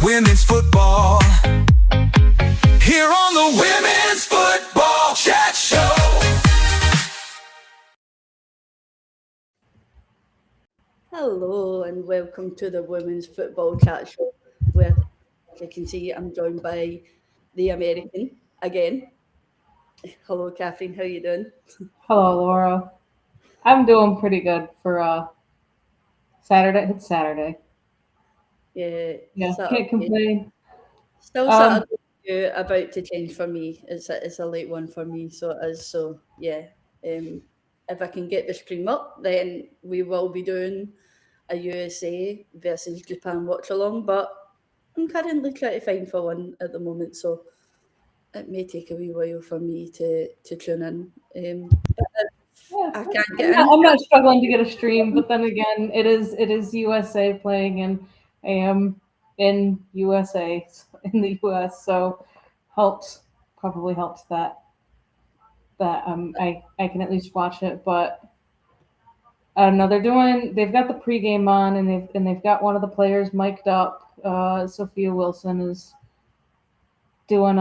women's football. Here on the Women's Football Chat Show. Hello and welcome to the Women's Football Chat Show, where, as you can see, I'm joined by the American again. Hello, Catherine. How you doing? Hello, Laura. I'm doing pretty good for Saturday. It's Saturday. Yeah, Yeah, Saturday. can't complain. Still Um, Saturday. About to change for me. It's a late one for me, so it is. So yeah, if I can get the stream up, then we will be doing a USA versus Japan watch along. But I'm currently trying to find for one at the moment, so it may take a wee while for me to tune in. But yeah, I can't I'm get not, in. I'm not struggling to get a stream, but then again, it is USA playing, and I am in USA in the US, so probably helps that I can at least watch it. But I don't know. They've got the pregame on, and they've got one of the players mic'd up. Sophia Wilson is doing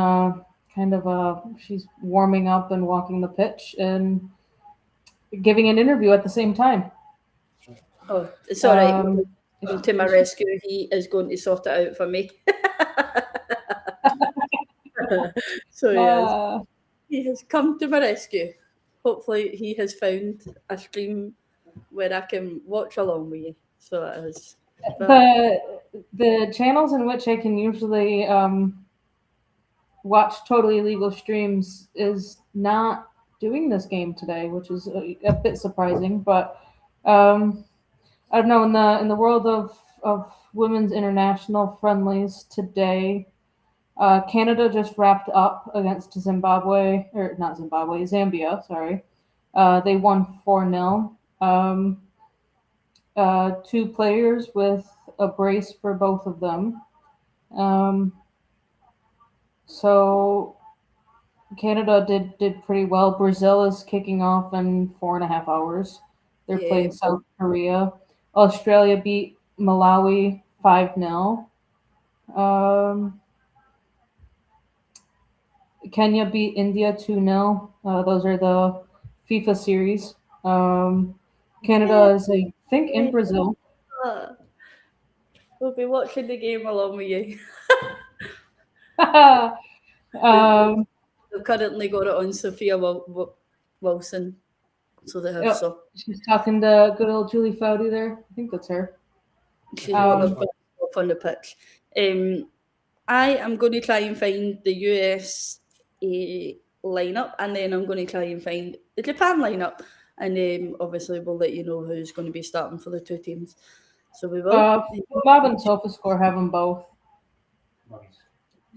she's warming up and walking the pitch and giving an interview at the same time. Oh, it's all right. Um, Come to my rescue. He is going to sort it out for me. So yes, uh, he has come to my rescue. Hopefully, he has found a stream where I can watch along with you. So it is. But the channels in which I can usually watch totally legal streams is not doing this game today, which is a bit surprising. But I don't know, in the world of women's international friendlies today. Canada just wrapped up against Zambia. Sorry, they won 4-0. Two players with a brace for both of them. So Canada did pretty well. Brazil is kicking off in 4.5 hours. They're yeah, playing South Korea. Australia beat Malawi 5-0. Kenya beat India 2-0. Those are the FIFA series. Canada is, I think, in Brazil. we'll be watching the game along with you. um, They've currently got it on Sophia Wilson, so they have. yep, So she's talking to good old Julie Foudy there. I think that's her. she's wanting to off on the pitch. I am going to try and find the US lineup, and then I'm going to try and find the Japan lineup, and obviously we'll let you know who's going to be starting for the two teams. So we will. Bob and SofaScore have them both,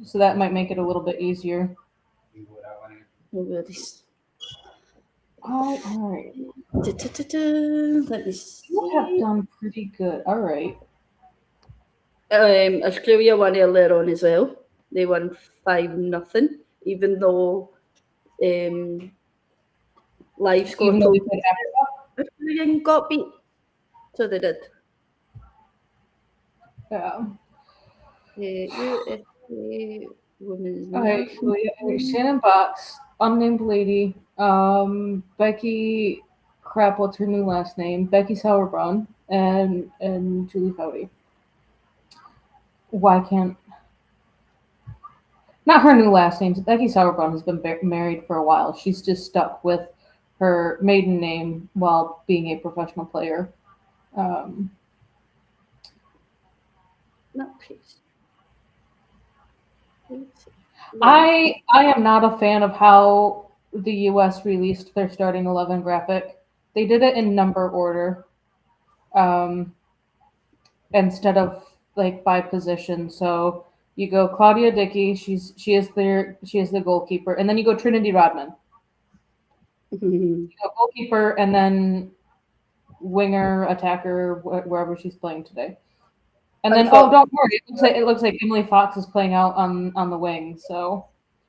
so that might make it a little bit easier. No worries. All right. Let me see. You have done pretty good. All right. Australia won earlier on as well. They won 5-0, even though live score Even though told we played Africa. Australia got beat. So they did. Yeah. USA Women's Okay, so we have Shannon Box, unnamed lady, Becky crap, what's her new last name? Becky Sauerbrunn and Julie Foudy. Why can't not her new last name? Becky Sauerbrunn has been married for a while. She's just stuck with her maiden name while being a professional player. Not please. I am not a fan of how the US released their starting 11 graphic. They did it in number order, instead of like by position. So you go Claudia Dickey, she is the goalkeeper, and then you go Trinity Rodman. You go goalkeeper, and then winger, attacker, wherever she's playing today. And then, don't worry, it looks like Emily Fox is playing out on the wing. So,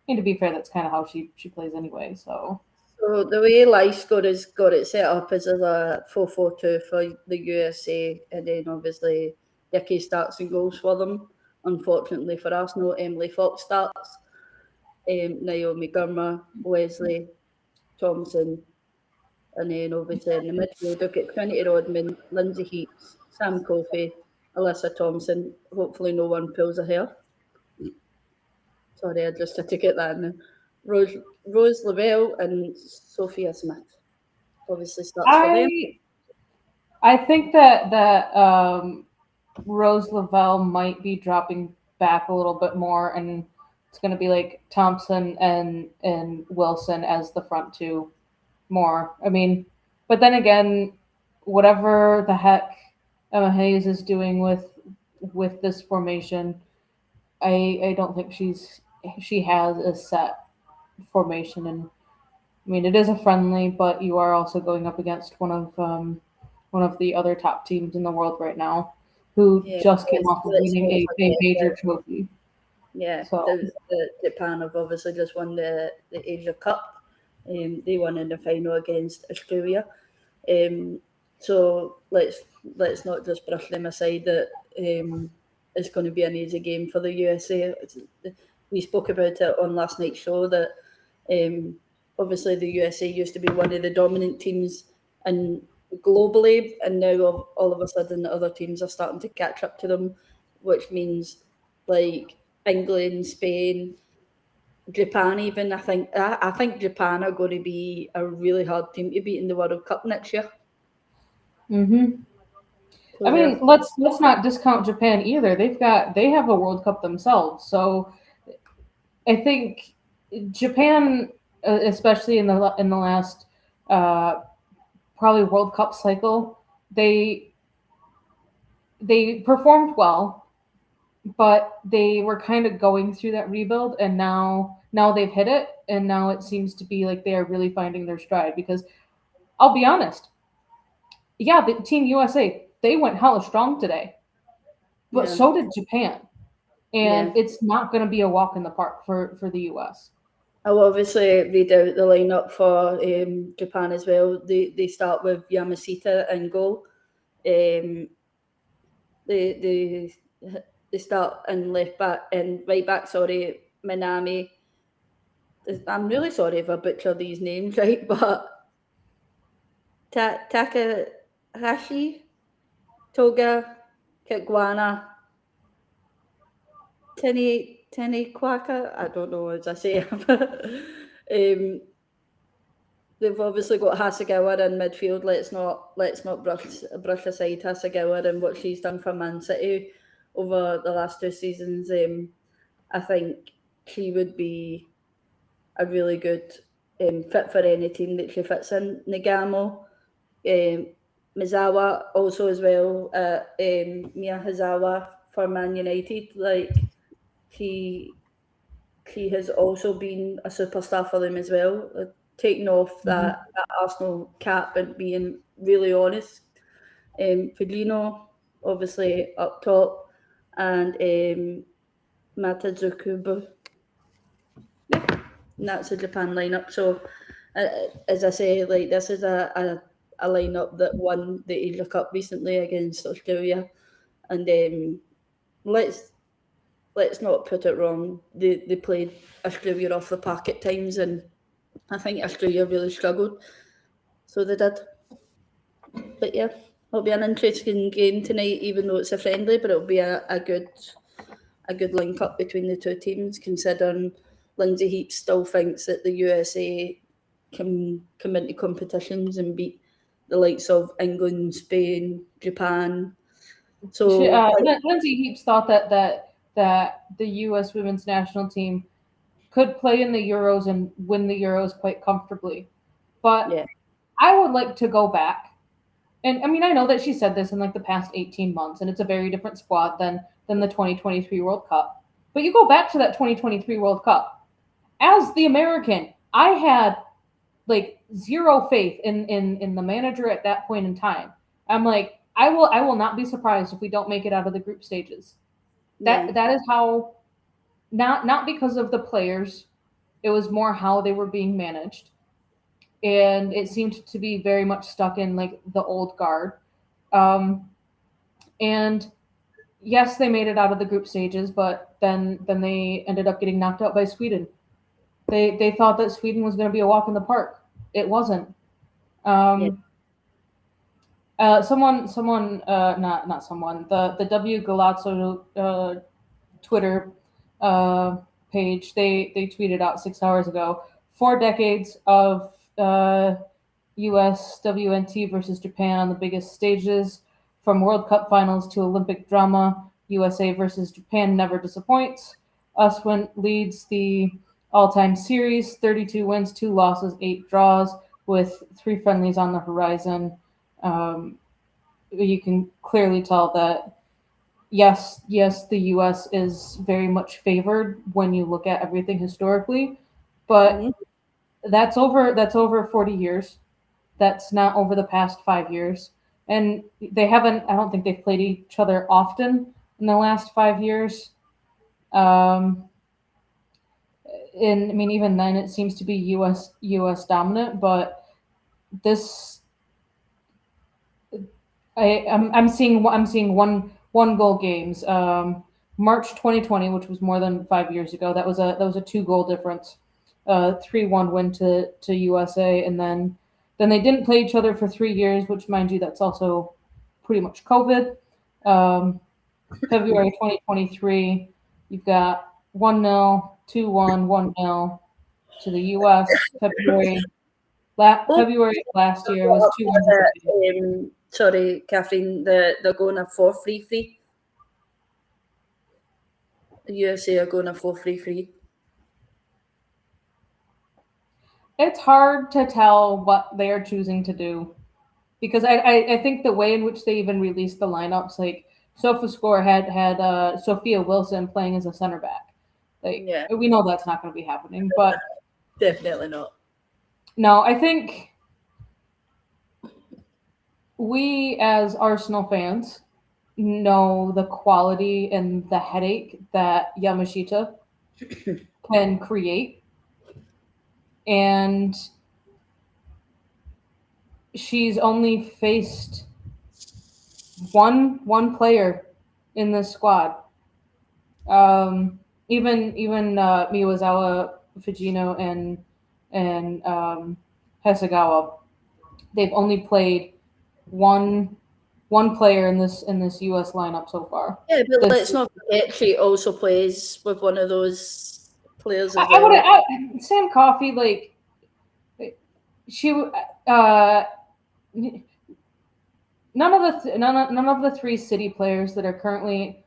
to be fair, that's kind of how she plays anyway. So the way LiveScore has got it set up is as a 4-4-2 for the USA, and then obviously Dickey starts and goals for them unfortunately for Arsenal, Emily Fox starts, Naomi Gurma, Wesley Thompson, and then obviously in the midfield, we've got Trinity Rodman, Lindsay Heaps, Sam Kofi, Alyssa Thompson. Hopefully no one pulls her hair. Sorry, I just had to get that in. Rose Lavelle and Sophia Smith obviously starts for them. I think that Rose Lavelle might be dropping back a little bit more, and it's going to be like Thompson and Wilson as the front two more. I mean, but then again, whatever the heck Emma Hayes is doing with this formation, I don't think she has a set formation. And I mean, it is a friendly, but you are also going up against one of the other top teams in the world right now, who just came off of winning a major trophy. Yeah, So Japan have obviously just won the Asia Cup. They won in the final against Australia. So let's not just brush them aside that it's going to be an easy game for the USA. We spoke about it on last night's show that obviously the USA used to be one of the dominant teams and globally, and now all of a sudden the other teams are starting to catch up to them, which means like England, Spain, Japan even. I think Japan are going to be a really hard team to beat in the World Cup next year. So I mean, let's not discount Japan either. They have a World Cup themselves. So I think Japan, especially in the last probably World Cup cycle, they performed well, but they were kind of going through that rebuild, and now they've hit it, and now it seems to be like they are really finding their stride. Because I'll be honest, yeah, the Team USA, they went hella strong today, but so did Japan, and it's not going to be a walk in the park for the US. I'll obviously read out the lineup for Japan as well. They start with Yamashita in goal. They start in left back and right back. Sorry, Minami. I'm really sorry if I butcher these names, right? But Takahashi, Toga, Kikwana, Tini Kwaka. I don't know as I say. They've obviously got Hasegawa in midfield. Let's not brush aside Hasegawa and what she's done for Man City over the last 2 seasons. I think she would be a really good fit for any team that she fits in. Nagamo, Mizawa also as well. Mia Hazawa for Man United. Like she has also been a superstar for them as well. Taking off that Arsenal cap and being really honest. Fujino, obviously up top, and Matazukubu. Yeah, and that's the Japan lineup. So, as I say, like this is a lineup that won the Asia Cup recently against Australia, and let's not put it wrong. They played Australia off the park at times, and I think Australia really struggled. So they did. But yeah, it'll be an interesting game tonight, even though it's a friendly, but it'll be a good link up between the two teams, considering Lindsay Heaps still thinks that the USA can come into competitions and beat the likes of England, Spain, Japan. So Lindsay Heaps thought that the US women's national team could play in the Euros and win the Euros quite comfortably. But yeah. I would like to go back. And I mean, I know that she said this in like the past 18 months, and it's a very different squad than the 2023 World Cup. But you go back to that 2023 World Cup. As the American, I had like zero faith in the manager at that point in time. I'm like, I will not be surprised if we don't make it out of the group stages. That is how, not because of the players, it was more how they were being managed. And it seemed to be very much stuck in like the old guard. And yes, they made it out of the group stages, but then they ended up getting knocked out by Sweden. They thought that Sweden was going to be a walk in the park. It wasn't. Not someone. The W Galazzo Twitter page. They tweeted out 6 hours ago. 4 decades of USWNT versus Japan on the biggest stages, from World Cup finals to Olympic drama. USA versus Japan never disappoints. USAWNT leads the all-time series, 32 wins, 2 losses, 8 draws, with 3 friendlies on the horizon. You can clearly tell that yes, the U.S. is very much favored when you look at everything historically, but that's over 40 years. That's not over the past 5 years, and they haven't. I don't think they've played each other often in the last 5 years. And I mean, even then, it seems to be U.S. dominant, but this. I'm seeing one goal games. March 2020, which was more than 5 years ago, that was a 2 goal difference, 3-1 win to USA, and then they didn't play each other for 3 years, which, mind you, that's also pretty much COVID. February 2023, you've got 1-0, 2-1, 1-0 to the US. February last year was 2-1. Sorry, Catherine, they're going a 4-3-3. The USA are going a 4-3-3. It's hard to tell what they are choosing to do, because I think the way in which they even released the lineups, like SofaScore had Sophia Wilson playing as a center back. Like, we know that's not going to be happening, but definitely not. No, I think we as Arsenal fans know the quality and the headache that Yamashita can create. And she's only faced one player in this squad. Even Miyazawa, Fujino, and Hasegawa, they've only played one player in this US lineup so far. Yeah, but let's not forget she also plays with one of those players as well. well. Sam Coffey, like, she none of the 3 City players that are currently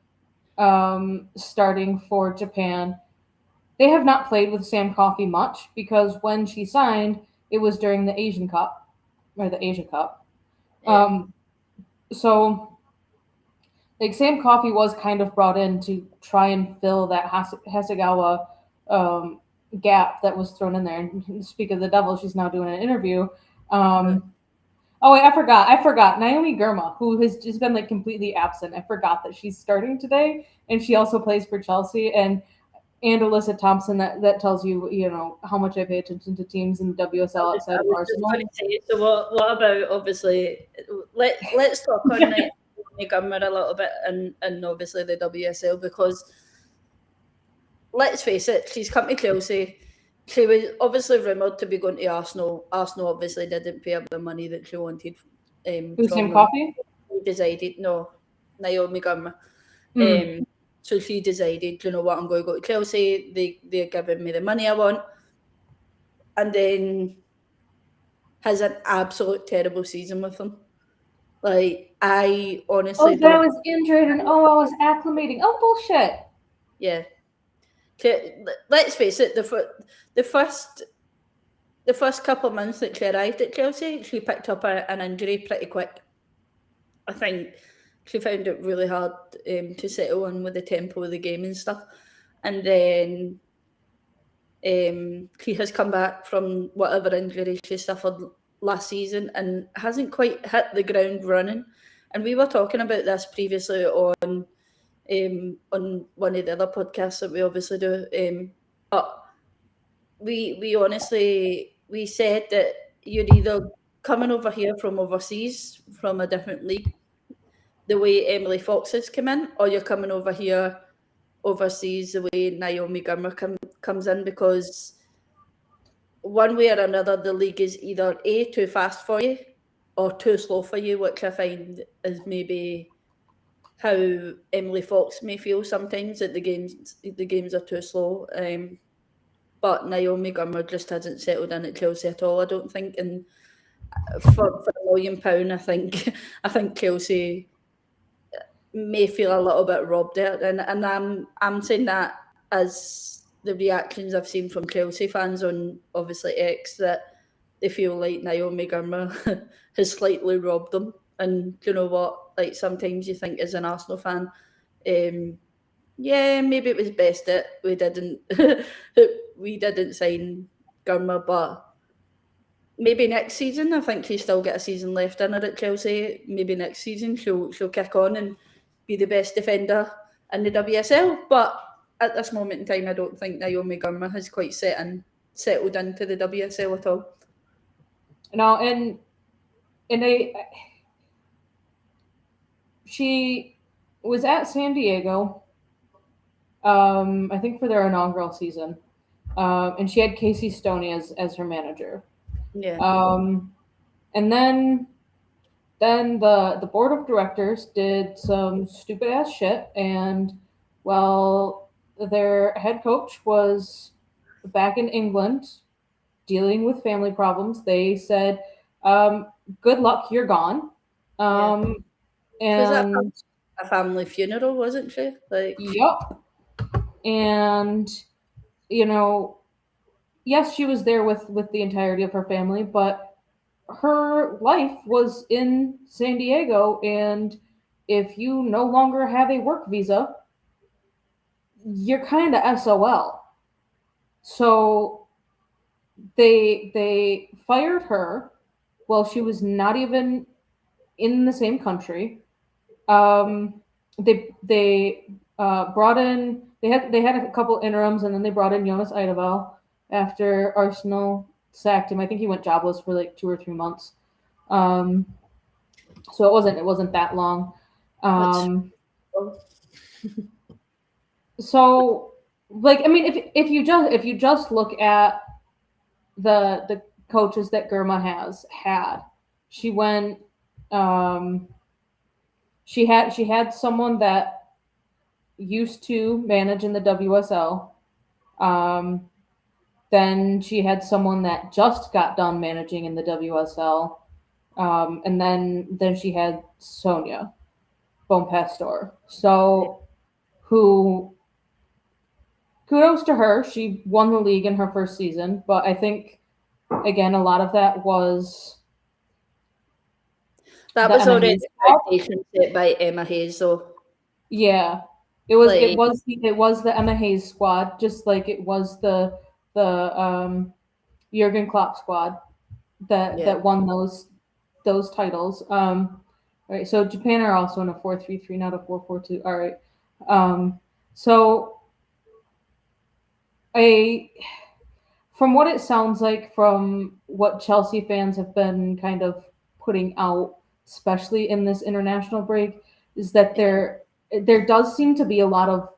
starting for Japan, they have not played with Sam Coffey much, because when she signed, it was during the Asian Cup or the Asia Cup. Yeah. So, like, Sam Coffey was kind of brought in to try and fill that Hasegawa gap that was thrown in there. And speak of the devil, she's now doing an interview. Oh wait, I forgot. Naomi Girma, who has just been like completely absent. I forgot that she's starting today, and she also plays for Chelsea. And Alyssa Thompson, that tells you, how much I pay attention to teams in the WSL outside of Arsenal. So what about, obviously, let's talk on Naomi Girma a little bit, and obviously the WSL, because let's face it, she's come to Chelsea. She was obviously rumoured to be going to Arsenal. Arsenal obviously didn't pay up the money that she wanted. Sam Coffey? Decided, no, Naomi Girma. So she decided, you know what, I'm going to go to Chelsea. They're giving me the money I want. And then has an absolute terrible season with them. Like, I honestly I was injured, and I was acclimating. Oh, bullshit. Yeah. Let's face it, the first couple of months that she arrived at Chelsea, she picked up an injury pretty quick. I think she found it really hard to settle in with the tempo of the game and stuff. And then she has come back from whatever injury she suffered last season and hasn't quite hit the ground running. And we were talking about this previously on one of the other podcasts that we obviously do. But we honestly, we said that you're either coming over here from overseas, from a different league, the way Emily Fox has come in, or you're coming over here overseas the way Naomi Gurma comes in, because one way or another the league is either A, too fast for you, or too slow for you, which I find is maybe how Emily Fox may feel sometimes, that the games are too slow. But Naomi Gurma just hasn't settled in at Chelsea at all, I don't think. And for £1 million, I think Chelsea may feel a little bit robbed there, and I'm saying that as the reactions I've seen from Chelsea fans on obviously X, that they feel like Naomi Gurma has slightly robbed them. And you know what? Like, sometimes you think as an Arsenal fan, yeah, maybe it was best that we didn't sign Gurma, but maybe next season, I think she's still got a season left in her at Chelsea. Maybe next season she'll kick on and be the best defender in the WSL. But at this moment in time, I don't think Naomi Gurma has quite settled into the WSL at all. No, and she was at San Diego, I think for their inaugural season, and she had Casey Stoney as her manager. Yeah. And then the board of directors did some stupid ass shit, and while their head coach was back in England dealing with family problems, they said, "Good luck, you're gone." And a family funeral, wasn't she? Like, yep. And yes, she was there with the entirety of her family, but her life was in San Diego, and if you no longer have a work visa, you're kind of SOL. So they fired her while she was not even in the same country. They brought in, they had a couple interims, and then they brought in Jonas Eidevall after Arsenal sacked him. I think he went jobless for like 2 or 3 months. So it wasn't that long. So, like, I mean, if you just look at the coaches that Gurma has had, she went. She had someone that used to manage in the WSL. Then she had someone that just got done managing in the WSL. And then she had Sonia Bonpastor. So, who, kudos to her. She won the league in her first season, but I think, again, a lot of that was already expectation set by Emma Hayes, though. Yeah, it was the Emma Hayes squad, just like it was the Jurgen Klopp squad that won those titles. All right, so Japan are also in a 4-3-3, not a 4-4-2. All right, so from what it sounds like, from what Chelsea fans have been kind of putting out, especially in this international break, is that there does seem to be a lot of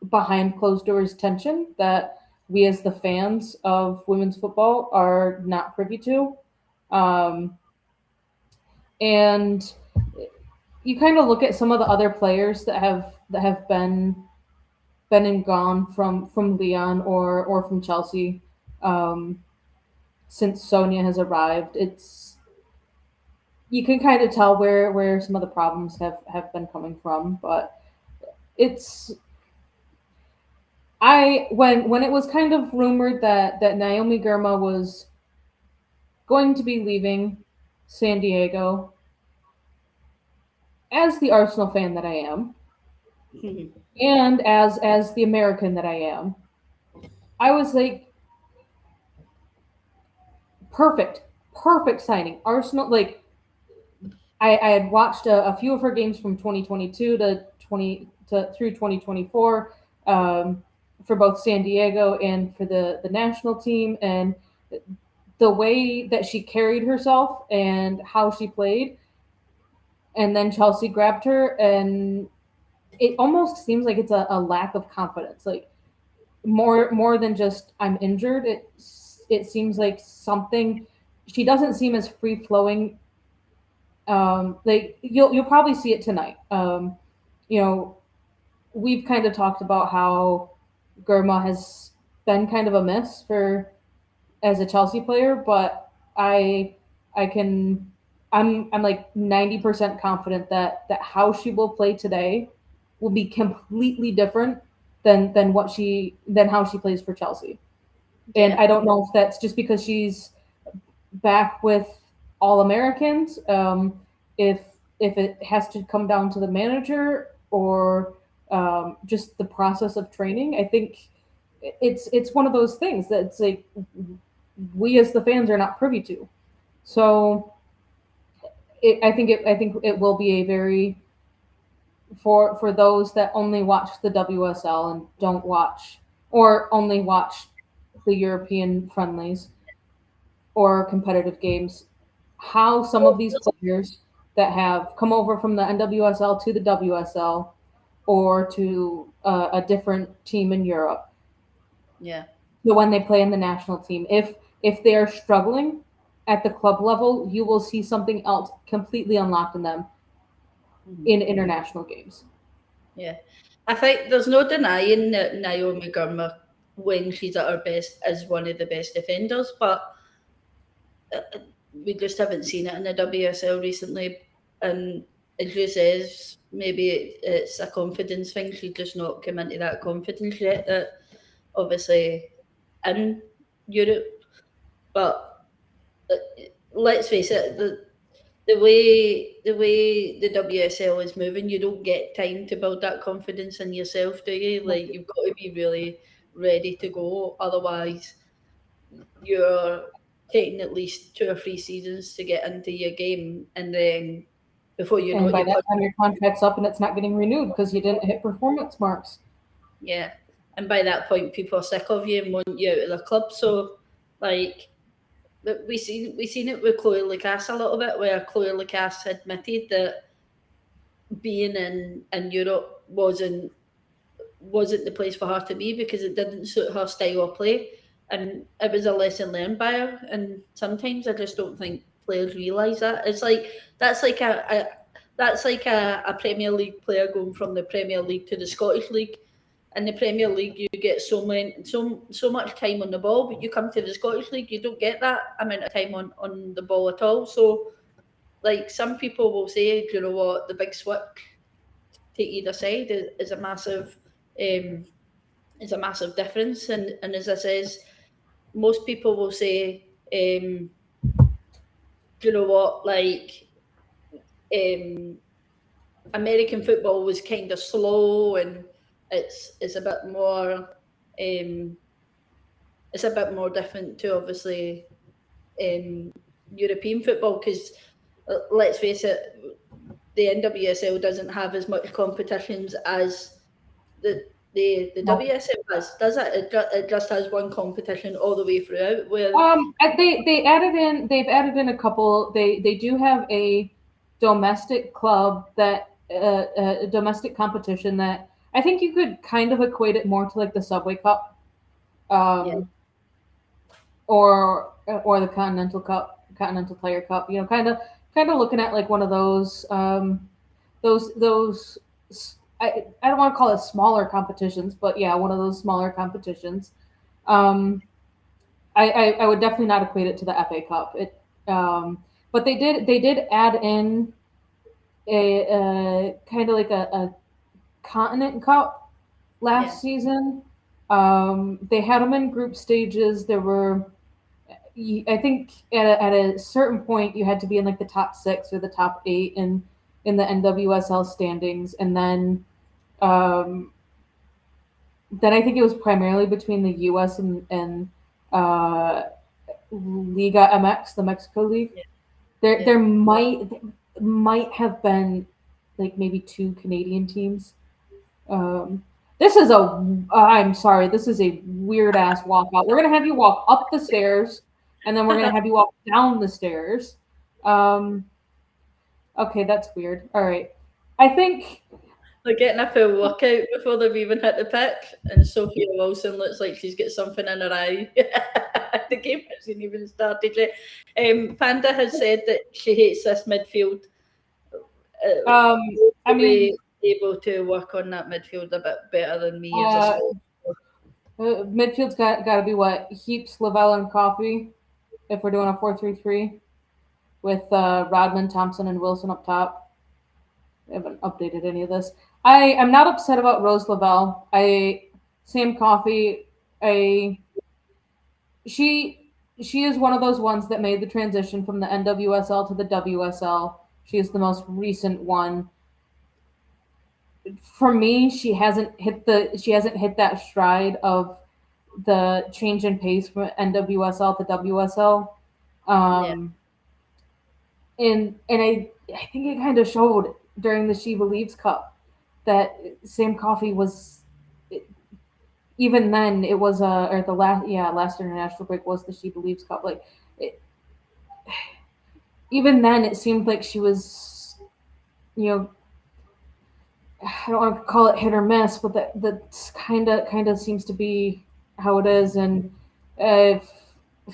behind closed doors tension that we as the fans of women's football are not privy to. And you kind of look at some of the other players that have been and gone from Lyon or from Chelsea since Sonia has arrived. You can kind of tell where some of the problems have been coming from, but when it was kind of rumored that Naomi Gurma was going to be leaving San Diego, as the Arsenal fan that I am, and as the American that I am, I was like, perfect signing. Arsenal, like, I had watched a few of her games from 2022 through 2024 for both San Diego and for the national team, and the way that she carried herself and how she played, and then Chelsea grabbed her, and it almost seems like it's a lack of confidence, like more than just I'm injured. It seems like something. She doesn't seem as free flowing. Like you'll probably see it tonight. You know, we've kind of talked about how Germa has been kind of a miss for as a Chelsea player, but I can I'm like 90% confident that how she will play today will be completely different than how she plays for Chelsea. And Yeah. I don't know if that's just because she's back with all Americans, if it has to come down to the manager or just the process of training. I think it's one of those things that it's like we as the fans are not privy to. So I think it will be a very for those that only watch the WSL and don't watch or only watch the European friendlies or competitive games, how some of these players that have come over from the NWSL to the WSL or to a different team in Europe, Yeah. so when they play in the national team, if they are struggling at the club level, you will see something else completely unlocked in them in international games. Yeah. I think there's no denying that Naomi Gurma, when she's at her best, is one of the best defenders, but we just haven't seen it in the WSL recently. And as you says, maybe it's a confidence thing. She's just not come into that confidence yet. That obviously in Europe, but uh, let's face it, the way the WSL is moving, you don't get time to build that confidence in yourself, do you? Like you've got to be really ready to go. Otherwise, you're taking at least 2 or 3 seasons to get into your game, and then before you know And it, by you that put time, your contract's up and it's not getting renewed because you didn't hit performance marks. yeah, and by that point, people are sick of you and want you out of the club. So, like, but we seen it with Chloe Lucas a little bit, where Chloe Lucas admitted that being in Europe wasn't the place for her to be because it didn't suit her style of play, and it was a lesson learned by her. And sometimes I just don't think players realise that. It's like that's like a Premier League player going from the Premier League to the Scottish League. In the Premier League, you get so much time on the ball, but you come to the Scottish League, you don't get that amount of time on the ball at all. So, like some people will say, you know what, the big switch to either side is a massive um, difference. And as I says, most people will say, you know what, like um, American football was kind of slow and it's a bit more it's a bit more different to obviously um, European football because let's face it, the NWSL doesn't have as much competitions as the No. WSL has, does it? It just has one competition all the way throughout. Where They added in they've added in a couple. They do have a domestic club that a domestic competition that I think you could kind of equate it more to like the Subway Cup, yeah, or the Continental Cup, Continental Player Cup. You know, kind of looking at like one of those those I don't want to call it smaller competitions, but yeah, one of those smaller competitions. Um, I would definitely not equate it to the FA Cup. But they did add in a kind of like a continent cup last yeah, season. They had them in group stages. There were, I think, at a certain point, you had to be in like the top six or the top eight in the NWSL standings, and then I think it was primarily between the U.S. and uh, Liga MX, the Mexico League. yeah. There might have been like maybe two Canadian teams. Um, this is a I'm sorry, this is a weird ass walkout. We're gonna have you walk up the stairs, and then we're gonna have you walk down the stairs. Um, Okay, that's weird. All right. I think They're getting a full workout before they've even hit the pitch, and Sophia Wilson looks like she's got something in her eye. The game hasn't even started yet. Panda has said that she hates this midfield. um I Will mean be able to work on that midfield a bit better than me as a uh squad. midfield's got to be what? Heaps, Lavelle, and Coffee if we're doing a 4-3-3 with Rodman, Thompson, and Wilson up top. I haven't updated any of this. I am not upset about Rose Lavelle. Sam Coffee. I she is one of those ones that made the transition from the NWSL to the WSL. She is the most recent one. For me, she hasn't hit that stride of the change in pace from NWSL to WSL. Yeah. Um, and I think it kind of showed during the She Believes Cup that Sam Coffey was even then it was or the last international break was the She Believes Cup. Like it, even then it seemed like she was, you know, I don't want to call it hit or miss, but that's kind of seems to be how it is. And if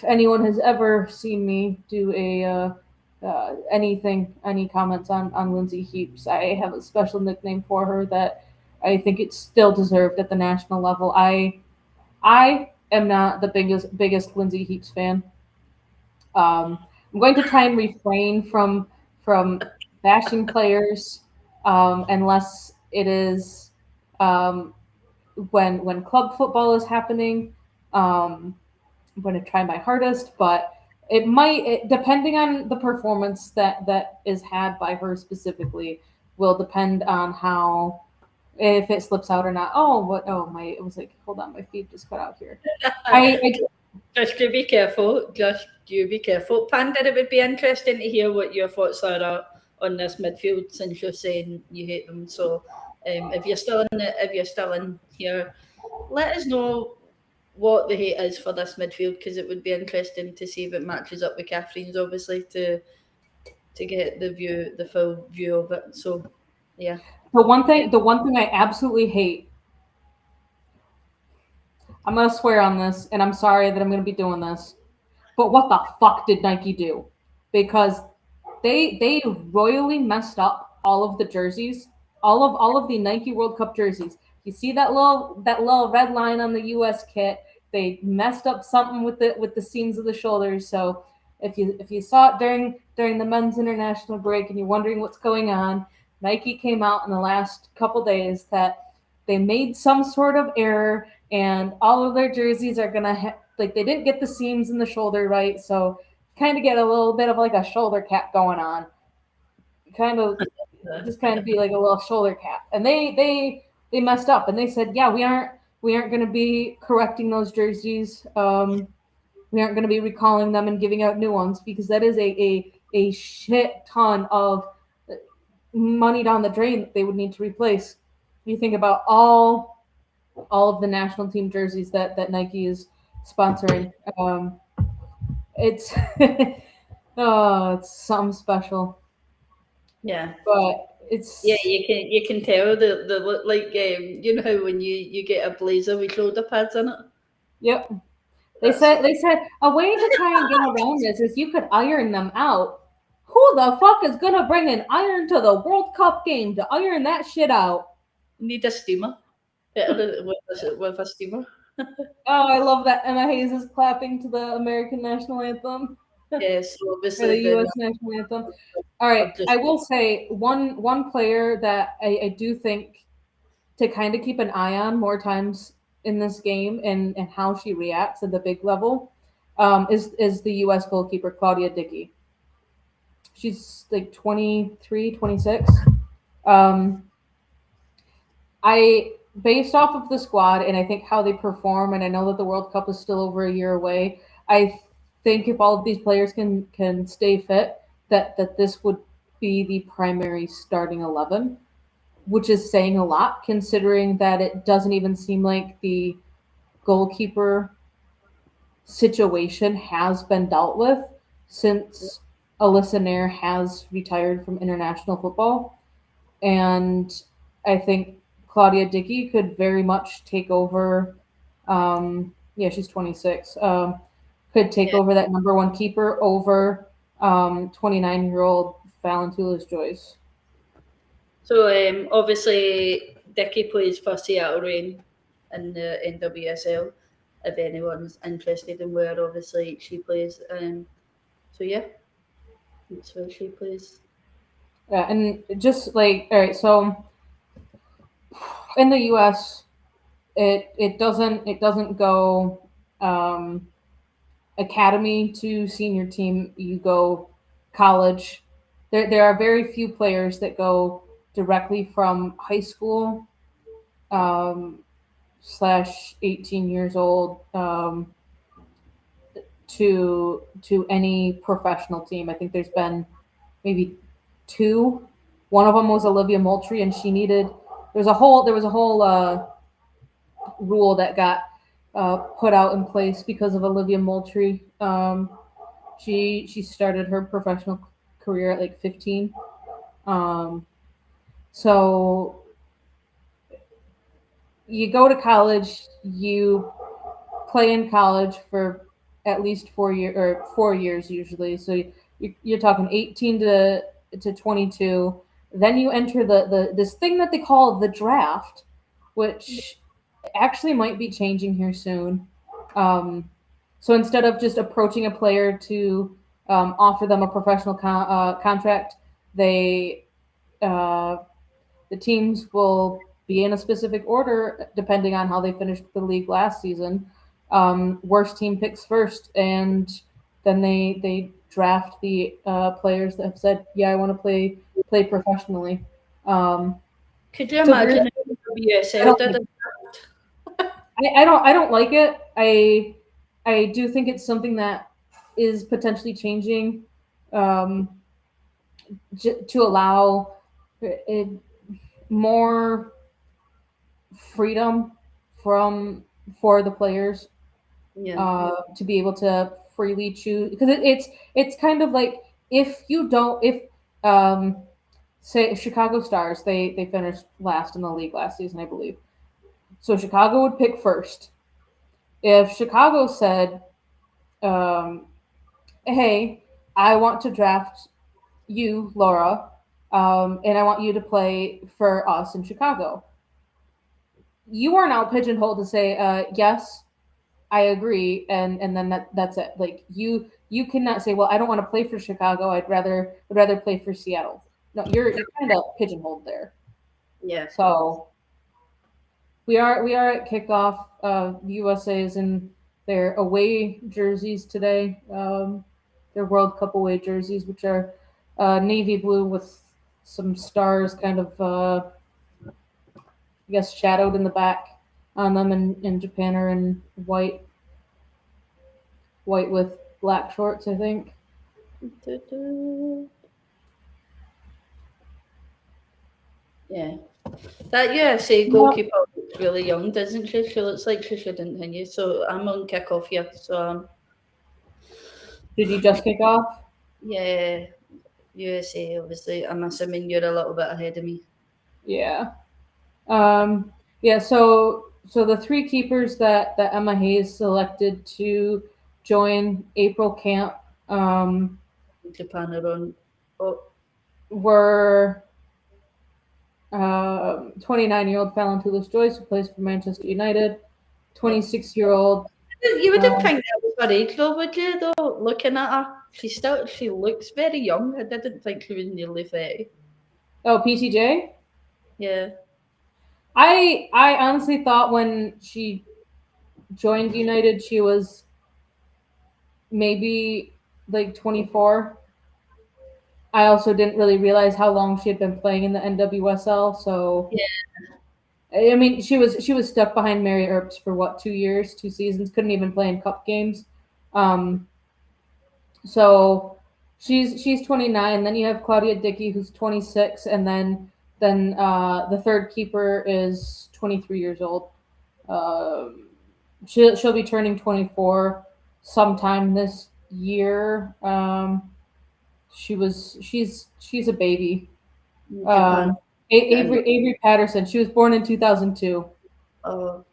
anyone has ever seen me do any comments on Lindsay Heaps, I have a special nickname for her that I think it's still deserved at the national level. I am not the biggest Lindsay Heaps fan. I'm going to try and refrain from bashing players unless it is um, when club football is happening. I'm going to try my hardest, but depending on the performance that is had by her specifically, will depend on how if it slips out or not. Oh, what? Oh, my! It was like, hold on, my feed just cut out here. I Just you be careful. Just you be careful. Panda, it would be interesting to hear what your thoughts are on this midfield since you're saying you hate them. So, if you're still in here, let us know what the hate is for this midfield because it would be interesting to see if it matches up with Catherine's, obviously, to get the full view of it. So, yeah. the one thing I absolutely hate. I'm gonna swear on this, and I'm sorry that I'm gonna be doing this. But what the fuck did Nike do? Because they royally messed up all of the jerseys, all of the Nike World Cup jerseys. You see that little red line on the US kit. They messed up something with the seams of the shoulders. So if you saw it during the men's international break and you're wondering what's going on, Nike came out in the last couple days that they made some sort of error and all of their jerseys are gonna like they didn't get the seams in the shoulder right, so kind of get a little bit of like a shoulder cap going on, kind of just kind of be like a little shoulder cap. And they messed up and they said, yeah, we aren't going to be correcting those jerseys. We aren't going to be recalling them and giving out new ones because that is a shit ton of money down the drain that they would need to replace. You think about all of the national team jerseys that Nike is sponsoring. It's oh, it's something special. Yeah. But it's Yeah, you can tell the look like you know how when you get a blazer with shoulder pads in it. yep. That's They said a way to try and get around this is you could iron them out. Who the fuck is gonna bring an iron to the World Cup game to iron that shit out? need a steamer. Yeah, with a steamer. Oh, I love that Emma Hayes is clapping to the American national anthem Yes, or obviously the U.S. national anthem. All right, I will say one player that I do think to kind of keep an eye on more times in this game and how she reacts at the big level is the U.S. goalkeeper Claudia Dickey. She's like 23, 26. Um, I based off of the squad and I think how they perform, and I know that the World Cup is still over a year away. I think if all of these players can stay fit, that this would be the primary starting 11, which is saying a lot considering that it doesn't even seem like the goalkeeper situation has been dealt with since Alyssa Nair has retired from international football, and I think Claudia Dickey could very much take over. Yeah, she's 26. Could take Yeah. over that number one keeper over 29-year-old Valentulas Joyce. So obviously Dicky plays for Seattle Rain in the NWSL. If anyone's interested in where obviously she plays, so yeah, that's where she plays. Yeah, and just like all right, so in the U.S., it doesn't go um, academy to senior team. You go college. There are very few players that go directly from high school um, slash 18 years old to any professional team. I think there's been maybe two. One of them was Olivia Moultrie, and she needed. There was a whole rule that got put out in place because of Olivia Moultrie. She started her professional career at like 15. Um, so you go to college, you play in college for at least 4 year or 4 years usually. So you're talking 18 to 22. Then you enter the this thing that they call the draft, which actually might be changing here soon. Um, so instead of just approaching a player to offer them a professional contract, they uh, the teams will be in a specific order depending on how they finished the league last season. Worst team picks first, and then they draft the players that have said, "Yeah, I want to play professionally." Um, Could you so there, imagine if I WSL don't did like it? I don't like it. I do think it's something that is potentially changing um, to allow it, more freedom from for the players Yeah, to be able to freely choose because it's kind of like if you don't if say Chicago Stars they finished last in the league last season I believe, so Chicago would pick first. If Chicago said, um, hey, I want to draft you, Laura, and I want you to play for us in Chicago, you are now pigeonholed to say, yes, I agree, and then that's it. Like you cannot say, well, I don't want to play for Chicago. Would rather play for Seattle. No, you're kind of pigeonholed there. yeah. So we are at kickoff. USA is in their away jerseys today. Their World Cup away jerseys, which are navy blue with some stars, kind of I guess shadowed in the back on them. In Japan are in white with black shorts, I think. Yeah, that USA Yeah. goalkeeper looks really young, doesn't she? She looks like she should continue. So I'm on kick off here. So Did you just kick off? yeah, USA. Obviously, I'm assuming you're a little bit ahead of me. Yeah. Yeah. So the three keepers that Emma Hayes selected to join April camp Japan are on. Oh, were 29-year-old Fallon Toulouse-Joyce, who plays for Manchester United, yeah. 26-year-old. You wouldn't think that was her age though, would you? Though looking at her, she looks very young. I didn't think she was nearly 30. Oh, PTJ. Yeah, I honestly thought when she joined United, she was maybe like 24. I also didn't really realize how long she had been playing in the NWSL. So yeah. I mean, she was stuck behind Mary Earps for what 2 years, 2 seasons. Couldn't even play in cup games. Um, so she's 29. Then you have Claudia Dickey, who's 26, and then the third keeper is 23 years old. Um, she'll be turning 24 sometime this year. she's a baby. Japan. Avery Patterson. She was born in 2002. Oh,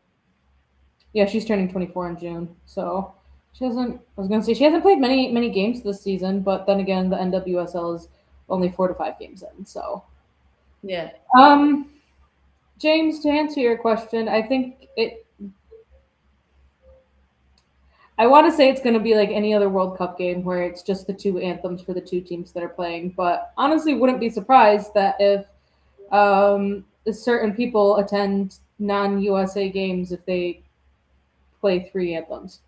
Yeah, she's turning 24 in June. So she hasn't. I was gonna say she hasn't played many games this season, but then again, the NWSL is only 4 to 5 games in. So yeah. James, to answer your question, I think it. I want to say it's going to be like any other World Cup game where it's just the two anthems for the two teams that are playing. But honestly, wouldn't be surprised that if certain people attend non-USA games if they play three anthems.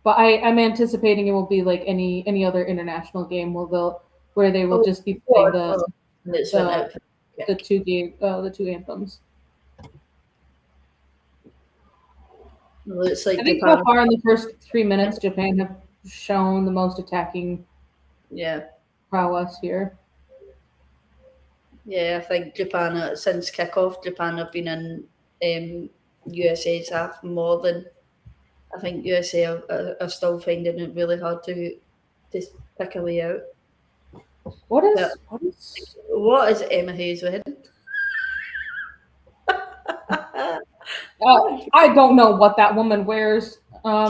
But I'm anticipating it will be like any other international game where they will just be playing It's went out. the two anthems. Looks like I think Japan. so far in the first 3 minutes, Japan have shown the most attacking Yeah. prowess here. Yeah, I think Japan, since kickoff, Japan have been in USA's half more than I think USA are still finding it really hard to pick a way out. What is Yeah. what is What is Emma Hayes wearing? I don't know what that woman wears.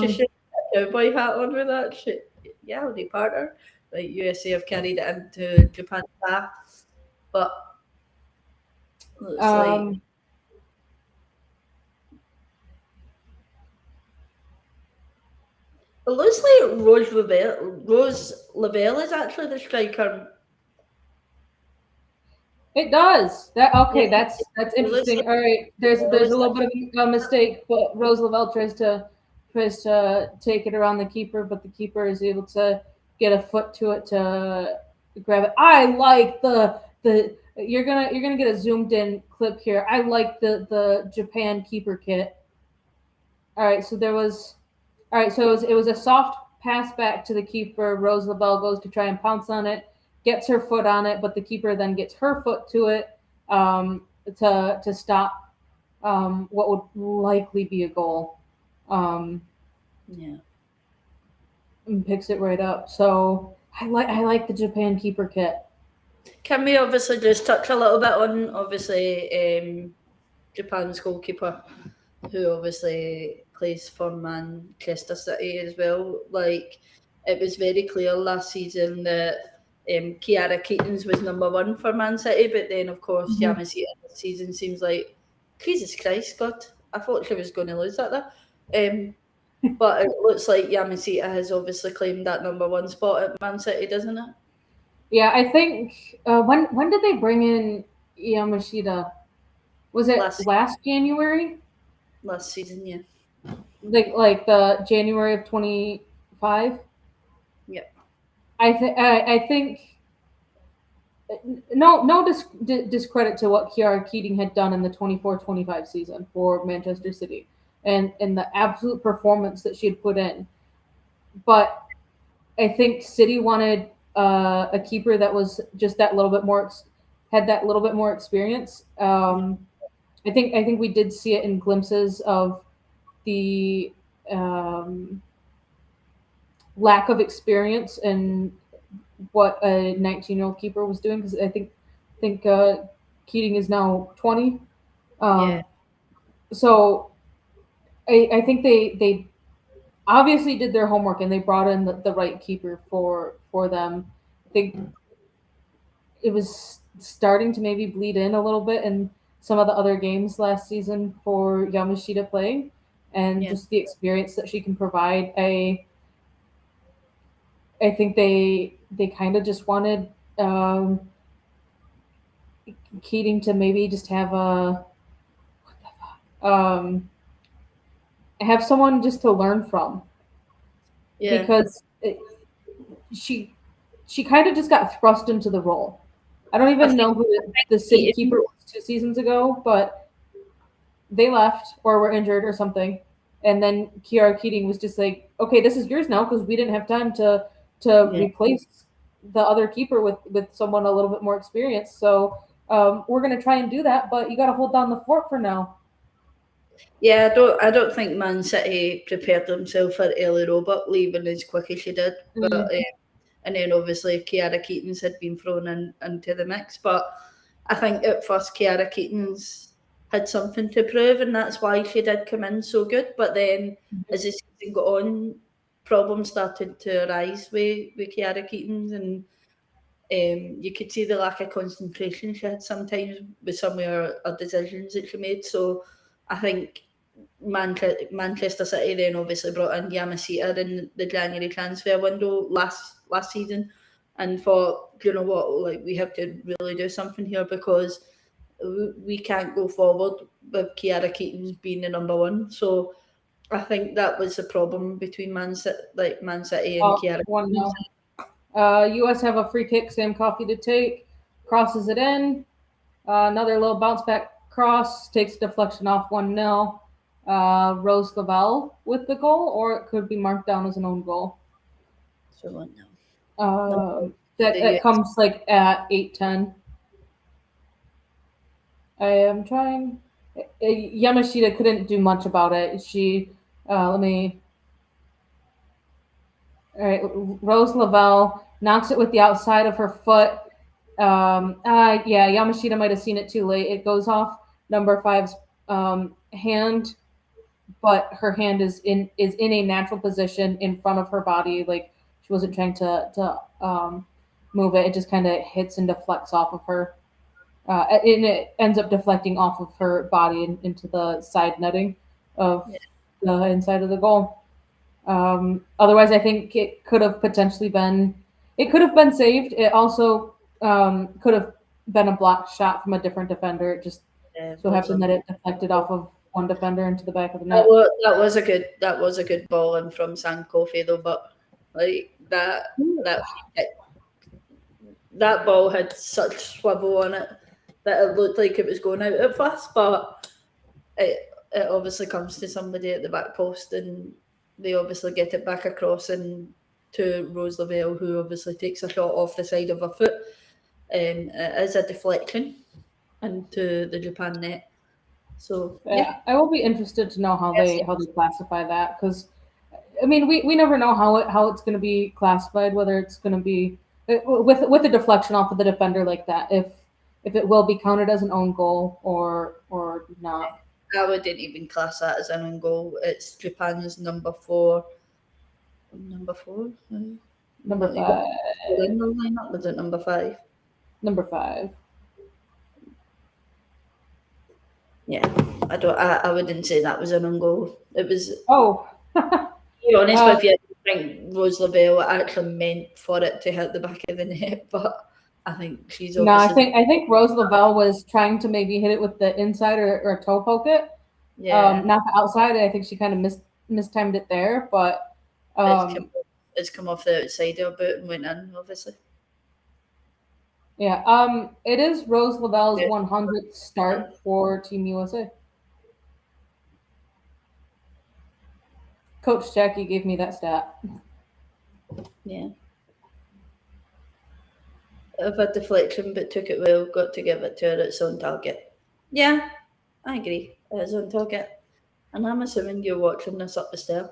She should have a cowboy hat on with that shit. Yeah, Lee Parker. Like USA have carried it into Japan's half, but looks like it looks like Rose Lavelle is actually the striker. it does. Yeah. That's interesting. All right, there's a little bit of a mistake, but Rose Lavelle tries to take it around the keeper, but the keeper is able to get a foot to it to grab it. I like the you're gonna get a zoomed in clip here. I like the Japan keeper kit. All right, so it was a soft pass back to the keeper. Rose Lavelle goes to try and pounce on it, gets her foot on it, but the keeper then gets her foot to it to stop what would likely be a goal. Yeah. And picks it right up. So I like the Japan keeper kit. Can we obviously just touch a little bit on Japan's goalkeeper, who obviously plays for Manchester City as well? Like, it was very clear last season that Kiara Keatons was number one for Man City, but then of course Yamashita this season seems like, Jesus Christ, God, I thought she was going to lose that there. But it looks like Yamashita has obviously claimed that number one spot at Man City, doesn't it? Yeah, I think when did they bring in Yamashita? Was it last January? Last season, yeah. Like the January of 25? Yeah. I think no discredit to what Kiara Keating had done in the 24-25 season for Manchester City and the absolute performance that she had put in. But I think City wanted a keeper that was just that little bit more had that little bit more experience. I think we did see it in glimpses of the lack of experience and what a 19-year-old keeper was doing, because I think Keating is now 20. So I think they obviously did their homework and they brought in the right keeper for them. I think it was starting to maybe bleed in a little bit in some of the other games last season for Yamashita playing, and just the experience that she can provide. I think they kind of just wanted Keating to maybe just have have someone just to learn from. Yeah. Because she kind of just got thrust into the role. I don't even know who the City keeper was 2 seasons ago, but they left or were injured or something. And then Kiara Keating was just like, okay, this is yours now, because we didn't have time to replace the other keeper with someone a little bit more experienced. So we're going to try and do that, but you got to hold down the fort for now. Yeah, I don't think Man City prepared themselves for Ellie Robert leaving as quick as she did. But and then obviously Kiara Keaton's had been thrown into the mix. But I think at first Kiara Keaton's had something to prove, and that's why she did come in so good. But then as the season got on, problems started to arise with Kiara Keaton's, and you could see the lack of concentration she had sometimes with some of her decisions that she made. So I think Manchester City then obviously brought in Yamashita in the January transfer window last season, and thought, you know what, like we have to really do something here, because we can't go forward with Kiara Keaton being the number one. So I think that was the problem between Man City and Kiara. 1-0. US have a free kick. Sam Coffey to take, crosses it in. Another little bounce back cross, takes deflection off. 1-0. Rose Lavelle with the goal, or it could be marked down as an own goal. So 1-0. That comes like at 8:10. I am trying. Yamashita couldn't do much about it. She, all right, Rose Lavelle knocks it with the outside of her foot. Yeah, Yamashita might have seen it too late. It goes off number 5's hand, but her hand is in a natural position in front of her body. Like she wasn't trying to move it. It just kind of hits and deflects off of her. And it ends up deflecting off of her body into the side netting of the inside of the goal. Otherwise, I think it could have potentially been. It could have been saved. It also could have been a blocked shot from a different defender. It just so happened that it deflected off of one defender into the back of the net. That was a good ball in from Sankofi though, but like that ball had such swivel on it that it looked like it was going out at first, but it obviously comes to somebody at the back post, and they obviously get it back across and to Rose Lavelle, who obviously takes a shot off the side of her foot. It is a deflection into the Japan net. So yeah, I will be interested to know how they classify that, because I mean we never know how it's going to be classified, whether it's going to be with a deflection off of the defender like that, if it will be counted as an own goal or not. I wouldn't even class that as an own goal. It's Japan's number 4. Number 5. In the lineup, was it number 5? Number 5. Yeah, I wouldn't say that was an own goal. It was. Oh. To be honest with you, I think Rose Lavelle actually meant for it to hit the back of the net, but I think she's. No, I think Rose Lavelle was trying to maybe hit it with the inside or toe poke it. Yeah. Not the outside. I think she kind of mistimed it there, but it's come off the outside of her boot and went in, obviously. Yeah. It is Rose Lavelle's 100th start for Team USA. Coach Jackie gave me that stat. Yeah. Of a deflection, but took it well. Got to give it to her at its own target. Yeah, I agree. It's on target. And I'm assuming you're watching this up the stair.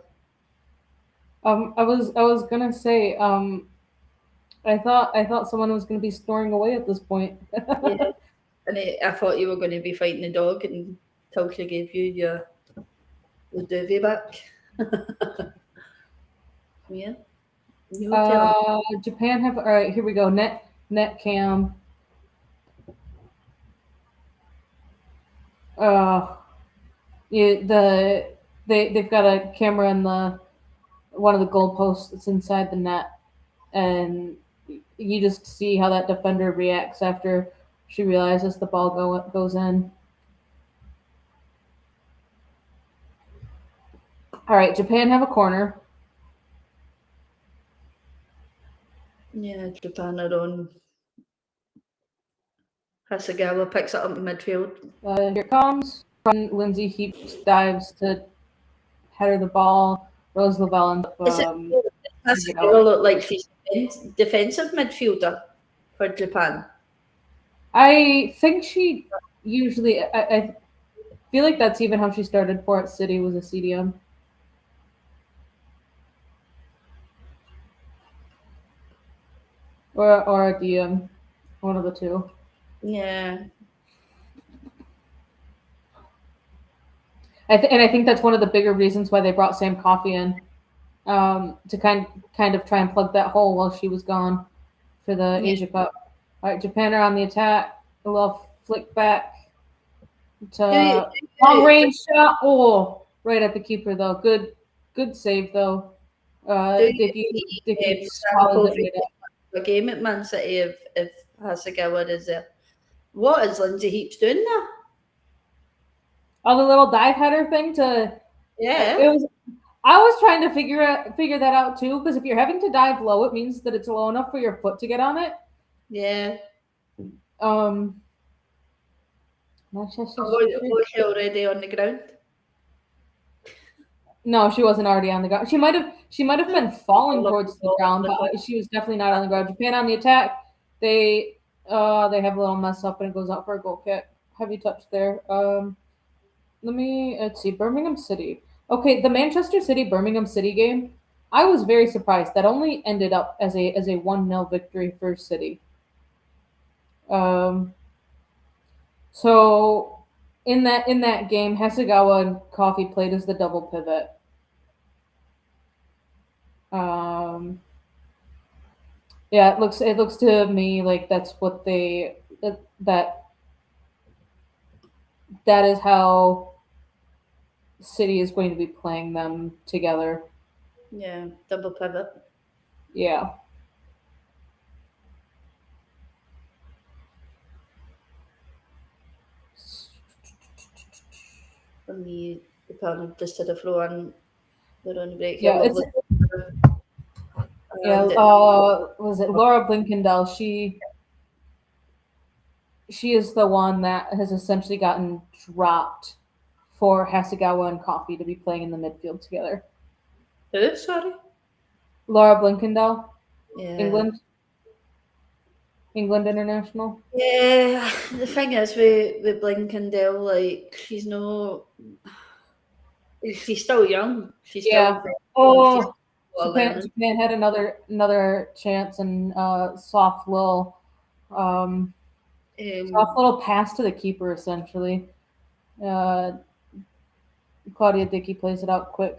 I was gonna say, I thought someone was gonna be snoring away at this point. Yeah. And I thought you were going to be fighting the dog until she gave you your duvet back. Yeah. Japan have, all right, here we go. Net cam. They've got a camera in one of the goalposts that's inside the net, and you just see how that defender reacts after she realizes the ball goes in. All right, Japan have a corner. Yeah, Japan are on. Hasegawa picks it up in midfield. Here it comes. Lindsay Heaps dives to header the ball. Rose Lavelle ends up. Hasegawa look like she's defensive midfielder for Japan. I think she usually. I feel like that's even how she started for at City, was a CDM. or a DM, one of the two. Yeah. And I think that's one of the bigger reasons why they brought Sam Coffey in, to kind of try and plug that hole while she was gone for the Yeah. Asia Cup. All right, Japan are on the attack. A little flick back to long range shot. Oh, right at the keeper though. Good save though. Do you Dickey see Sam swallowed Covey it. a game at Man City if Hasegawa is there? What is Lindsay Heaps doing there? Oh, the little dive header thing to Yeah. it was. I was trying to figure that out too, because if you're having to dive low, it means that it's low enough for your foot to get on it. Yeah. Um. Was she already on the ground? No, she wasn't already on the ground. She might have been falling towards the ground, but she was definitely not on the ground. Japan on the attack. They have a little mess up and it goes out for a goal kick. Heavy touch there. Let's see. Birmingham City. Okay, the Manchester City Birmingham City game. I was very surprised. That only ended up as a 1-0 victory for City. So in that game, Hasegawa and Coffey played as the double pivot. Yeah, it looks to me like that's what that is how City is going to be playing them together. Yeah, double pivot. Yeah. For me, the panel just had a flow and they're on break. Yeah, Lovely. was it Laura Blinkendell? She is the one that has essentially gotten dropped for Hasegawa and Coffey to be playing in the midfield together. Who? Sorry. Laura Blinkendell, Yeah. England international. Yeah, the thing is with Blinkendell, like she's still young. She's Yeah. still Oh, learning. Japan had another chance and soft little pass to the keeper essentially. Claudia Dickey plays it out quick.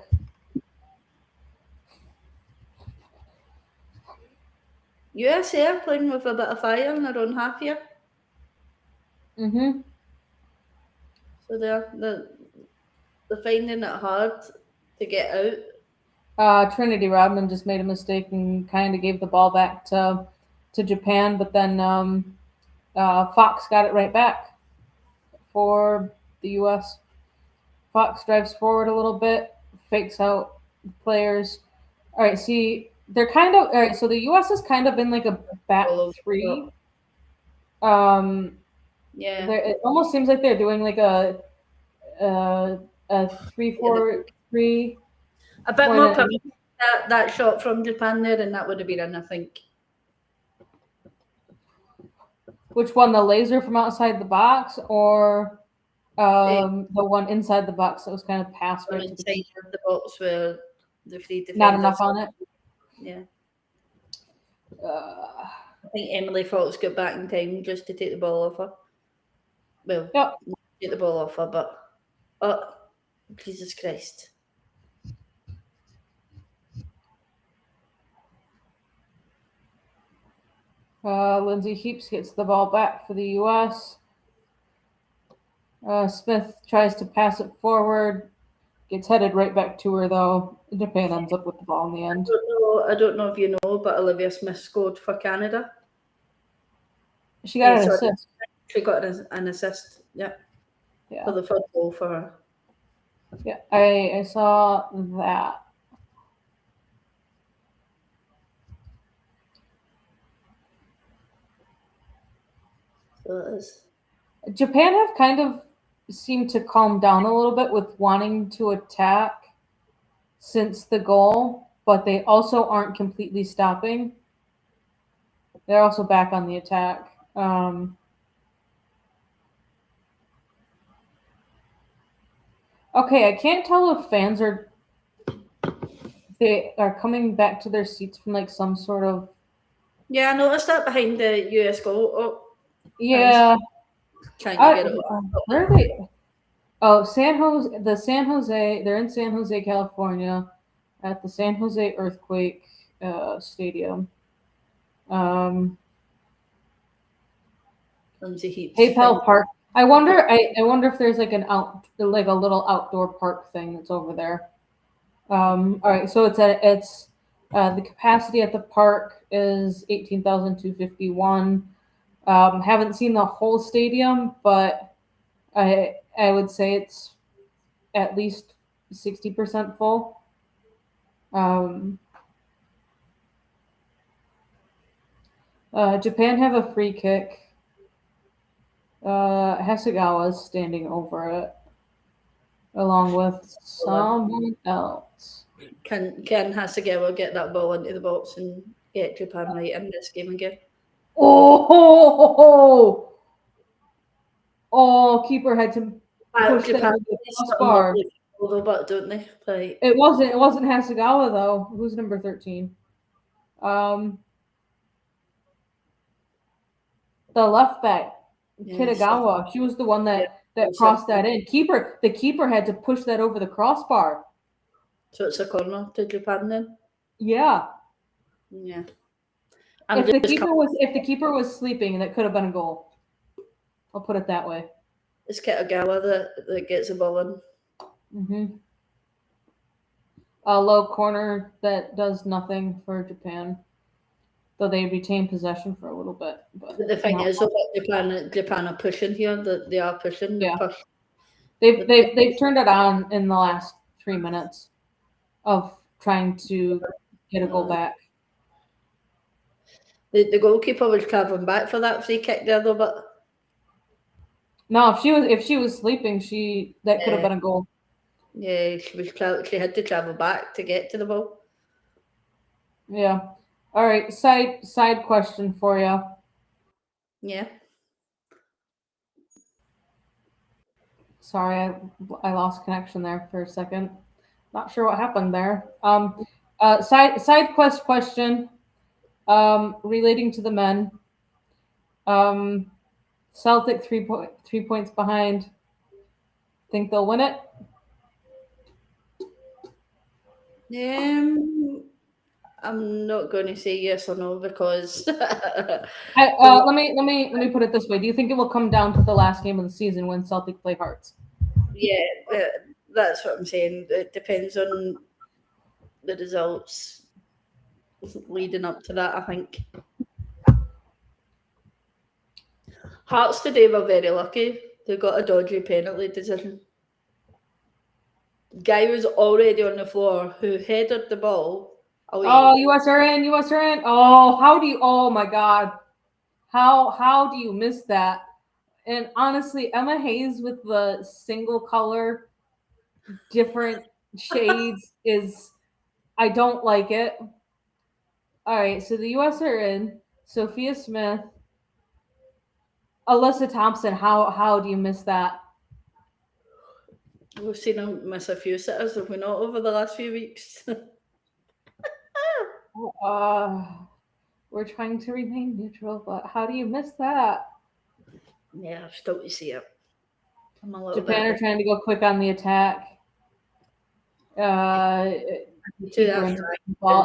USA are playing with a bit of fire in their own half here. Mm-hmm. So they're finding it hard to get out. Trinity Rodman just made a mistake and kind of gave the ball back to Japan, but then Fox got it right back for the U.S. Fox drives forward a little bit, fakes out the players. All right, see, they're kind of all right. So the U.S. is kind of in like a back three. Yeah. It almost seems like they're doing like a 3-4-3. A bit more that shot from Japan there, and that would have been in, I think. Which one, the laser from outside the box, or the one inside the box that was kind of passed right to inside the box where the three defenders. Not enough on it. Yeah. I think Emily Fox got back in time just to take the ball off her. Well, yep. Not take the ball off her, but Jesus Christ. Lindsay Heaps gets the ball back for the U.S. Smith tries to pass it forward. Gets headed right back to her, though. Japan ends up with the ball in the end. I don't know if you know, but Olivia Smith scored for Canada. She got an assist. She got an assist, yeah. For the first goal for her. Yeah, I saw that. So it is. Japan have kind of seemed to calm down a little bit with wanting to attack since the goal, but they also aren't completely stopping. They're also back on the attack. Okay, I can't tell if fans are coming back to their seats from like some sort of Yeah, I noticed that behind the US goal. Oh, Yeah. trying to get it. Where are they? Oh, San Jose. They're in San Jose, California, at the San Jose Earthquake Stadium. PayPal Park. I wonder if there's like a little outdoor park thing that's over there. All right, so it's the capacity at the park is 18,251. Haven't seen the whole stadium, but I would say it's at least 60% full. Japan have a free kick. Hasegawa's standing over it, along with someone else. Can Hasegawa get that ball into the box and get Japan right in this game again? Oh, keeper had to push Japan that crossbar. But don't they? Like, It wasn't Hasegawa though. Who's number 13? The left back, Kitagawa. She was the one that crossed that in. The keeper had to push that over the crossbar. So it's a corner to Japan then? Yeah. Yeah. If the keeper was sleeping, that could have been a goal. I'll put it that way. It's Kitagawa that gets the ball in. Mm-hmm. A low corner that does nothing for Japan, though they retain possession for a little bit. But the thing is, Japan are pushing here. They are pushing. Yeah. They've turned it on in the last 3 minutes of trying to get a goal back. The goalkeeper was travelling back for that free kick there, though. But no, if she was sleeping, that could have been a goal. Yeah, she had to travel back to get to the ball. Yeah. All right. Side question for you. Yeah. Sorry, I lost connection there for a second. Not sure what happened there. Side quest question. Relating to the men. Celtic 3 points behind. Think they'll win it? I'm not going to say yes or no because let me put it this way. Do you think it will come down to the last game of the season when Celtic play Hearts? Yeah, that's what I'm saying. It depends on the results leading up to that, I think. Hearts today were very lucky. They got a dodgy penalty decision. Guy was already on the floor who headed the ball away. Oh, US are in. Oh my God. How do you miss that? And honestly, Emma Hayes with the single color, different shades I don't like it. All right, so the US are in. Sophia Smith, Alyssa Thompson. How do you miss that? We've seen him miss a few sitters, have we not, over the last few weeks? We're trying to remain neutral, but how do you miss that? Yeah, I've still to see it. Japan are trying to go quick on the attack.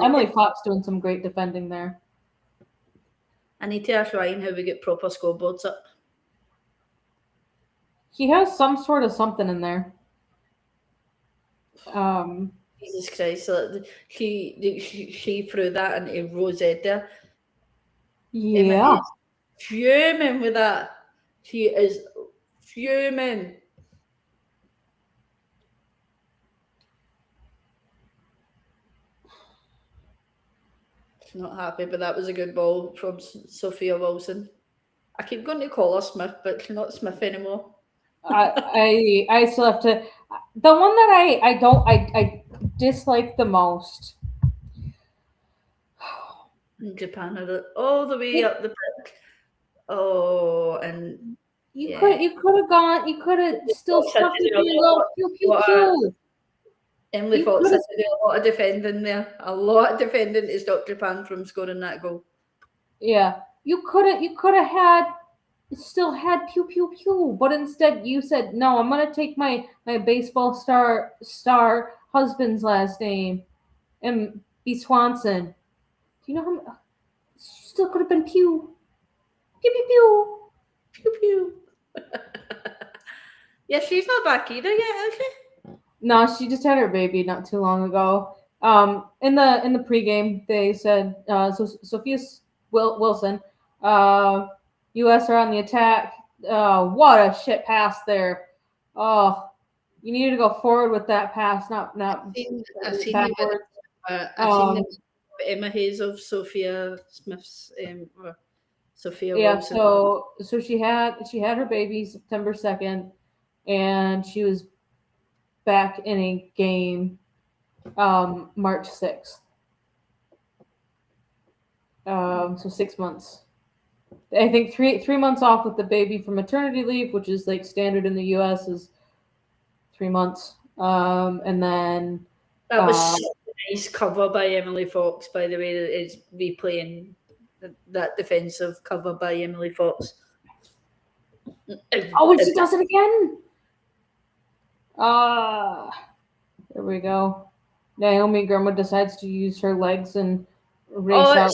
Emily Fox doing some great defending there. I need to ask Ryan how we get proper scoreboards up. He has some sort of something in there. Jesus Christ! So she threw that into Rosetta. Yeah. Fuming with that. She is fuming. She's not happy, but that was a good ball from Sophia Wilson. I keep going to call her Smith, but she's not Smith anymore. I still have to. The one that I dislike the most. Japan had it all the way up the pitch. Oh, and you could have still stuck with your little pew. Emily Fox had to do a lot of defending there. A lot of defending to stop Japan from scoring that goal. Yeah, you could have still had pew pew pew, but instead you said no. I'm gonna take my baseball star husband's last name and be Swanson. Do you know how? Still could have been pew pew pew pew. Pew pew. Yeah, she's not back either yet, is she? No, she just had her baby not too long ago. In the pregame, they said Sophia Wilson, U.S. are on the attack. What a shit pass there. Oh, you needed to go forward with that pass, not I've seen the backwards. I've seen the Emma Hayes of Sophia Smith's or Sophia Yeah, Wilson. so she had her baby September 2nd, and she was back in a game March 6th. So 6 months. I think three months off with the baby for maternity leave, which is like standard in the U.S. is 3 months. And then That was such a nice cover by Emily Fox, by the way. It's replaying that defensive cover by Emily Fox. oh, and she does it again. There we go. Naomi Gurma decides to use her legs and race out.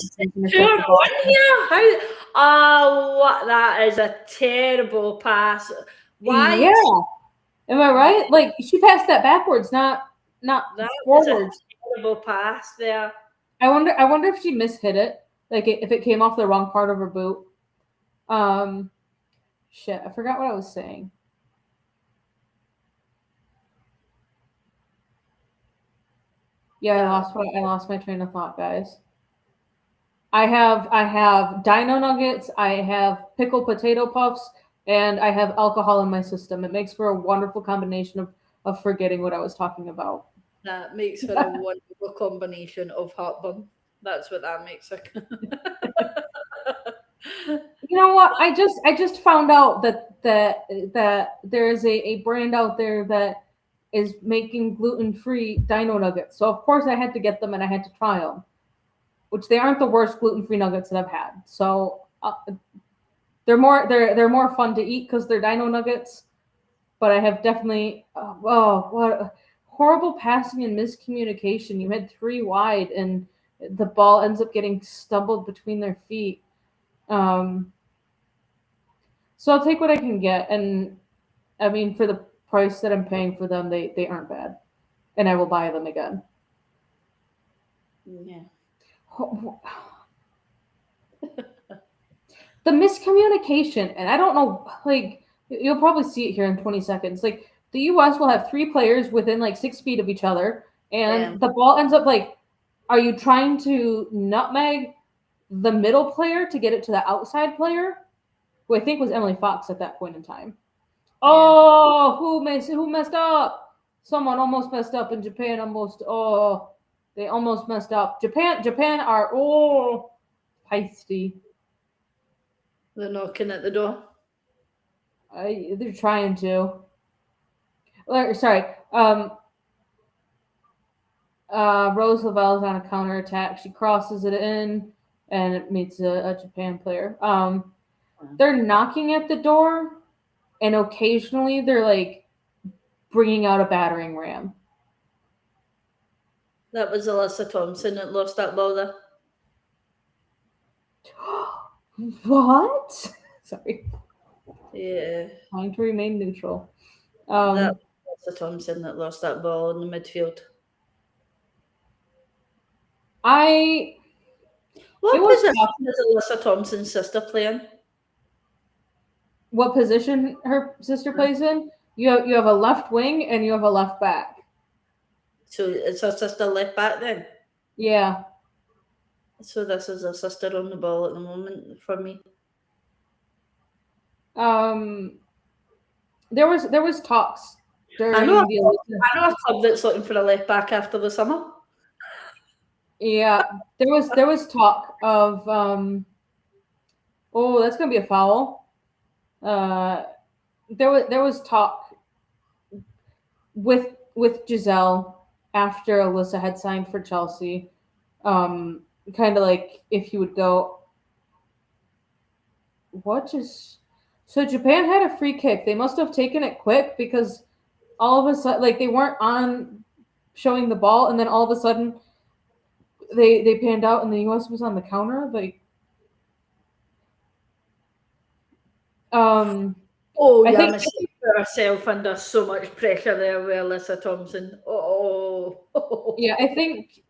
Oh, that is a terrible pass. Why? Yeah. Am I right? Like she passed that backwards, not That forwards. was a terrible pass there. I wonder if she mishit it, like if it came off the wrong part of her boot. Shit, I forgot what I was saying. Yeah, I lost my train of thought, guys. I have dino nuggets, I have pickled potato puffs, and I have alcohol in my system. It makes for a wonderful combination of forgetting what I was talking about. That makes for a wonderful combination of heartburn. That's what that makes. You know what? I just found out that there is a brand out there that is making gluten-free dino nuggets. So of course I had to get them and I had to try them, which they aren't the worst gluten-free nuggets that I've had. So they're more fun to eat because they're dino nuggets. But I have definitely what horrible passing and miscommunication. You had 3 wide and the ball ends up getting stumbled between their feet. So I'll take what I can get, and I mean for the price that I'm paying for them, they aren't bad, and I will buy them again. Yeah. The miscommunication, and I don't know, like you'll probably see it here in 20 seconds. Like the U.S. will have 3 players within like 6 feet of each other, and the ball ends up like, are you trying to nutmeg the middle player to get it to the outside player? Who I think was Emily Fox at that point in time. Oh, who messed up? Someone almost messed up in Japan. They almost messed up. Japan are feisty. They're knocking at the door. They're trying to. Sorry. Rose Lavelle's on a counterattack. She crosses it in, and it meets a Japan player. They're knocking at the door, and occasionally they're like bringing out a battering ram. That was Alyssa Thompson that lost that ball there. What? Sorry. Yeah. Trying to remain neutral. That was Alyssa Thompson that lost that ball in the midfield. What position is Alyssa Thompson's sister playing? What position her sister plays in? You have a left wing and you have a left back. So is her sister left back then? Yeah. So this is her sister on the ball at the moment for me. There was talks during I know a club that's looking for a left back after the summer. Yeah, there was talk of that's gonna be a foul. There was talk with Giselle after Alyssa had signed for Chelsea, kind of like if he would go So Japan had a free kick. They must have taken it quick because all of a sudden, like they weren't on showing the ball, and then all of a sudden they panned out, and the U.S. was on the counter. Like, Oh, I yeah, think mistake for herself under so much pressure there with Alyssa Thompson. Oh. yeah, I think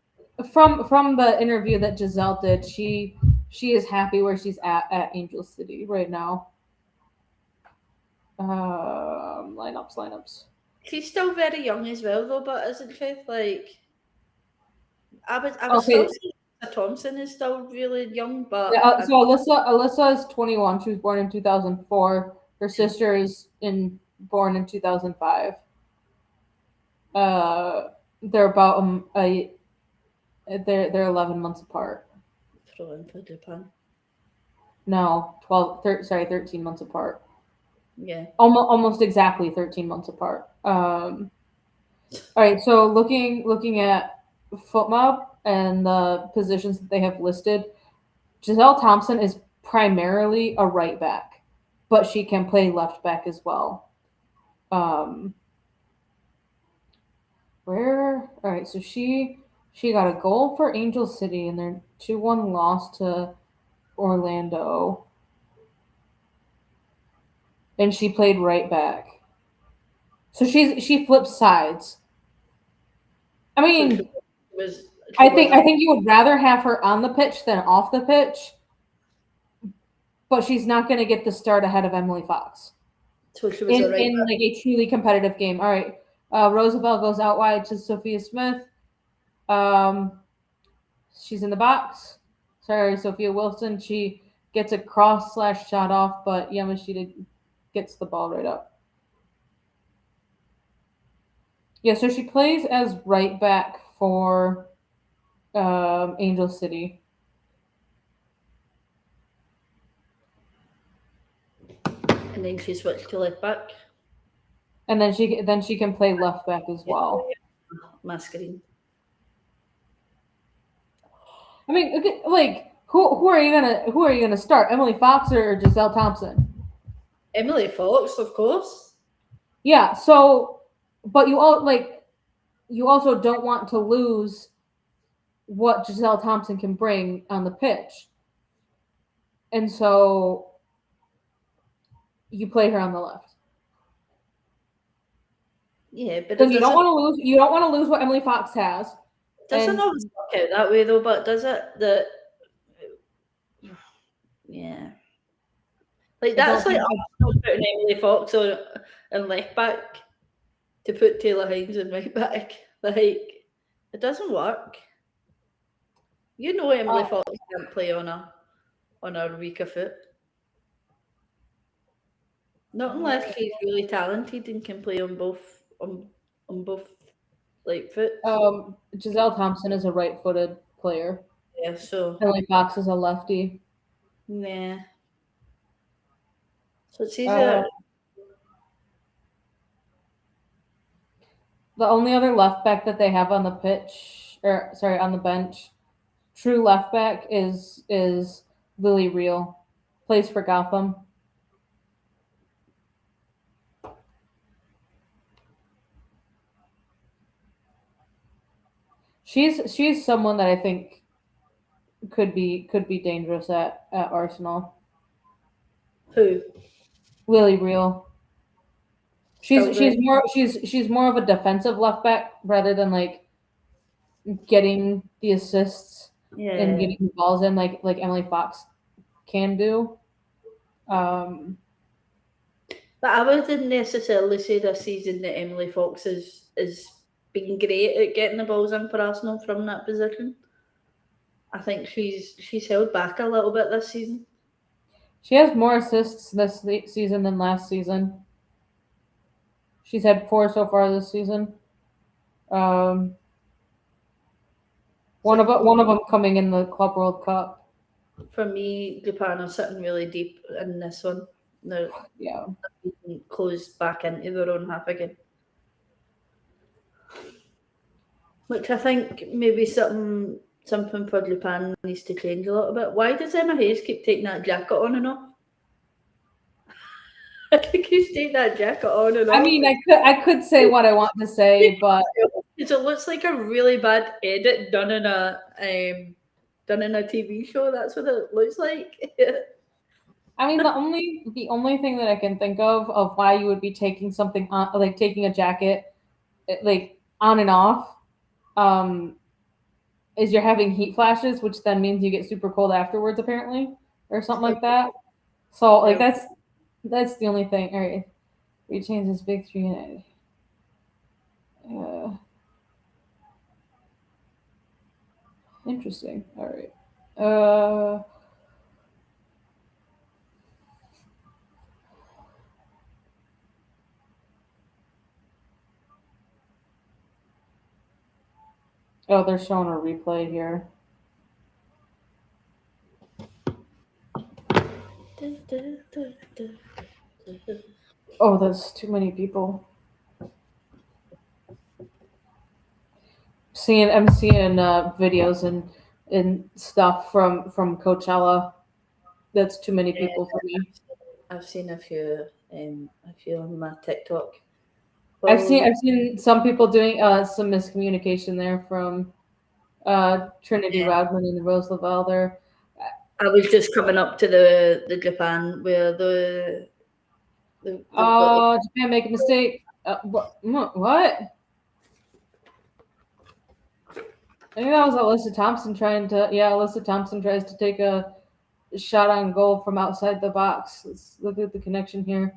from the interview that Giselle did, she is happy where she's at Angel City right now. Lineups. She's still very young as well, though, but isn't she? Like, I was Okay. still saying Alyssa Thompson is still really young, but Yeah, so Alyssa is 21. She was born in 2004. Her sister is born in 2005. They're about they're 11 months apart. throw in for Japan. No, 13 months apart. Yeah. Almost exactly 13 months apart. All right, so looking at FootMob and the positions that they have listed, Giselle Thompson is primarily a right back, but she can play left back as well. All right, so she got a goal for Angel City and their 2-1 loss to Orlando. And she played right back. So she flips sides. I mean, I think you would rather have her on the pitch than off the pitch, but she's not going to get the start ahead of Emily Fox. So she was in like a truly competitive game. All right, Roosevelt goes out wide to Sophia Smith. She's in the box. Sorry, Sophia Wilson. She gets a cross/shot off, but Yamashita gets the ball right up. Yeah, so she plays as right back for Angel City. And then she switched to left back. And then she can play left back as well. My screen. I mean, like who are you gonna start? Emily Fox or Giselle Thompson? Emily Fox, of course. Yeah. So, but you also don't want to lose what Giselle Thompson can bring on the pitch, and so you play her on the left. Yeah, but because you don't want to lose. You don't want to lose what Emily Fox has. Doesn't always work out that way, though. But does it? Yeah, like that's like putting Emily Fox on and left back to put Taylor Hines in right back. Like it doesn't work. You know, Emily Fox can't play on a weaker foot. Not unless she's really talented and can play on both like foot. Giselle Thompson is a right-footed player. Yeah, so Emily Fox is a lefty. Yeah. So it's easier. The only other left back that they have on the pitch, on the bench, true left back is Lily Reel, plays for Gotham. She's someone that I think could be dangerous at Arsenal. Who? Lily Reel. She's more of a defensive left back rather than like getting the assists and getting the balls in like Emily Fox can do. But I wouldn't necessarily say this season that Emily Fox is been great at getting the balls in for Arsenal from that position. I think she's held back a little bit this season. She has more assists this season than last season. She's had 4 so far this season. One of them coming in the Club World Cup. For me, Japan are sitting really deep in this one. They're closed back into their own half again. Which I think maybe something for Japan needs to change a little bit. Why does Emma Hayes keep taking that jacket on and off? I think you take that jacket on and off. I mean, I could say what I want to say, but it looks like a really bad edit done in a TV show. That's what it looks like. I mean, the only thing that I can think of why you would be taking something on, like taking a jacket, like on and off, is you're having heat flashes, which then means you get super cold afterwards, apparently, or something like that. So, like that's the only thing. All right, we change this big three. Interesting. All right. Oh, they're showing a replay here. Oh, there's too many people. I'm seeing videos and stuff from Coachella. That's too many people for me. I've seen a few on my TikTok. I've seen some people doing some miscommunication there from Trinity Rodman and Rose Lavelle there. I was just coming up to the Japan where the Japan make a mistake. What? I think that was Alyssa Thompson Alyssa Thompson tries to take a shot on goal from outside the box. Let's look at the connection here.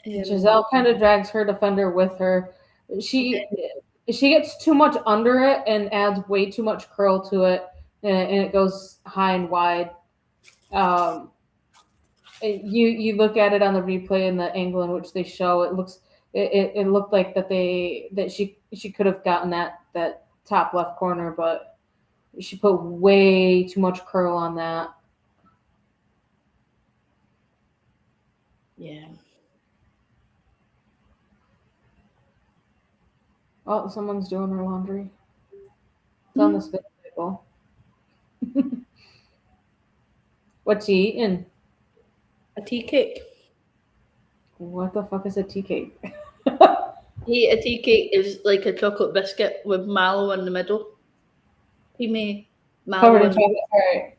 Giselle kind of drags her defender with her. She gets too much under it and adds way too much curl to it, and it goes high and wide. You look at it on the replay in the angle in which they show it looked like that she could have gotten that top left corner, but she put way too much curl on that. Yeah. Oh, someone's doing their laundry. It's on the spit table. What's he eating? A tea cake. What the fuck is a tea cake? A tea cake is like a chocolate biscuit with mallow in the middle. Creamy mallow. Covered in chocolate. All right.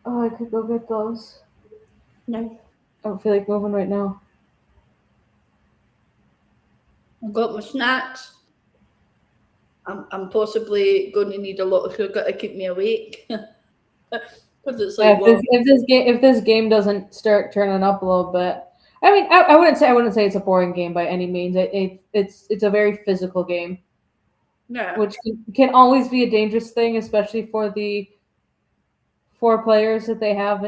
Oh, I could go get those. No. I don't feel like moving right now. I've got my snacks. I'm possibly going to need a lot of sugar to keep me awake. Because it's like if this game doesn't start turning up a little bit. I mean, I wouldn't say it's a boring game by any means. It's a very physical game. Yeah. Which can always be a dangerous thing, especially for the 4 players that they have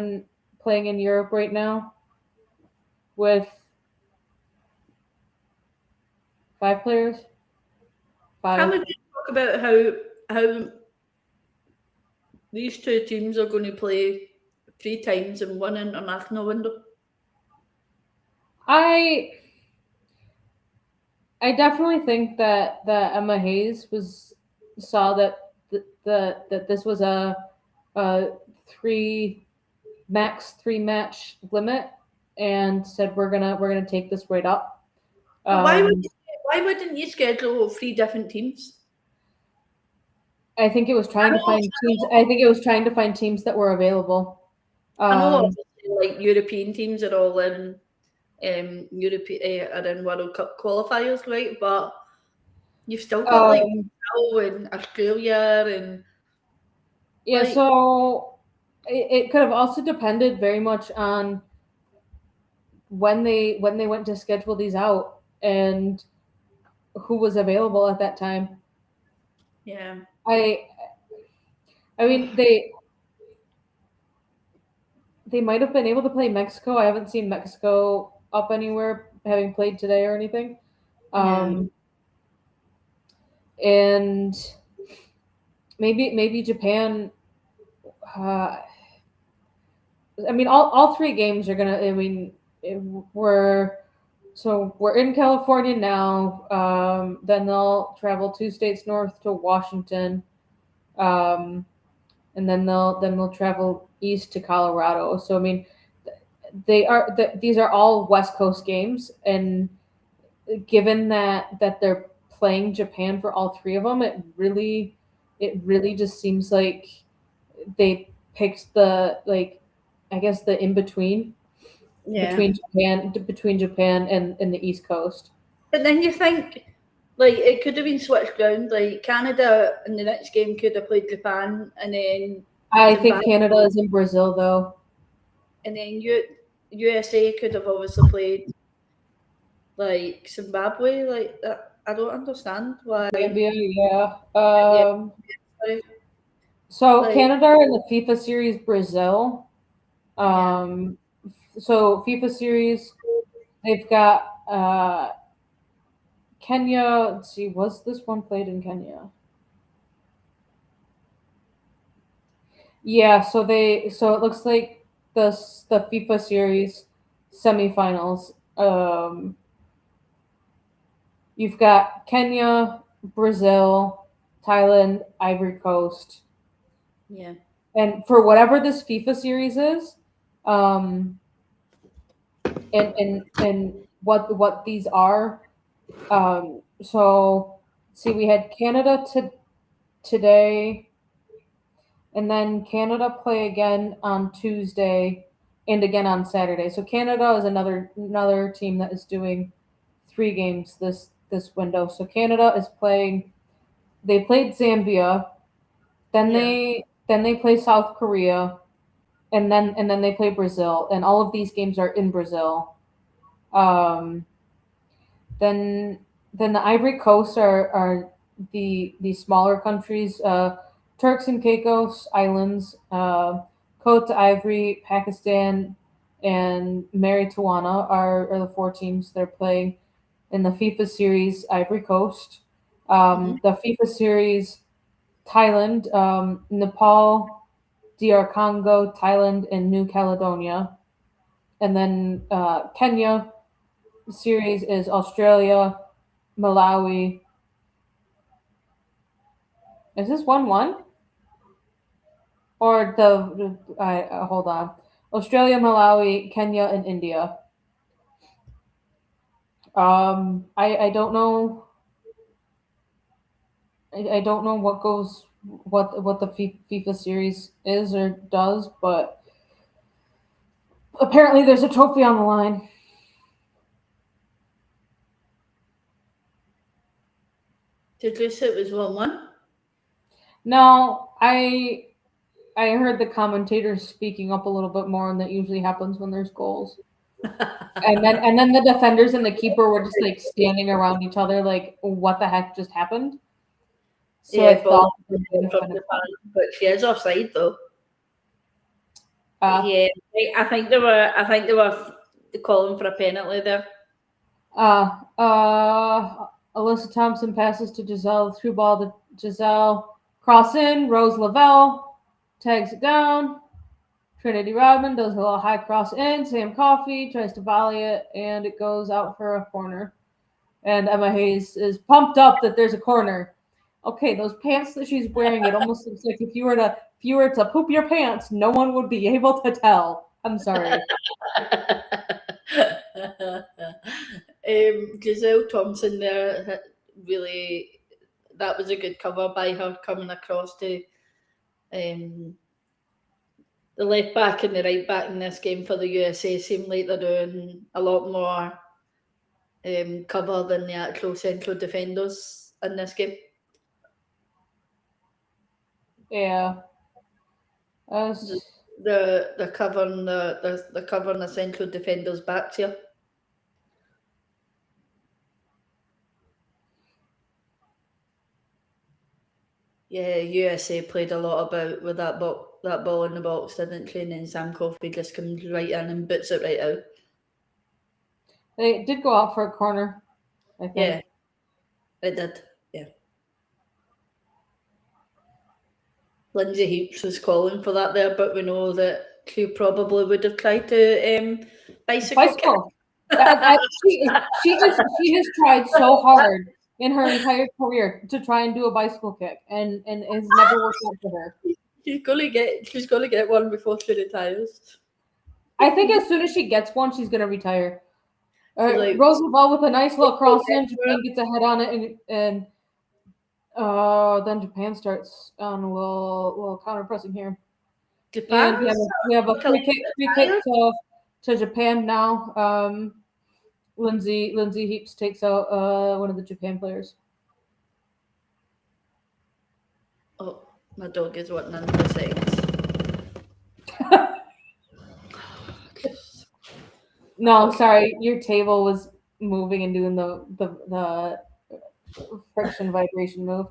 playing in Europe right now. With 5 players. 5. Can we just talk about how these 2 teams are going to play 3 times in one international window? I definitely think that Emma Hayes saw that this was a 3 match limit and said we're gonna take this right up. Why wouldn't you schedule 3 different teams? I think it was trying to find teams. I think it was trying to find teams that were available. I know, like European teams are all in are in World Cup qualifiers, right? But you've still got like Brazil and Australia and so it could have also depended very much on when they went to schedule these out and who was available at that time. Yeah. I mean they might have been able to play Mexico. I haven't seen Mexico up anywhere having played today or anything. And maybe Japan. I mean, all 3 games are gonna. I mean, we're in California now. Then they'll travel 2 states north to Washington. and then they'll travel east to Colorado. So I mean, these are all West Coast games, and given that they're playing Japan for all three of them, it really just seems like they picked the I guess the in between Yeah. between Japan and the East Coast. But then you think, like, it could have been switched round. Like, Canada in the next game could have played Japan, and then I think Zimbabwe, Canada is in Brazil though. and then USA could have obviously played, like, Zimbabwe. Like, that. I don't understand why. Zambia, yeah. Yeah, sorry. So Like, Canada in the FIFA series, Brazil. yeah, So FIFA series, they've got Kenya. Let's see, was this one played in Kenya? Yeah. So it looks like the FIFA series semifinals. You've got Kenya, Brazil, Thailand, Ivory Coast, yeah, and for whatever this FIFA series is, um, and what these are. So see, we had Canada today, and then Canada play again on Tuesday, and again on Saturday. So Canada is another team that is doing 3 games this window. So Canada is playing. They played Zambia, then yeah. they play South Korea, and then they play Brazil, and all of these games are in Brazil. Um, then then the Ivory Coast are the smaller countries, Turks and Caicos Islands, Cote d'Ivoire, Pakistan, and Marijuana are the 4 teams they're playing in the FIFA series. Ivory Coast, Hmm. the FIFA series, Thailand, Nepal, DR Congo, Thailand, and New Caledonia, and then Kenya series is Australia, Malawi. Is this 1-1? Or hold on. Australia, Malawi, Kenya, and India. I don't know. I don't know what the FIFA series is or does, but apparently there's a trophy on the line. Did you say it was 1-1? No, I heard the commentators speaking up a little bit more, and that usually happens when there's goals. And then the defenders and the keeper were just like standing around each other, like, what the heck just happened? So I Yeah, ball thought they from would have been a Japan, but she is offside though. uh, Yeah, I think they were. I think they were calling for a penalty there. Alyssa Thompson passes to Giselle, through ball to Giselle, cross in, Rose Lavelle tags it down. Trinity Rodman does a little high cross in. Sam Coffey tries to volley it, and it goes out for a corner. And Emma Hayes is pumped up that there's a corner. Okay, those pants that she's wearing, it almost looks like if you were to poop your pants, no one would be able to tell. I'm sorry. Giselle Thompson there really. That was a good cover by her coming across to the left back and the right back in this game for the USA. Seem like they're doing a lot more cover than the actual central defenders in this game. Yeah. They're covering the covering the central defenders' backs here. Yeah, USA played a lot about with that ball in the box, didn't she? And then Sam Coffey just comes right in and boots it right out. They did go out for a corner, I think. Yeah, it did. Yeah. Lindsay Heaps was calling for that there, but we know that she probably would have tried to bicycle kick. She has tried so hard in her entire career to try and do a bicycle kick, and it's never worked out for her. She's gonna get one before she retires. I think as soon as she gets one, she's gonna retire. All right, like- Roosevelt with a nice little cross in. Japan gets a head on it, and then Japan starts on a little counter pressing here. Japan. And we have a free kick to Japan now. Lindsay Heaps takes out one of the Japan players. Oh, my dog is wanting another seconds. No, sorry, your table was moving and doing the friction vibration move.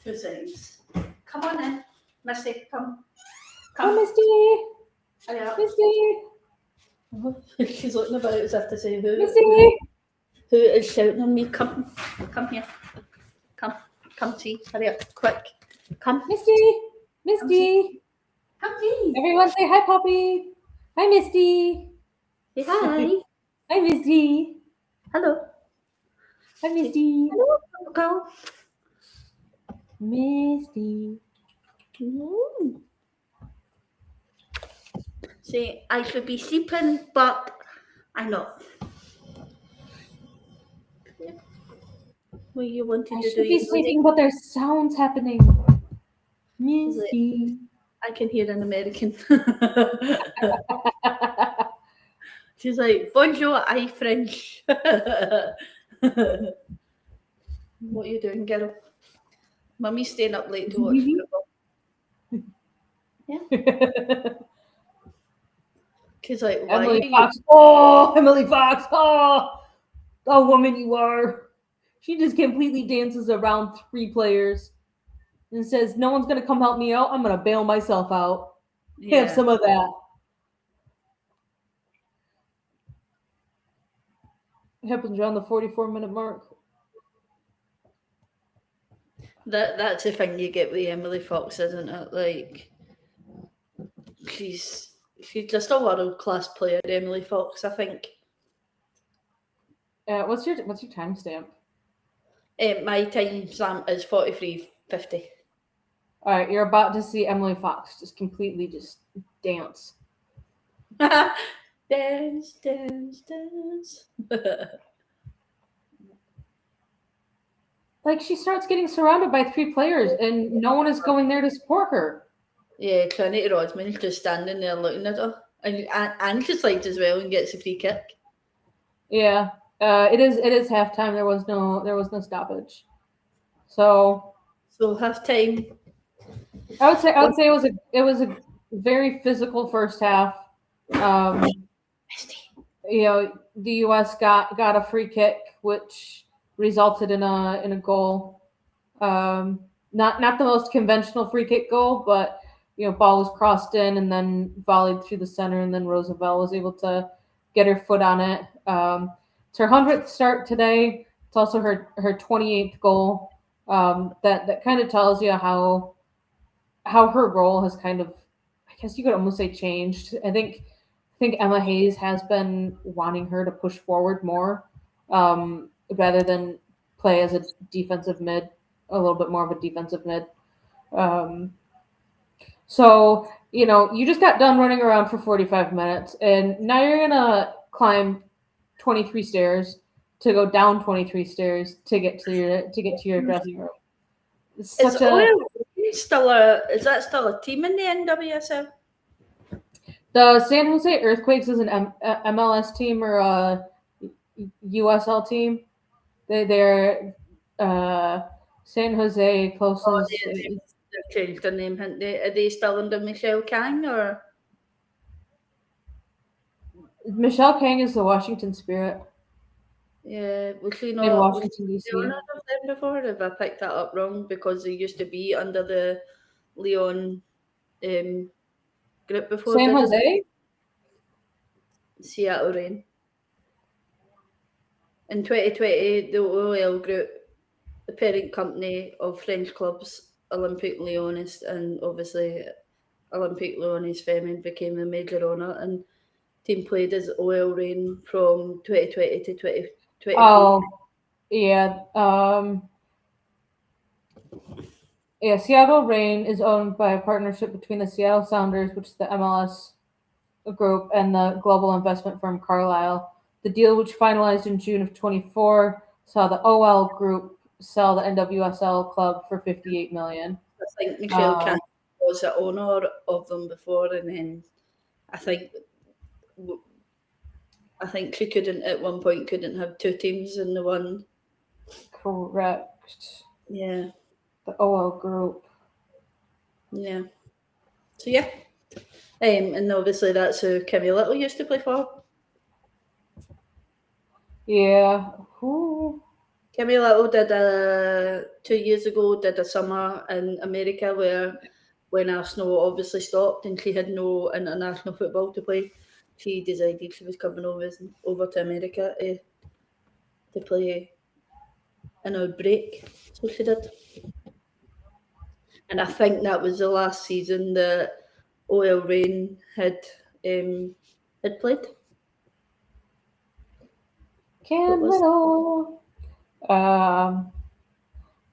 2 seconds. Come on in, Misty. Come. Come, Misty. Hurry up. Misty. She's looking about as if to say Misty. who is shouting on me. Come here. Come see. Hurry up, quick. Come. Misty. Come see. Everyone say hi, Poppy. Hi, Misty. Say hi. Hi, Misty. Hello. Hi, Misty. Hello, girl. Misty. See, I should be sleeping, but I'm not. What you wanted I to should do? be sleeping, but there's sounds happening. Misty. I can hear an American. She's like, bonjour, I French. What are you doing, girl? Mummy's staying up late to watch football. She's like, why Emily Fox. Oh, Emily Fox. Oh, the woman you are. She just completely dances around 3 players and says, no one's going to come help me out. I'm going to bail myself out. Have some of that. It happens around the 44-minute mark. That's the thing you get with Emily Fox, isn't it? Like, she's just a world-class player, Emily Fox, I think. What's your timestamp? My time stamp is 43:50. All right, you're about to see Emily Fox just completely just dance. Dance, dance, dance. Like, she starts getting surrounded by 3 players, and no one is going there to support her. Yeah, Trinity Rodman's just standing there looking at her, and just like as well and gets a free kick. Yeah, it is halftime. There was no stoppage. So half time. I would say it was a very physical first half. You know, the U.S. got a free kick, which resulted in a goal. Not the most conventional free kick goal, but ball was crossed in and then volleyed through the center, and then Roosevelt was able to get her foot on it. It's her 100th start today. It's also her 28th goal. That kind of tells you how her role has kind of, I guess you could almost say, changed. I think Emma Hayes has been wanting her to push forward more, rather than play as a defensive mid, a little bit more of a defensive mid. So, you just got done running around for 45 minutes, and now you're going to climb 23 stairs to go down 23 stairs to get to your dressing room. It's Is such a is that still a team in the NWSL? The San Jose Earthquakes is an MLS team or a USL team. They're San Jose closest. They've changed their name, haven't they? Are they still under Michelle Kang or? Michelle Kang is the Washington Spirit. Yeah, was she In not Washington, D.C. the owner of them before? Have I picked that up wrong? Because they used to be under the Leon group before. San Jose? Seattle Reign. In 2020, the OL group, the parent company of French clubs Olympique Lyonnais and obviously Olympique Lyonnais Femin became the major owner, and team played as OL Reign from 2020 to 2023. Oh, yeah. Yeah, Seattle Reign is owned by a partnership between the Seattle Sounders, which is the MLS group, and the global investment firm Carlyle. The deal, which finalized in June of 24, saw the OL Group sell the NWSL club for $58 million. I think Michelle Cannon was the owner of them before, and then I think she couldn't at one point have two teams in the one. Correct. Yeah, The OL Group. yeah. So yeah, and obviously that's who Kimmy Little used to play for. Yeah. Ooh. Kimmy Little did 2 years ago did a summer in America where when Arsenal obviously stopped and she had no international football to play, she decided she was coming over to America to play in a break. So she did. And I think that was the last season that OL Reign had played. Kim was- Little.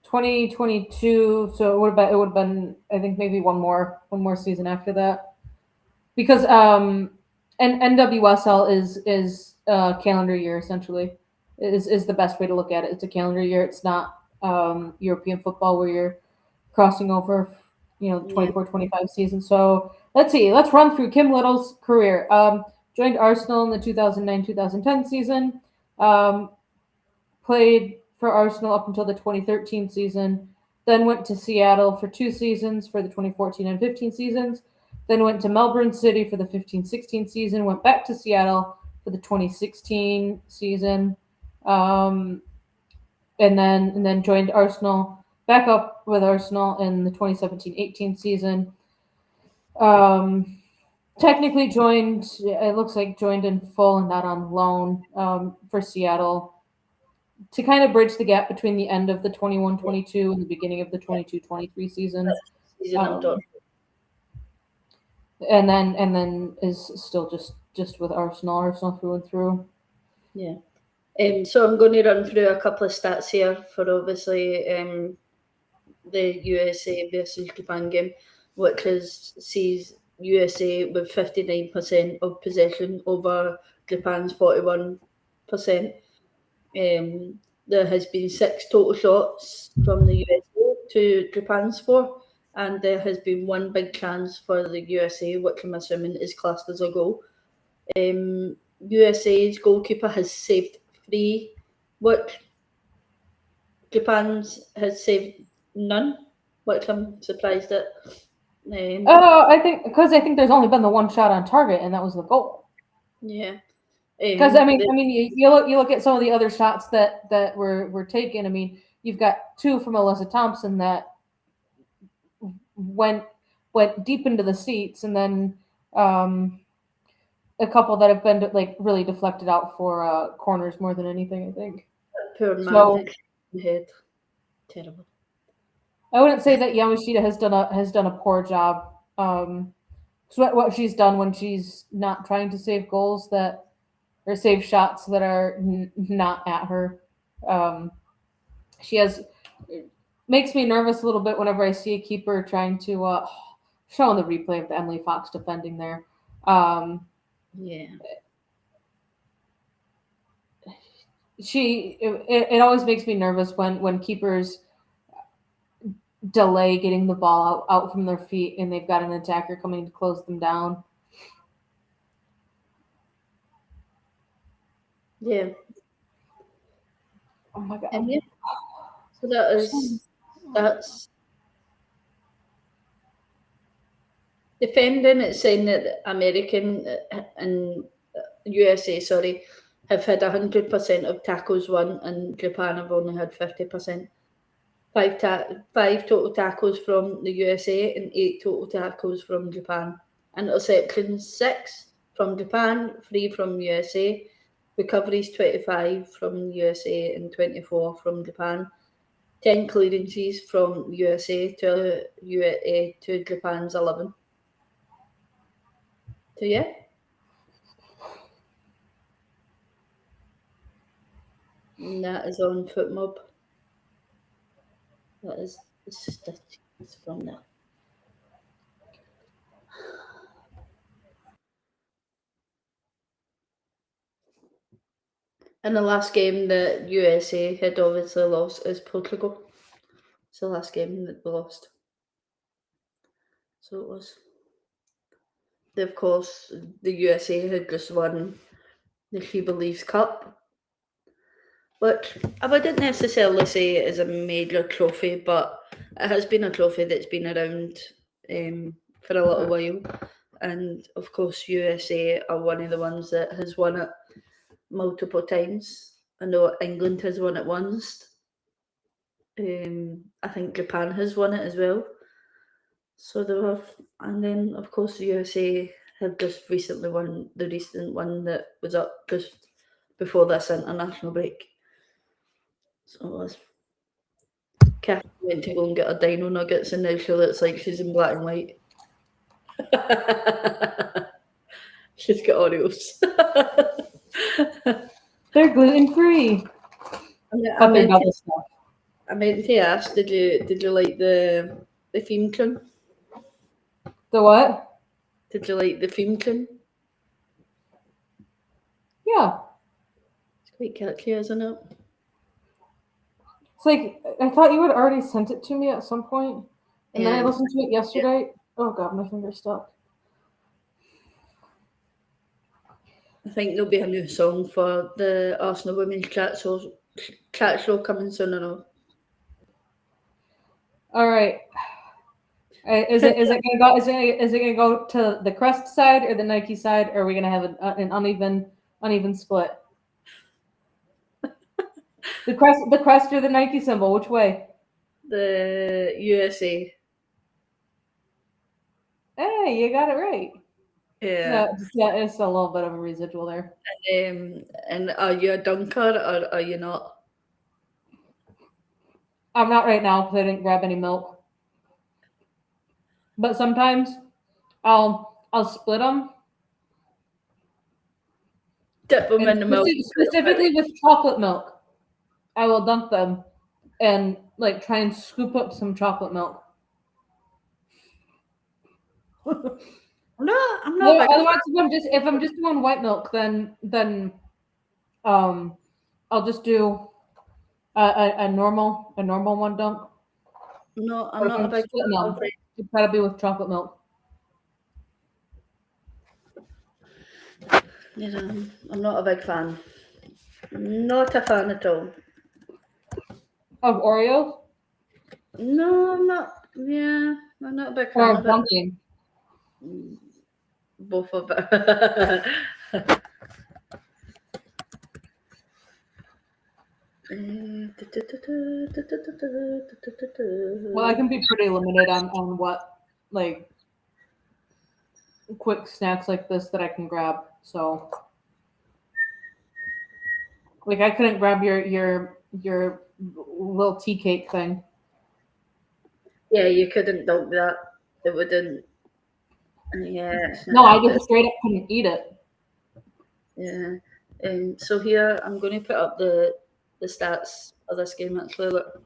2022. So it would have been I think maybe one more season after that, because and NWSL is calendar year essentially is the best way to look at it. It's a calendar year. It's not European football where you're crossing over, the 24-25 season. So let's see. Let's run through Kim Little's career. Joined Arsenal in the 2009-2010 season. Played for Arsenal up until the 2013 season. Then went to Seattle for 2 seasons for the 2014 and 15 seasons. Then went to Melbourne City for the 15-16 season. Went back to Seattle for the 2016 season. And then joined Arsenal, back up with Arsenal in the 2017-18 season. Technically joined, it looks like joined in full and not on loan for Seattle to kind of bridge the gap between the end of the 21-22 and the beginning of the 22-23 season. And then is still just with Arsenal through and through. Yeah. So I'm going to run through a couple of stats here for obviously the USA versus Japan game, which sees USA with 59% of possession over Japan's 41%. There has been 6 total shots from the USA to Japan's 4, and there has been 1 big chance for the USA, which I'm assuming is classed as a goal. USA's goalkeeper has saved 3, which Japan's has saved none, which I'm surprised at. I think there's only been the 1 shot on target, and that was the goal. Yeah. Because you look at some of the other shots that were taken. I mean, you've got 2 from Alyssa Thompson that went deep into the seats, and then a couple that have been like really deflected out for corners more than anything, I think. Poor man head. Terrible. I wouldn't say that Yamashita has done a poor job. What she's done when she's not trying to save goals or save shots that are not at her. She makes me nervous a little bit whenever I see a keeper trying to showing the replay of the Emily Fox defending there. Yeah. It always makes me nervous when keepers delay getting the ball out from their feet and they've got an attacker coming to close them down. Yeah. Oh my god. And yeah. So that's defending. It's saying that American and USA, have had 100% of tackles won, and Japan have only had 50%. 5 total tackles from the USA and 8 total tackles from Japan. Interceptions 6 from Japan, 3 from USA. Recoveries 25 from USA and 24 from Japan. 10 clearances from USA to Japan's 11. So yeah. And that is on FootMob. That is the statistic. It's from there. And the last game that USA had obviously lost is Portugal. It's the last game that we lost. So it was. Of course, the USA had just won the She Believes Cup, which I wouldn't necessarily say is a major trophy, but it has been a trophy that's been around for a little while. And of course, USA are one of the ones that has won it multiple times. I know England has won it once. I think Japan has won it as well. So they have, and then of course the USA have just recently won the recent one that was up just before this international break. So it was. Kathy went to go and get her dino nuggets, and now she looks like she's in black and white. She's got Oreos. They're gluten free. I meant to ask, did you like the theme tune? The what? Did you like the theme tune? Yeah. It's quite catchy, isn't it? It's like, I thought you had already sent it to me at some point, and then I Yeah. listened to it yesterday. Oh god, my finger's stuck. I think there'll be a new song for the Arsenal Women's Chat Show coming soon enough. All right. Is it gonna go to the Crest side or the Nike side, or are we gonna have an uneven split? The crest or the Nike symbol, which way? The USA. Hey, you got it right. Yeah. Yeah, it's a little bit of a residual there. And are you a dunker or are you not? I'm not right now because I didn't grab any milk. But sometimes I'll split them. Dip them in the milk. Specifically with chocolate milk. I will dunk them and like try and scoop up some chocolate milk. No, I'm not. Otherwise, if I'm just doing white milk, then I'll just do a normal one dunk. No, I'm not a big fan. It's gotta be with chocolate milk. Yeah, I'm not a big fan. Not a fan at all. Of Oreos? No, I'm not. Yeah, I'm not a big fan Or of dunking? it. Both of it. Well, I can be pretty limited on what like quick snacks like this that I can grab. So, like, I couldn't grab your little tea cake thing. Yeah, you couldn't dunk that. It wouldn't. Yeah. No, I just straight up couldn't eat it. Yeah. So here I'm going to put up the stats of this game actually. Look.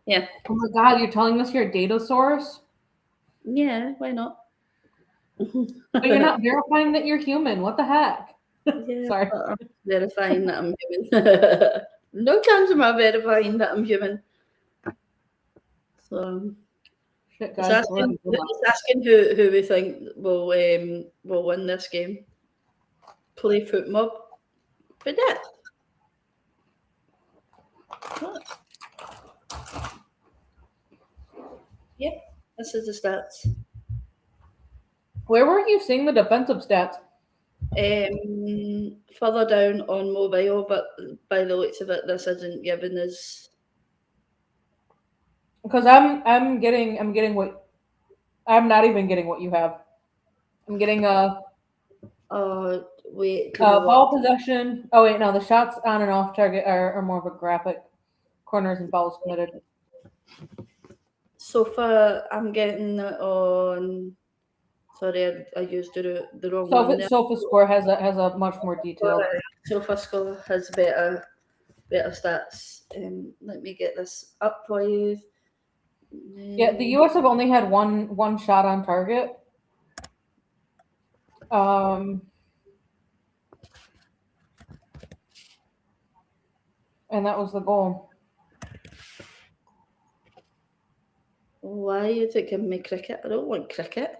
Yeah. Oh my god, you're telling us you're a data source? Yeah, why not? But you're not verifying that you're human. What the heck? Yeah, Sorry. I'm verifying that I'm human. No chance of me verifying that I'm human. So Shit, guys. it's asking who we think will win this game. Play foot mob. But that. Yep, this is the stats. Where were you seeing the defensive stats? Further down on mobile, but by the looks of it, this isn't giving us. Because I'm getting what I'm not even getting what you have. I'm getting Wait. ball possession. Oh wait, no, the shots on and off target are more of a graphic. Corners and fouls committed. So far, I'm getting on. Sorry, I used the wrong one. SofaScore has a much more detailed. SofaScore has better stats. Let me get this up for you. Yeah, the US have only had one shot on target. And that was the goal. Why are you taking me cricket? I don't want cricket.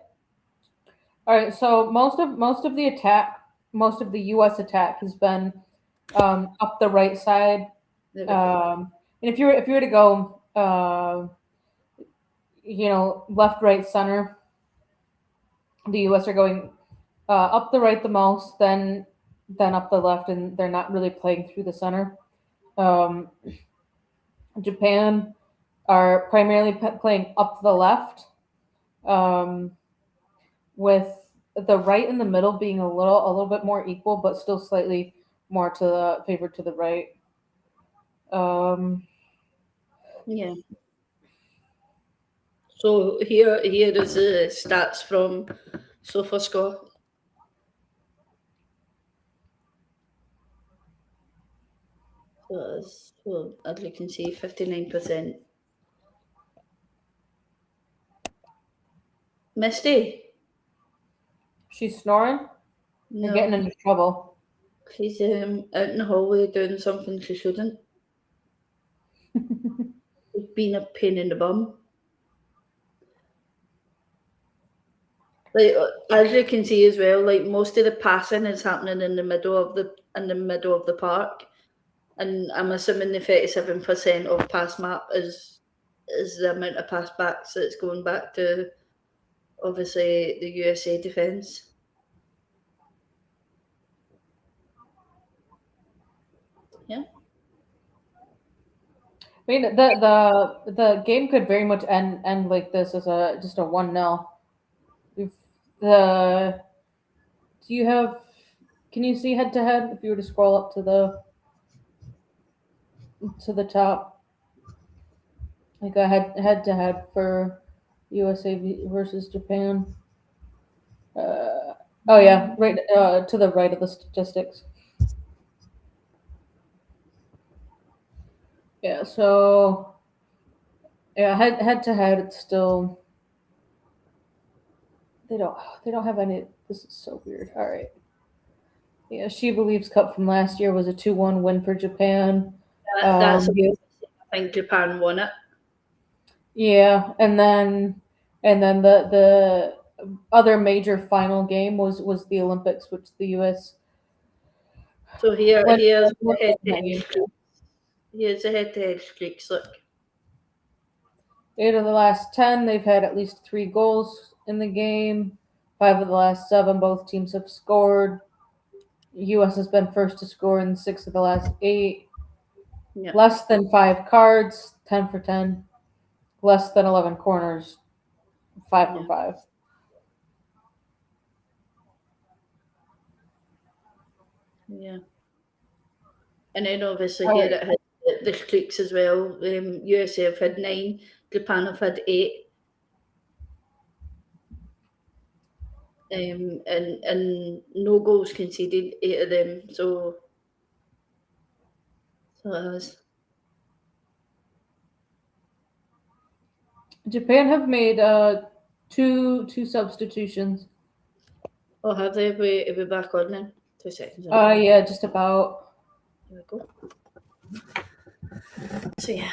All right, so most of the attack, most of the U.S. attack has been up the right side. There we go. And if you were to go, left, right, center, the U.S. are going up the right the most, then up the left, and they're not really playing through the center. Japan are primarily playing up the left, with the right and the middle being a little bit more equal, but still slightly more to the favored to the right. Yeah. So here is the stats from SofaScore. So as you can see, 59%. Misty? She's snoring and getting No, into trouble. she's out in the hallway doing something she shouldn't. She's been a pain in the bum. Like as you can see as well, like most of the passing is happening in the middle of the park, and I'm assuming the 37% of pass map is the amount of pass backs that's going back to obviously the USA defence. Yeah. I mean, the game could very much end like this as just a 1-0. The do you have? Can you see head to head if you were to scroll up to the top, like a head to head for USA versus Japan? Oh yeah, right to the right of the statistics. Yeah, so yeah, head to head, it's still they don't have any. This is so weird. All right. Yeah, She Believes Cup from last year was a 2-1 win for Japan. That's Yeah, I think Japan won it. yeah, and then the other major final game was the Olympics, which the U.S. So here's went the head to that head game. streaks. Here's the head to head streaks. Look. 8 of the last 10, they've had at least 3 goals in the game. 5 of the last 7, both teams have scored. U.S. has been first to score in 6 of the last 8. Yeah. Less than 5 cards, 10 for 10. Less than 11 corners, 5 for 5. Yeah. And then obviously All here right. it had the streaks as well. USA have had 9, Japan have had 8. And no goals conceded, 8 of them. So it has. Japan have made two substitutions. Oh, have they? Are we back on then? 2 seconds. Yeah, just about. There we go. So yeah.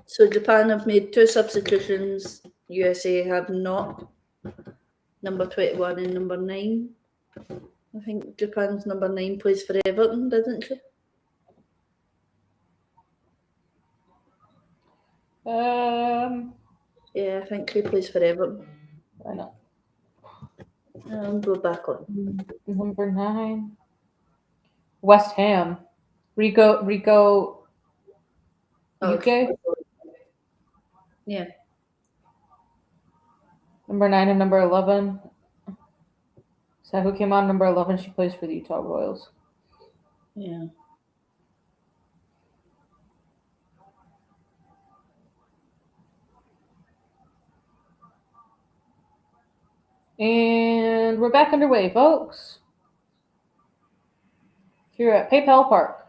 So Japan have made 2 substitutions. USA have not. Number 21 and number 9. I think Japan's number 9 plays for Everton, doesn't she? Yeah, I think she plays for Everton. I know. I'll go back on. Number 9. West Ham. Rico UK. Yeah. Number 9 and number 11. So who came on number 11? She plays for the Utah Royals. Yeah. And we're back underway, folks. Here at PayPal Park.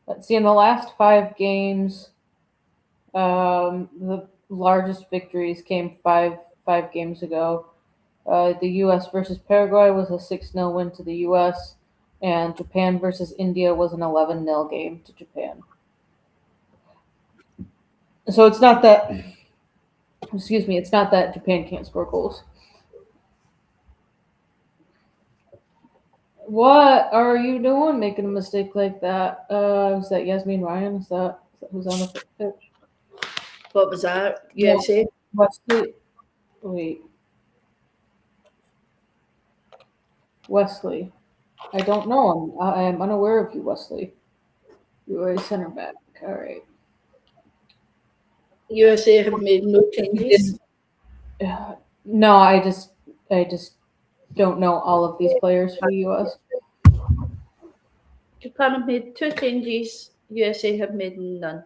Let's see, in the last 5 games, the largest victories came five games ago. The U.S. versus Paraguay was a 6-0 win to the U.S., and Japan versus India was an 11-0 game to Japan. So it's not that, it's not that Japan can't score goals. What are you doing making a mistake like that? Is that Yasmin Ryan? Is that who's on the pitch? What was that? USA? Wesley. Wait. Wesley. I don't know. I am unaware of you, Wesley. You are a center back. All right. USA have made no changes. No, I just don't know all of these players for the US. Japan have made 2 changes. USA have made none.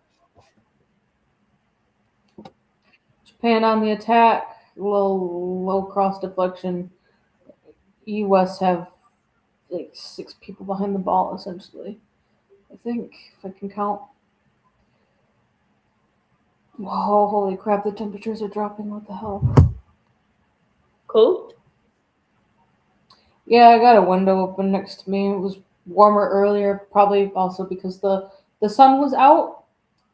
Japan on the attack, low cross deflection. US have like 6 people behind the ball, essentially. I think, if I can count. Whoa, holy crap, the temperatures are dropping. What the hell? Cold? Yeah, I got a window open next to me. It was warmer earlier, probably also because the sun was out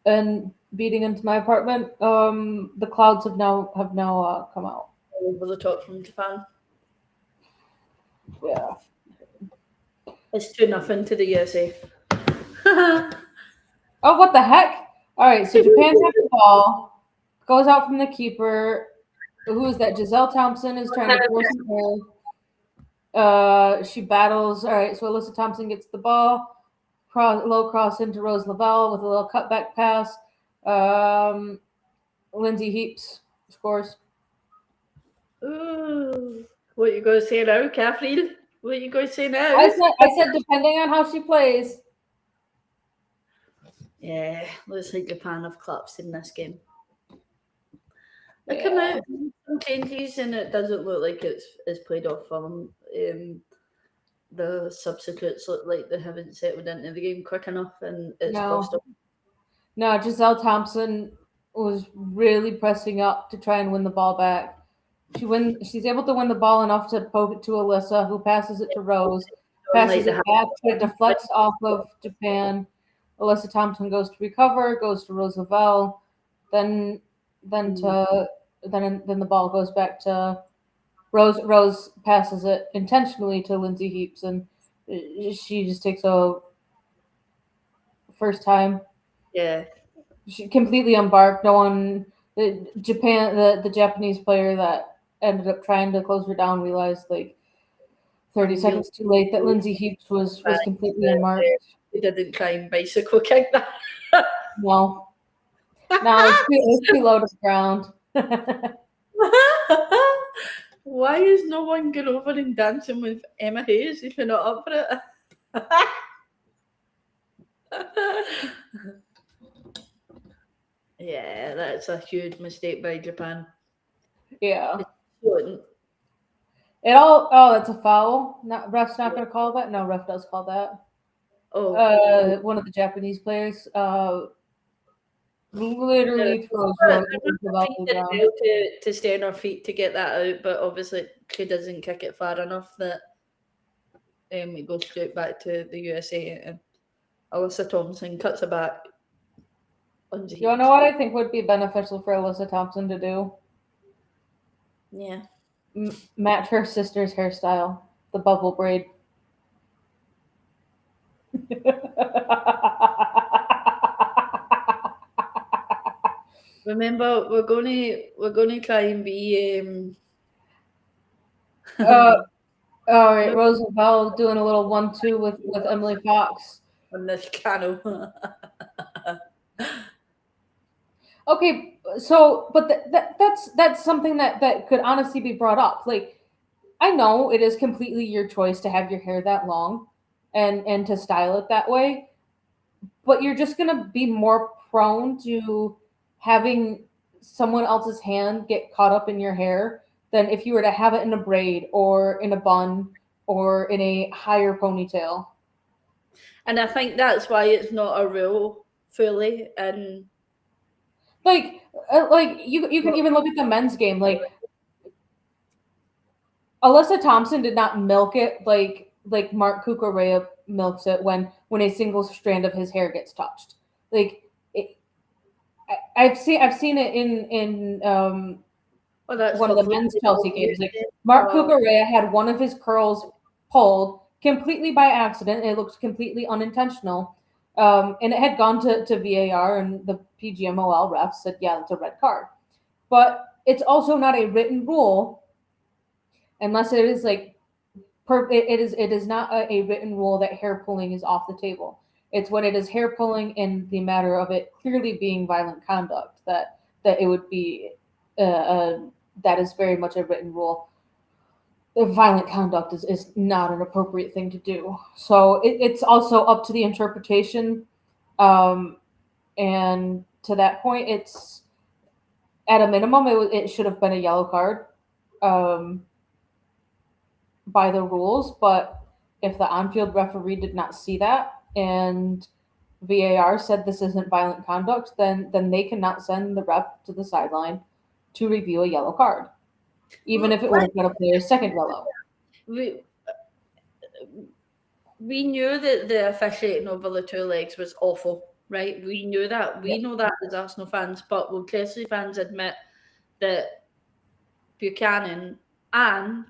and beating into my apartment. The clouds have now come out. Over the top from Japan. Yeah. It's 2-0 to the USA. Oh, what the heck? All right, so Japan has the ball, goes out from the keeper. Who is that? Giselle Thompson is trying to force her. She battles. All right, so Alyssa Thompson gets the ball, low cross into Rose Lavelle with a little cutback pass. Lindsay Heaps scores. Ooh, what you going to say now, Catherine? What you going to say now? I said depending on how she plays. Yeah, looks like Japan have collapsed in this game. They come out with some changes, and it doesn't look like it's played off for them. The substitutes look like they haven't settled into the game quick enough, and it's cost them. No, Giselle Thompson was really pressing up to try and win the ball back. She's able to win the ball enough to poke it to Alyssa, who passes it to Rose, passes it back, it deflects off of Japan. Alyssa Thompson goes to recover, goes to Rose Lavelle, then the ball goes back to Rose. Rose passes it intentionally to Lindsay Heaps, and she just takes a first time. Yeah, she completely unbarked. No one, the Japanese player that ended up trying to close her down realized like 30 seconds too late that Lindsay Heaps was completely unmarked. He didn't try and bicycle kick that. No, it's too low to the ground. Why is no one going over and dancing with Emma Hayes if you're not up for it? Yeah, that's a huge mistake by Japan. Yeah. That's a foul. Ref's not going to call that? No, ref does call that. Oh. One of the Japanese players literally throws to stay on her feet to get that out, but obviously she doesn't kick it far enough that it goes straight back to the USA, and Alyssa Thompson cuts it back. You want to know what I think would be beneficial for Alyssa Thompson to do? Yeah. Match her sister's hairstyle, the bubble braid. Remember, we're gonna try and be all right, Roosevelt doing a little 1-2 with Emily Fox on this channel. Okay, so but that's something that could honestly be brought up. Like, I know it is completely your choice to have your hair that long and to style it that way, but you're just gonna be more prone to having someone else's hand get caught up in your hair than if you were to have it in a braid or in a bun or in a higher ponytail. And I think that's why it's not a rule fully. And Like, you can even look at the men's game. Like, Alyssa Thompson did not milk it like Mark Cucurella milks it when a single strand of his hair gets touched. Like, I've seen it in well, that's one of for the men's football. Chelsea games. Like, Mark Uh, Cucurella had one of his curls pulled completely by accident. It looked completely unintentional. And it had gone to VAR, and the PGMOL ref said, yeah, it's a red card. But it's also not a written rule unless it is like it is not a written rule that hair pulling is off the table. It's when it is hair pulling in the matter of it clearly being violent conduct that it would be that is very much a written rule. Violent conduct is not an appropriate thing to do. So it's also up to the interpretation. And to that point, it's at a minimum, it should have been a yellow card by the rules. But if the on-field referee did not see that and VAR said this isn't violent conduct, then they cannot send the ref to the sideline to review a yellow card, even if it would have been a player's second yellow. We knew that the officiating over the two legs was awful, right? We knew that. We know that as Arsenal fans, but will Chelsea fans admit that Buchanan and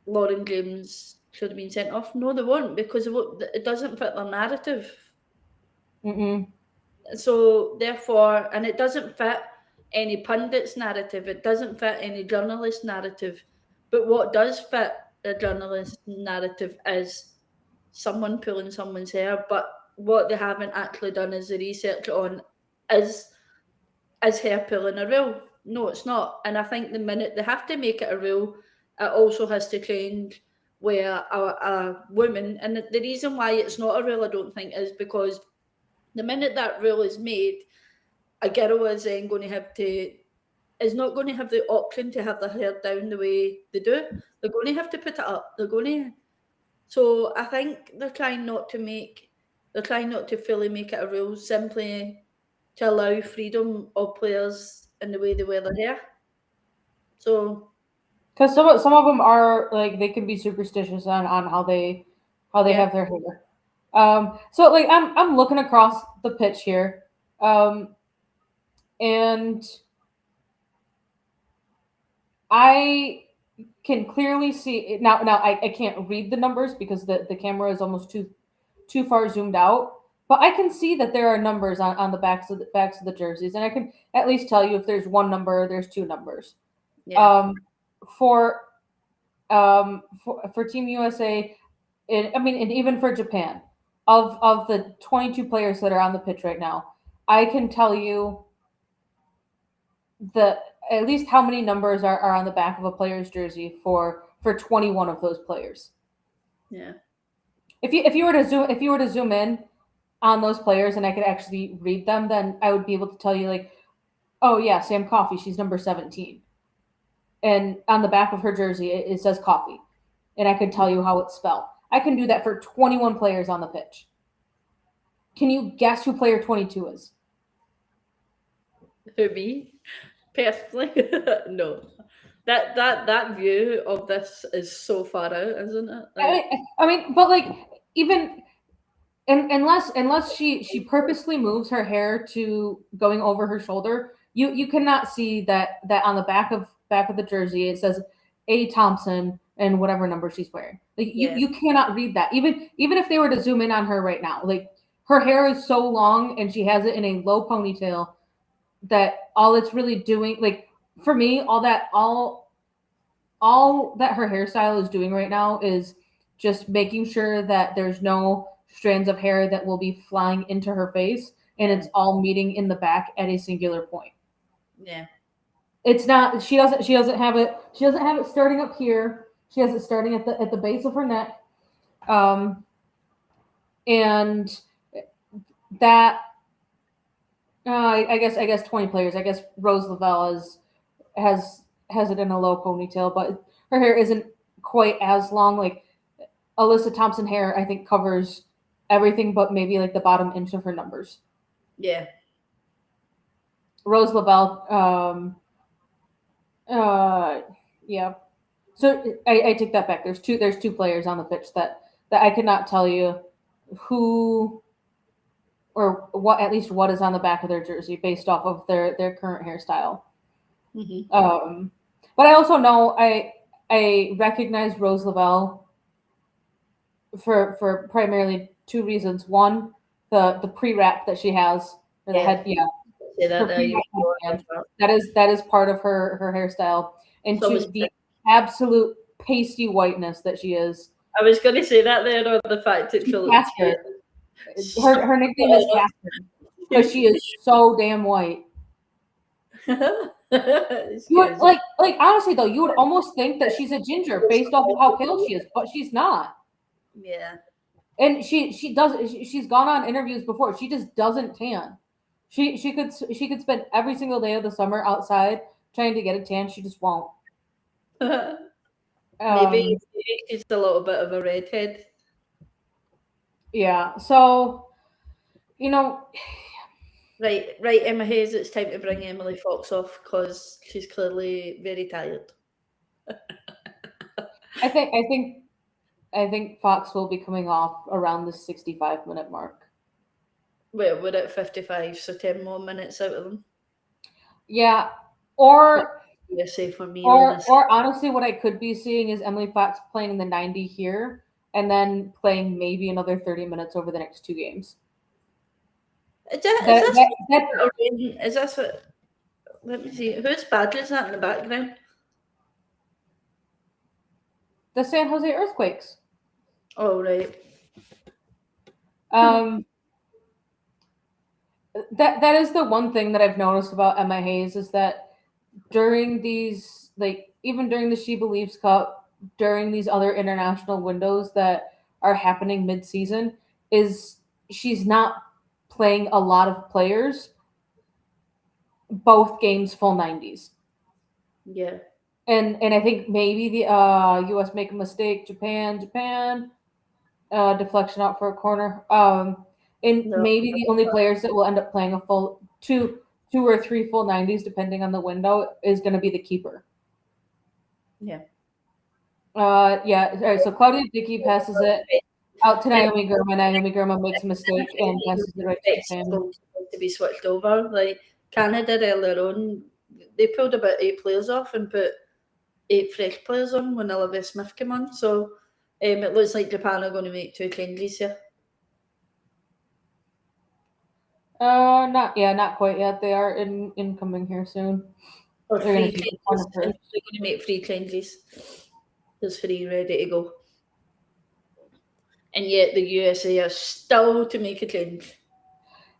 Lauren James should have been sent off? No, they won't, because it doesn't fit their narrative. Mm-mm. So therefore, and it doesn't fit any pundit's narrative. It doesn't fit any journalist narrative. But what does fit a journalist narrative is someone pulling someone's hair. But what they haven't actually done is the research on is hair pulling a rule. No, it's not. And I think the minute they have to make it a rule, it also has to change where a woman, and the reason why it's not a rule, I don't think, is because the minute that rule is made, a girl is then going to have to, is not going to have the option to have their hair down the way they do. They're going to have to put it up. They're going to. So I think they're trying not to fully make it a rule, simply to allow freedom of players in the way they wear their hair. So, because some of them are like they can be superstitious on how they have their hair. So like I'm looking across the pitch here, and I can clearly see now. I can't read the numbers because the camera is almost too far zoomed out. But I can see that there are numbers on the backs of the jerseys, and I can at least tell you if there's one number, there's two numbers. yeah. For Team USA, and even for Japan, of the 22 players that are on the pitch right now, I can tell you at least how many numbers are on the back of a player's jersey for 21 of those players. Yeah. If you were to zoom in on those players and I could actually read them, then I would be able to tell you like, oh yeah, Sam Coffey, she's number 17. And on the back of her jersey, it says Coffee. And I could tell you how it's spelled. I can do that for 21 players on the pitch. Can you guess who player 22 is? Who, me? Personally? No. That view of this is so far out, isn't it? Like, But like even unless she purposely moves her hair to going over her shoulder, you cannot see that on the back of the jersey it says A. Thompson and whatever number she's wearing. Like you cannot read that. Even if they were to zoom in on her right now, like her hair is so long and she has it in a low ponytail that all it's really doing, like for me, all that her hairstyle is doing right now is just making sure that there's no strands of hair that will be flying into her face, and it's all meeting in the back at a singular point. Yeah. It's not. She doesn't have it. She doesn't have it starting up here. She has it starting at the base of her neck, and that I guess 20 players. I guess Rose Lavelle has it in a low ponytail, but her hair isn't quite as long. Like Alyssa Thompson hair, I think covers everything but maybe like the bottom inch of her numbers. Yeah. Rose Lavelle, yeah. So I take that back. There's two players on the pitch that I could not tell you who or what, at least what is on the back of their jersey based off of their current hairstyle. Mm-hmm. But I also know I recognize Rose Lavelle for primarily two reasons. One, the pre-wrap that she has, or the head, Say that her there. pre-wrap headband. That is part of her hairstyle, and So two, was- the absolute pasty whiteness that she is. I was going to say that there, or the fact that Casper. Her nickname is Casper because she is so damn white. You would, like honestly though, you would almost think that she's a ginger based off of how pale she is, but she's not. Yeah. And she's gone on interviews before. She just doesn't tan. She could spend every single day of the summer outside trying to get a tan. She just won't. Maybe she's a little bit of a redhead. Yeah. So, you know, Right, Emma Hayes, it's time to bring Emily Fox off because she's clearly very tired. I think Fox will be coming off around the 65-minute mark. Well, we're at 55, so 10 more minutes out of them. Yeah. Or USA for me. or honestly, what I could be seeing is Emily Fox playing in the 90 here and then playing maybe another 30 minutes over the next two games. Is this what? Let me see. Whose badge is that in the background? The San Jose Earthquakes. Oh, right. That is the one thing that I've noticed about Emma Hayes is that during these, like even during the She Believes Cup, during these other international windows that are happening mid-season, is she's not playing a lot of players both games full 90s. Yeah. And I think maybe the US make a mistake, Japan deflection out for a corner. And maybe the only players that will end up playing a full two or three full 90s, depending on the window, is going to be the keeper. Yeah. Yeah. All right. So Claudia Dickey passes it out to Naomi Girma. Naomi Girma makes a mistake and passes it right to Japan. To be switched over. Like Canada earlier on, they pulled about 8 players off and put 8 fresh players on when Olivia Smith came on. So it looks like Japan are going to make 2 changes here. Not quite yet. They are incoming here soon. Or they're going to make 3 changes. There's 3 ready to go. And yet the USA are still to make a change.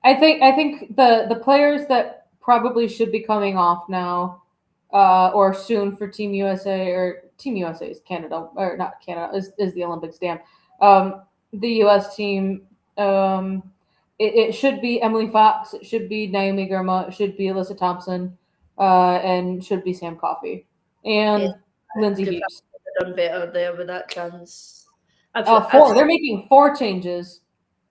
I think the players that probably should be coming off now, or soon for Team USA, or Team USA is Canada, or not Canada, is the Olympics, damn. The US team, it should be Emily Fox, it should be Naomi Girma, it should be Alyssa Thompson, and should be Sam Coffey. And Lindsay Hughes. Done better there with that chance. They're making 4 changes.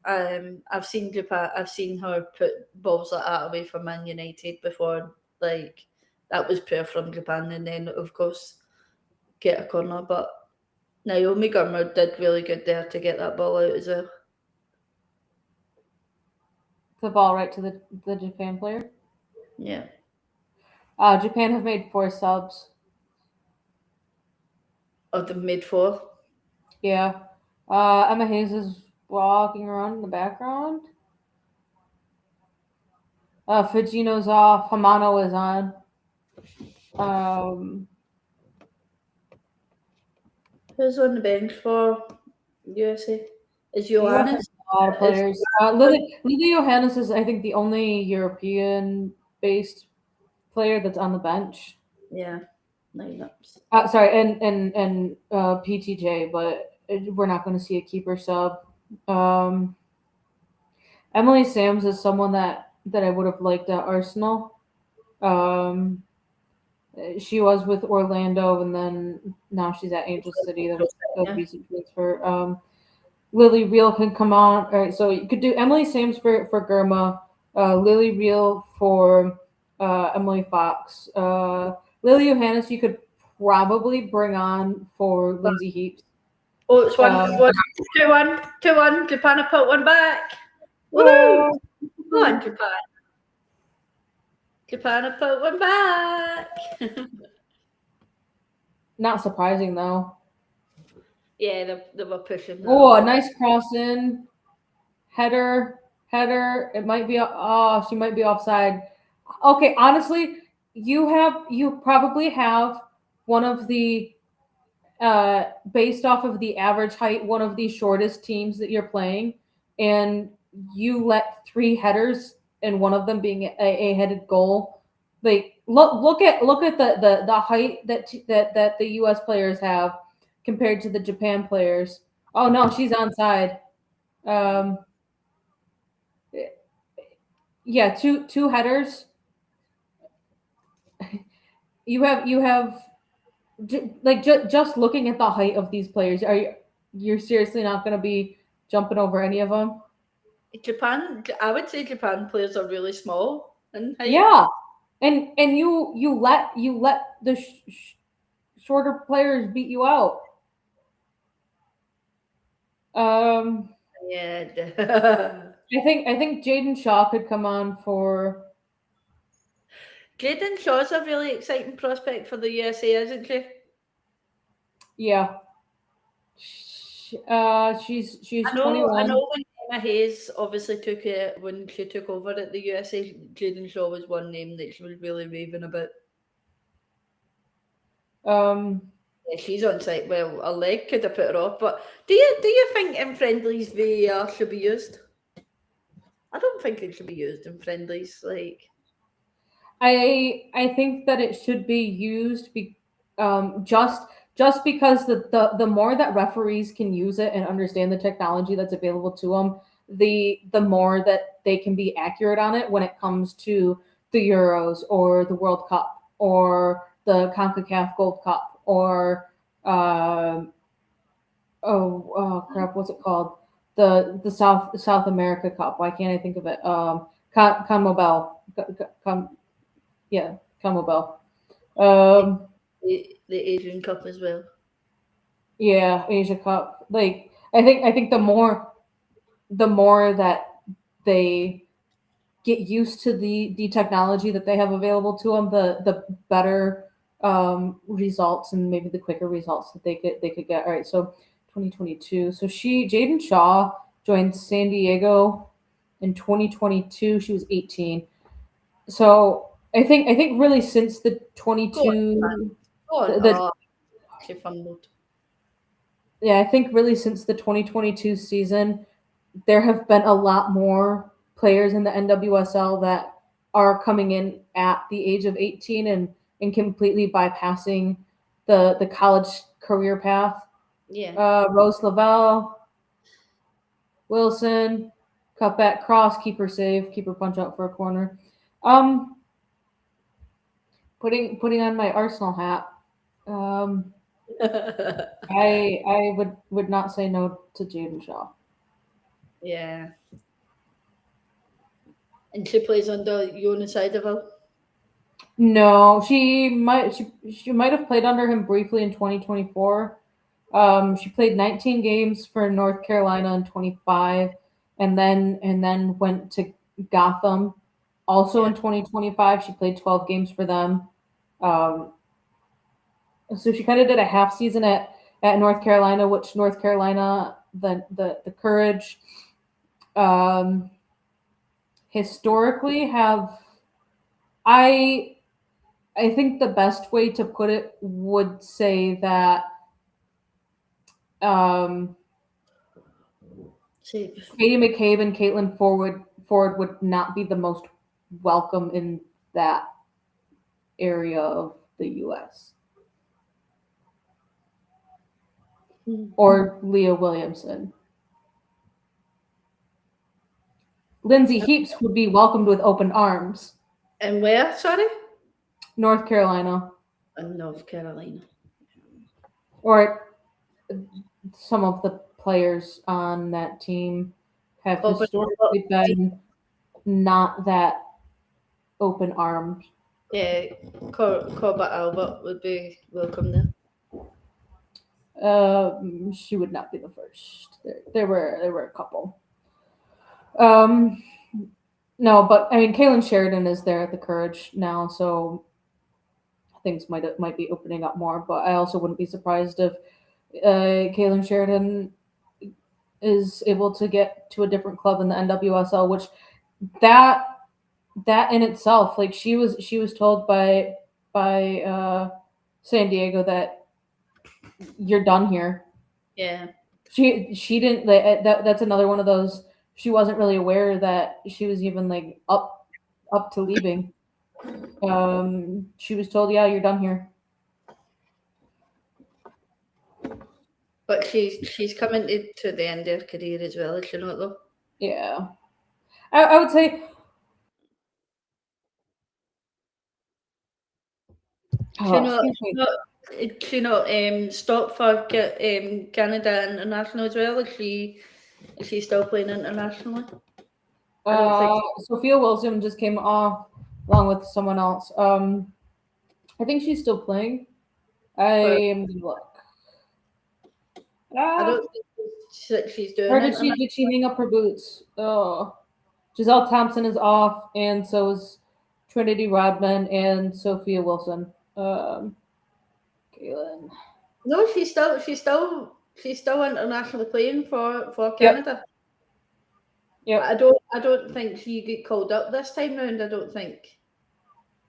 I've seen Japan. I've seen her put balls like that away from Man United before. Like that was poor from Japan, and then of course get a corner. But Naomi Girma did really good there to get that ball out as well. The ball right to the Japan player. Yeah. Japan have made 4 subs. Oh, they've made 4. Yeah. Emma Hayes is walking around in the background. Fujino's off. Hamano is on. Who's on the bench for USA? Is Johannes? A lot of players. Lily Johannes is, I think, the only European-based player that's on the bench. Yeah, lineups. Sorry, and PTJ, but we're not going to see a keeper sub. Emily Sams is someone that I would have liked at Arsenal. She was with Orlando, and then now she's at Angel City. That was a Yeah. decent transfer. Lily Reel can come on. All right, so you could do Emily Sams for Germa, Lily Reel for Emily Fox, Lily Johannes. You could probably bring on for Lindsay Heaps. Oh, it's Um, 2-1, 2-1. Japan have put one back. Woo! oh, Come on, Japan. Japan have put one back. not surprising though. Yeah, they were pushing that. Oh, a nice cross in, header. It might be. Oh, she might be offside. Okay, honestly, you probably have one of the based off of the average height, one of the shortest teams that you're playing, and you let 3 headers and one of them being a headed goal. Like look at the height that the U.S. players have compared to the Japan players. Oh no, she's onside. Um, yeah, two headers. You have just looking at the height of these players. You're seriously not going to be jumping over any of them? Japan, I would say Japan players are really small in height. Yeah, and you let the shorter players beat you out. Um, Yeah. I think Jaden Shaw could come on for. Jaden Shaw's a really exciting prospect for the USA, isn't she? Yeah. She's I know 21. when Emma Hayes obviously took it when she took over at the USA, Jaden Shaw was one name that she was really raving about. Um, Yeah, she's on site. Well, a leg could have put her off, but do you think in friendlies VAR should be used? I don't think it should be used in friendlies. Like, I think that it should be used just because the more that referees can use it and understand the technology that's available to them, the more that they can be accurate on it when it comes to the Euros or the World Cup or the CONCACAF Gold Cup or oh crap, what's it called? The South America Cup. Why can't I think of it? CONMEBOL. Yeah, CONMEBOL. the Asian Cup as well. Yeah, Asia Cup. Like I think the more that they get used to the technology that they have available to them, the better results and maybe the quicker results that they could get. All right, so 2022. So Jaden Shaw joined San Diego in 2022. She was 18. So I think really since the Go on, 22 go on. the Oh, she fumbled. yeah, I think really since the 2022 season, there have been a lot more players in the NWSL that are coming in at the age of 18 and completely bypassing the college career path. Yeah. Rose Lavelle, Wilson, cutback cross, keeper save, keeper punch out for a corner. Um, putting on my Arsenal hat. Um, I would not say no to Jaden Shaw. Yeah. And she plays on the Yona side of her. No, she might have played under him briefly in 2024. She played 19 games for North Carolina in 25, and then went to Gotham. Also in 2025, she played 12 games for them. Um, so she kind of did a half season at North Carolina, which North Carolina the Courage um, historically have. I think the best way to put it would say that um, Safe. Katie McCabe and Caitlin Ford would not be the most welcome in that area of the U.S. or Leah Williamson. Lindsay Heaps would be welcomed with open arms. And where, sorry? North Carolina. In North Carolina. Or some of the players on that team have historically been not that open armed. Yeah, Corbett Albert would be welcome there. She would not be the first. There were a couple. No, but I mean, Kaylin Sheridan is there at the Courage now, so things might be opening up more. But I also wouldn't be surprised if Kaylin Sheridan is able to get to a different club in the NWSL, which that in itself, like she was told by San Diego that you're done here. Yeah. She didn't that's another one of those. She wasn't really aware that she was even like up to leaving. She was told, yeah, you're done here. But she's coming to the end of her career as well, is she not though? Yeah. I would say She not stopped for Canada International as well? Is she still playing internationally? Sophia Wilson just came off along with someone else. I think she's still playing. I am gonna look. I don't think she's doing or it. did she hang up her boots? Oh, Giselle Thompson is off, and so is Trinity Rodman and Sophia Wilson. Kaylin. No, she's still internationally playing for Canada. Yep. I don't think she get called up this time round. I don't think,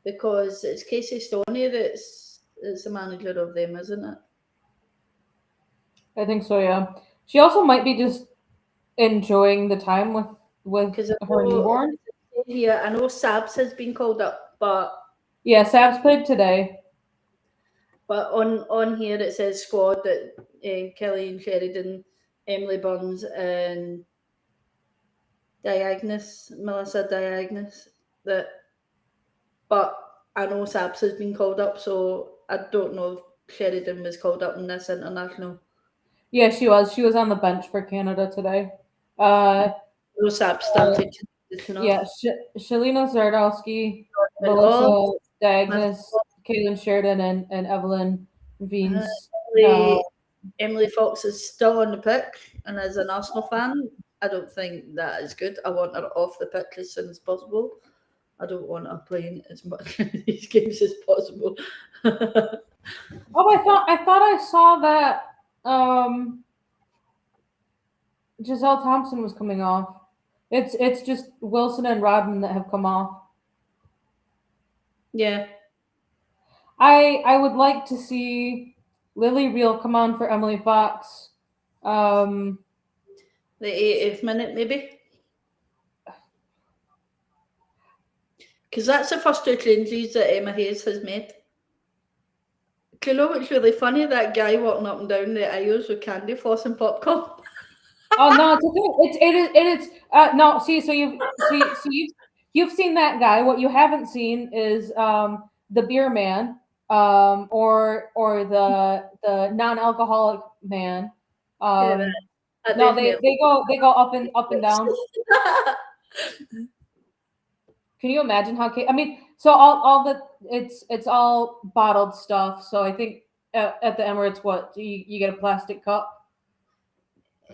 because it's Casey Stoney that's the manager of them, isn't it? I think so. Yeah. She also might be just enjoying the time with her newborn. Yeah, I know Sabs has been called up, but yeah, Sabs played today. But on here it says squad that Kelly Sheridan, Emily Burns, and Melissa Diagnos. But I know Sabs has been called up, so I don't know if Sheridan was called up in this international. Yeah, she was. She was on the bench for Canada today. No Sabs started. Yeah, Shalina Zardowski, Melissa Diagnos, Kaylin Sheridan, and Evelyn Veens. Emily Fox is still on the pitch, and as an Arsenal fan, I don't think that is good. I want her off the pitch as soon as possible. I don't want her playing as much in these games as possible. I thought I saw that Giselle Thompson was coming off. It's just Wilson and Rodman that have come off. Yeah. I would like to see Lily Reel come on for Emily Fox. The 80th minute, maybe. Because that's the first two changes that Emma Hayes has made. Do you know what's really funny? That guy walking up and down the aisles with candy floss and popcorn. Oh no, it is no. See, so you've seen that guy. What you haven't seen is the beer man, or the non-alcoholic man. No, they go up and down. Can you imagine how? I mean, so all the it's all bottled stuff. So I think at the Emirates, what you get a plastic cup.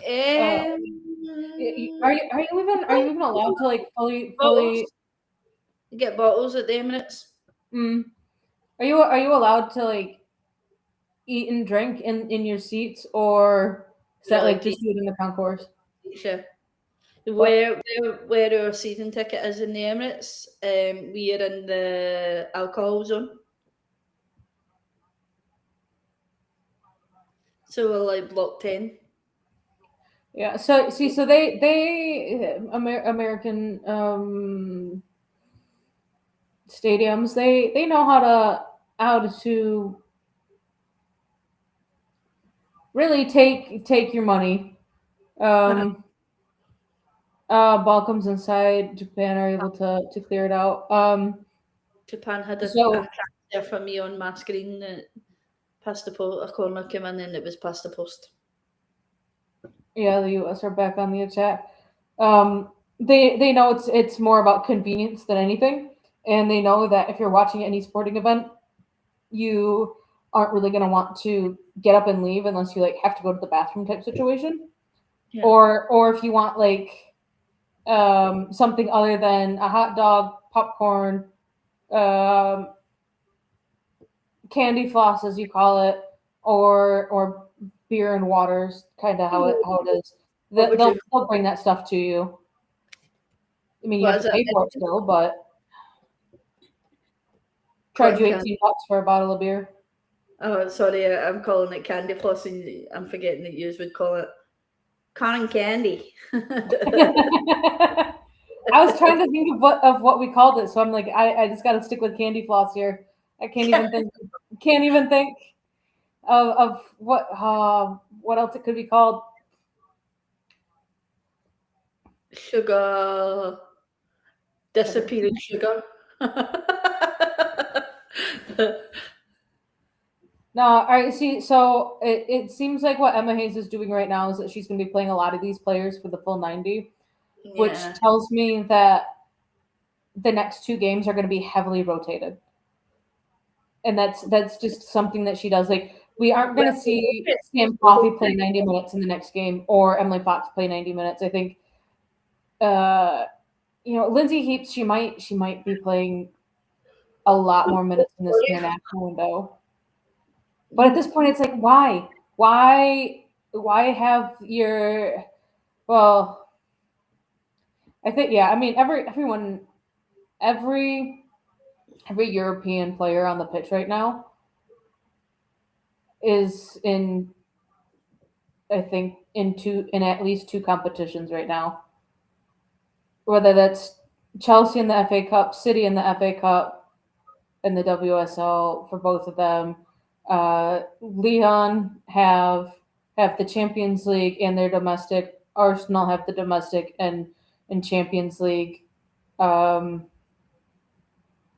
Are you even allowed to like fully get bottles at the Emirates? Are you allowed to like eat and drink in your seats, or is that like just food in the concourse? Sure. Where our season ticket is in the Emirates, we are in the alcohol zone. So we're like block 10. Yeah. So they American stadiums, they know how to really take your money. Ball comes inside. Japan are able to clear it out. Japan had a So chance there for me on my screen that past the post, a corner came in and it was past the post. yeah, the U.S. are back on the attack. They know it's more about convenience than anything, and they know that if you're watching any sporting event, you aren't really going to want to get up and leave unless you like have to go to the bathroom type situation, Yeah. or if you want like something other than a hot dog, popcorn, um, candy floss as you call it, or beer and waters, kind of how it is. What would They'll bring that stuff to you. I mean, you What have is to it? pay for it still, but charge Cotton you candy. $18 for a bottle of beer. Oh, sorry, I'm calling it candy floss, and I'm forgetting that you would call it cotton candy. I was trying to think of what we called it, so I'm like, I just got to stick with candy floss here. I can't even think of what else it could be called. Sugar, disappearing sugar. No, all right. See, so it seems like what Emma Hayes is doing right now is that she's going to be playing a lot of these players for the full 90, which Yeah. tells me that the next two games are going to be heavily rotated, and that's just something that she does. Like we aren't going to see Sam Coffey play 90 minutes in the next game or Emily Fox play 90 minutes. I think, Lindsay Heaps she might be playing a lot more minutes in this international window. But at this point, it's like, why have your, well, I think, yeah, I mean, every European player on the pitch right now is I think, in at least two competitions right now. Whether that's Chelsea in the FA Cup, City in the FA Cup, and the WSL for both of them. Lyon have the Champions League and their domestic. Arsenal have the domestic and Champions League.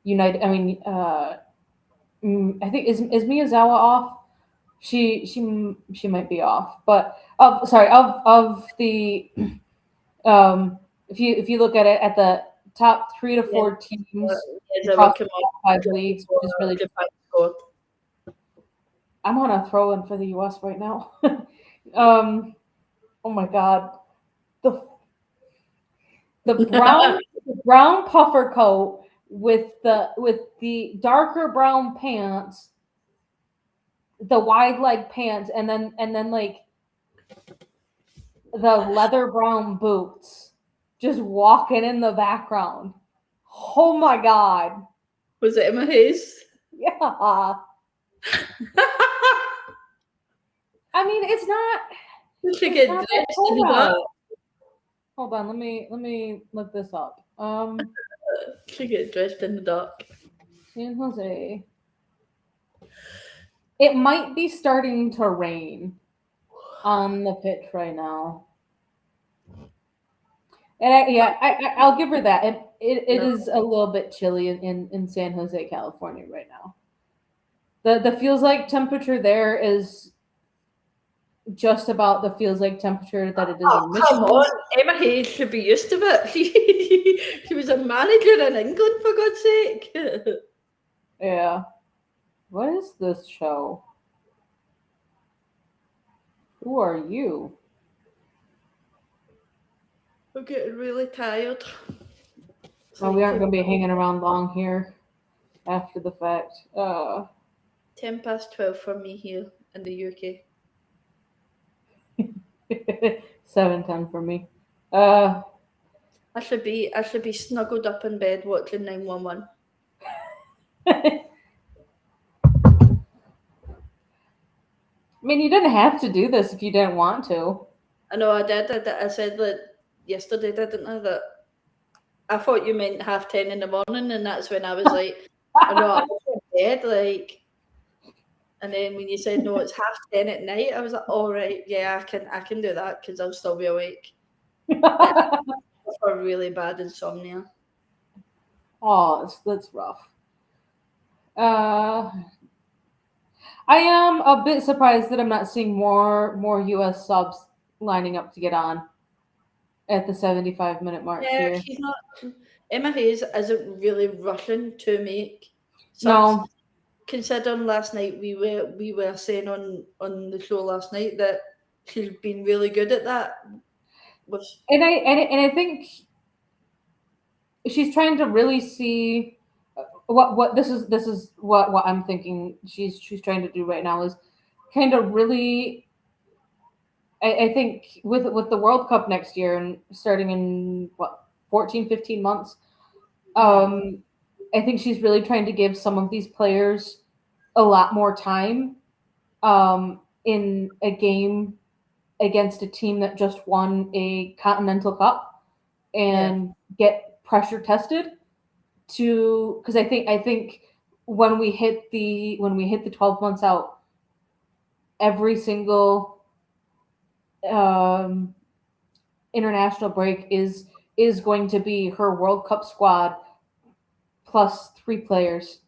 United. I mean, I think is Miyazawa off? She might be off, but of the if you look at it at the top 3 to 4 teams across the top 5 leagues, which is really I'm on a throw in for the U.S. right now. Oh my god, the brown puffer coat with the darker brown pants, the wide leg pants, and then like the leather brown boots, just walking in the background. Oh my god! Was it Emma Hayes? Yeah. I mean, it's not. Did she get dressed in the dark? Hold on, let me look this up. She get dressed in the dark. San Jose. It might be starting to rain on the pitch right now. And I'll give her that. It is a little bit chilly in San Jose, California right now. The feels like temperature there is just about the feels like temperature that it is in Michigan. Come on, Emma Hayes should be used to it. She was a manager in England, for God's sake. Yeah. What is this show? Who are you? I'm getting really tired. Well, we aren't going to be hanging around long here after the fact. 12 for me here in the UK. 7:10 for me. I should be snuggled up in bed watching 911. I mean, you didn't have to do this if you didn't want to. I know I did. I said that yesterday, didn't I? That I thought you meant 10:30 in the morning, and that's when I was like, I know I was in bed, like. And then when you said no, it's 10:30 at night, I was like, all right, yeah, I can do that because I'll still be awake. suffer really bad insomnia. Oh, that's rough. I am a bit surprised that I'm not seeing more US subs lining up to get on at the 75-minute mark Yeah, here. she's not. Emma Hayes isn't really rushing to make subs. No, Considering last night we were saying on the show last night that she's been really good at that. and I think she's trying to really see what this is what I'm thinking she's trying to do right now is kind of really I think with the World Cup next year and starting in 14-15 months, I think she's really trying to give some of these players a lot more time in a game against a team that just won a Continental Cup and get pressure tested because I think when we hit the 12 months out, every single international break is going to be her World Cup squad plus 3 players.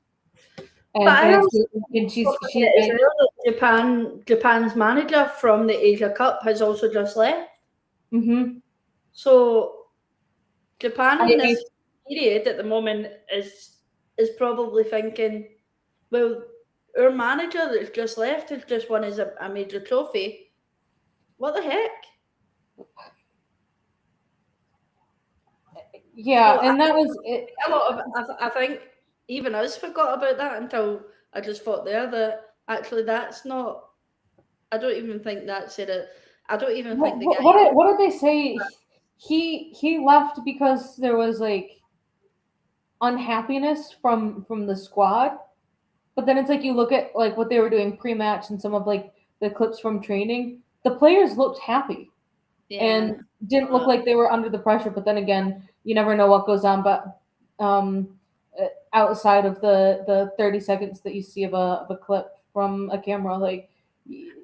And Japan's manager from the Asia Cup has also just left. Mm-hmm. So Japan in this period at the moment is probably thinking, well, our manager that's just left has just won us a major trophy. What the heck? Yeah, so and that was it. A lot of I think even us forgot about that until I just thought there that actually that's not. I don't even think that's it. I don't even think the guy. What did they say? He left because there was like unhappiness from the squad, but then it's like you look at like what they were doing pre-match and some of like the clips from training. The players looked happy and didn't look like they were under the pressure. But then again, you never know what goes on. But outside of the 30 seconds that you see of a clip from a camera, like.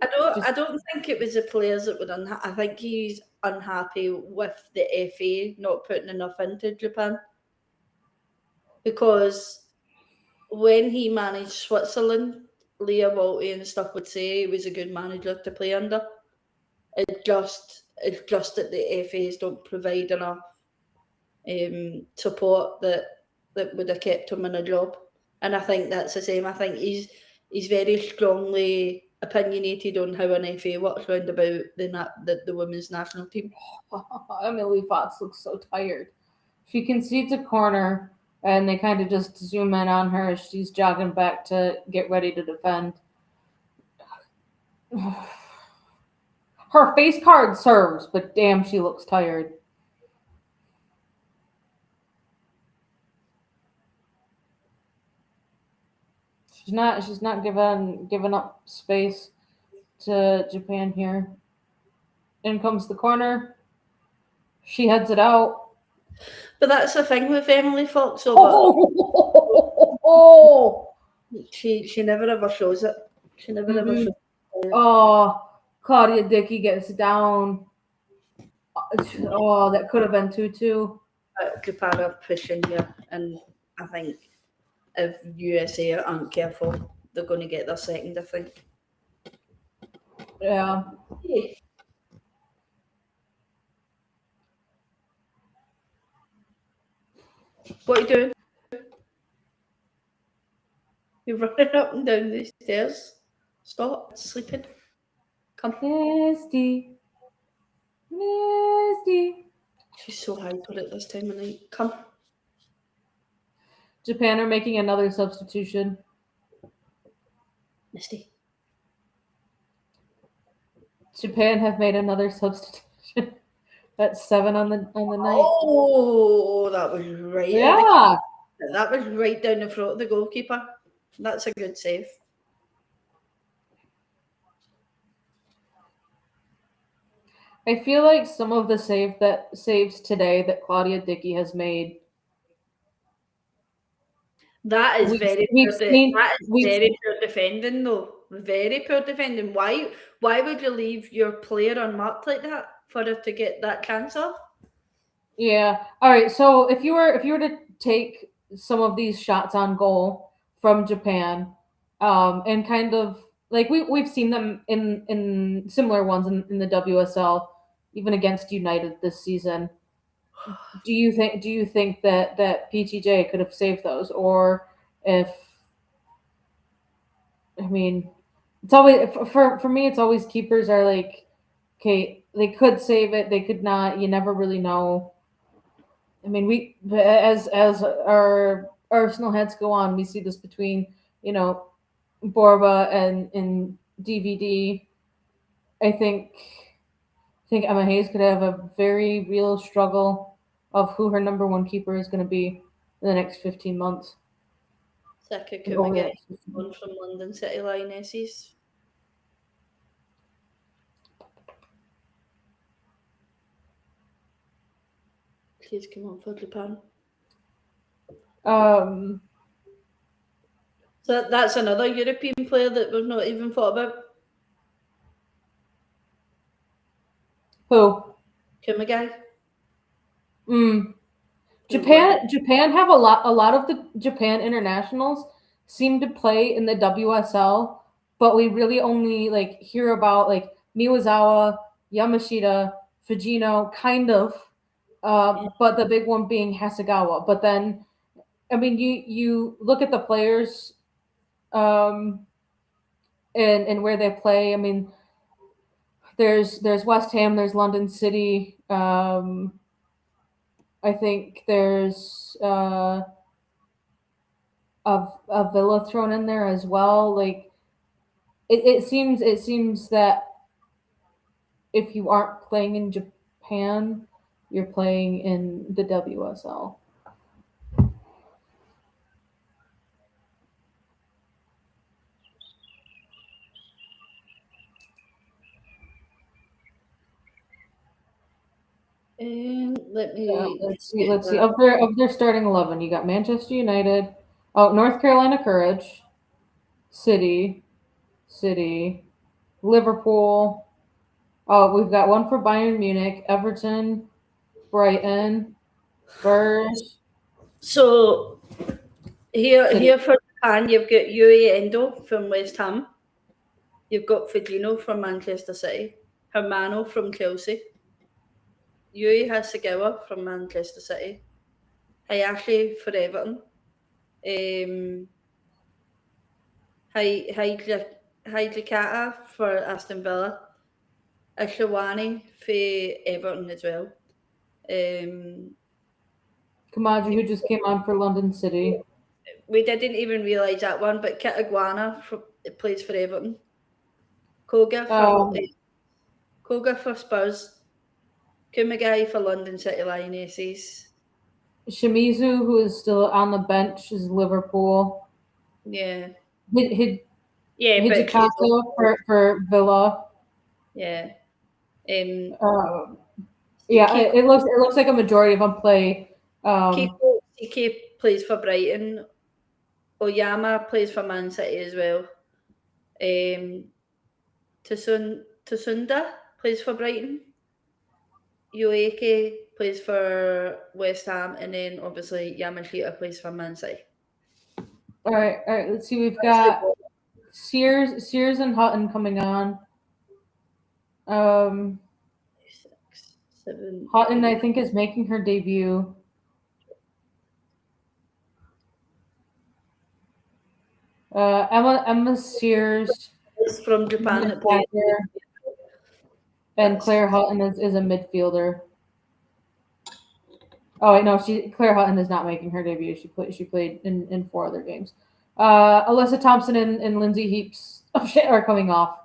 I don't think it was the players that were unhappy. I think he's unhappy with the FA not putting enough into Japan. Because when he managed Switzerland, Leah Walty and stuff would say he was a good manager to play under. It's just that the FAs don't provide enough support that would have kept him in a job. And I think that's the same. I think he's very strongly opinionated on how an FA works round about the women's national team. Emily Fox looks so tired. She concedes a corner, and they kind of just zoom in on her as she's jogging back to get ready to defend. Her face card serves, but damn, she looks tired. She's not giving up space to Japan here. In comes the corner. She heads it out. But that's the thing with Emily Fox. She never ever shows it. She never ever shows it. Oh, Claudia Dickey gets down. Oh, that could have been 2-2. Japan are pushing here, and I think if USA aren't careful, they're going to get their second, I think. Yeah. What are you doing? You're running up and down the stairs. Stop sleeping. Come. Misty. She's so hyper at this time of night. Come. Japan are making another substitution. Misty. Japan have made another substitution. That's 7 on the night. Oh, that was right. Yeah. That was right down the throat of the goalkeeper. That's a good save. I feel like some of the saves today that Claudia Dickey has made. That is very poor defending, though. Very poor defending. Why would you leave your player unmarked like that for her to get that chance off? Yeah. All right. So if you were to take some of these shots on goal from Japan, and kind of like we've seen them in similar ones in the WSL, even against United this season. Do you think that PTJ could have saved those, or if I mean, it's always for me. It's always keepers are like, okay, they could save it, they could not. You never really know. I mean, we as our Arsenal heads go on, we see this between you know Borba and DVD. I think Emma Hayes could have a very real struggle of who her number one keeper is going to be in the next 15 months. Saka Over the Kumage next 15 on months. from London City Lionesses. Please come on for Japan. Um, So that's another European player that we've not even thought about. who? Kumage. Mm, Who won? Japan have a lot of the Japan internationals seem to play in the WSL, but we really only like hear about like Miwazawa, Yamashita, Fujino, kind of, Yeah. but the big one being Hasegawa. But then, I mean, you look at the players, um, and where they play. I mean, there's West Ham, there's London City. I think there's a Villa thrown in there as well. Like it seems that if you aren't playing in Japan, you're playing in the WSL. Let Yeah, me let's see. get Let's see. that. Of their starting 11, you got Manchester United, oh North Carolina Courage, City, Liverpool. Oh, we've got one for Bayern Munich, Everton, Brighton, Spurs, So City. here for Japan, you've got Yui Endo from West Ham. You've got Fujino from Manchester City. Hermano from Chelsea. Yui Hasegawa from Manchester City. Hayashi for Everton. Um, Hijikata for Aston Villa. Ashawani for Everton as well. Kamaji, who just came on for London City. We didn't even realise that one, but Kitaguana plays for Everton. Koga for Um, Koga for Spurs. Kumagai for London City Lionesses. Shimizu, who is still on the bench, is Liverpool. Yeah, Hid- yeah, but she's Hijikata for Villa. yeah. Um, Uh, yeah, Kiko, it looks like a majority of them play. Kiko CK plays for Brighton. Oyama plays for Man City as well. Tsunda plays for Brighton. Ueke plays for West Ham, and then obviously Yamashita plays for Man City. All right. Let's see. We've That's the got Sears and Hutton coming on. Um, 6, 7, Hutton, I 8. think, is making her debut. Emma Sears, It's from Japan that plays. attacker, and That's Claire Hutton is a midfielder. Oh wait, no, Claire Hutton is not making her debut. She played in 4 other games. Alyssa Thompson and Lindsay Heaps are coming off.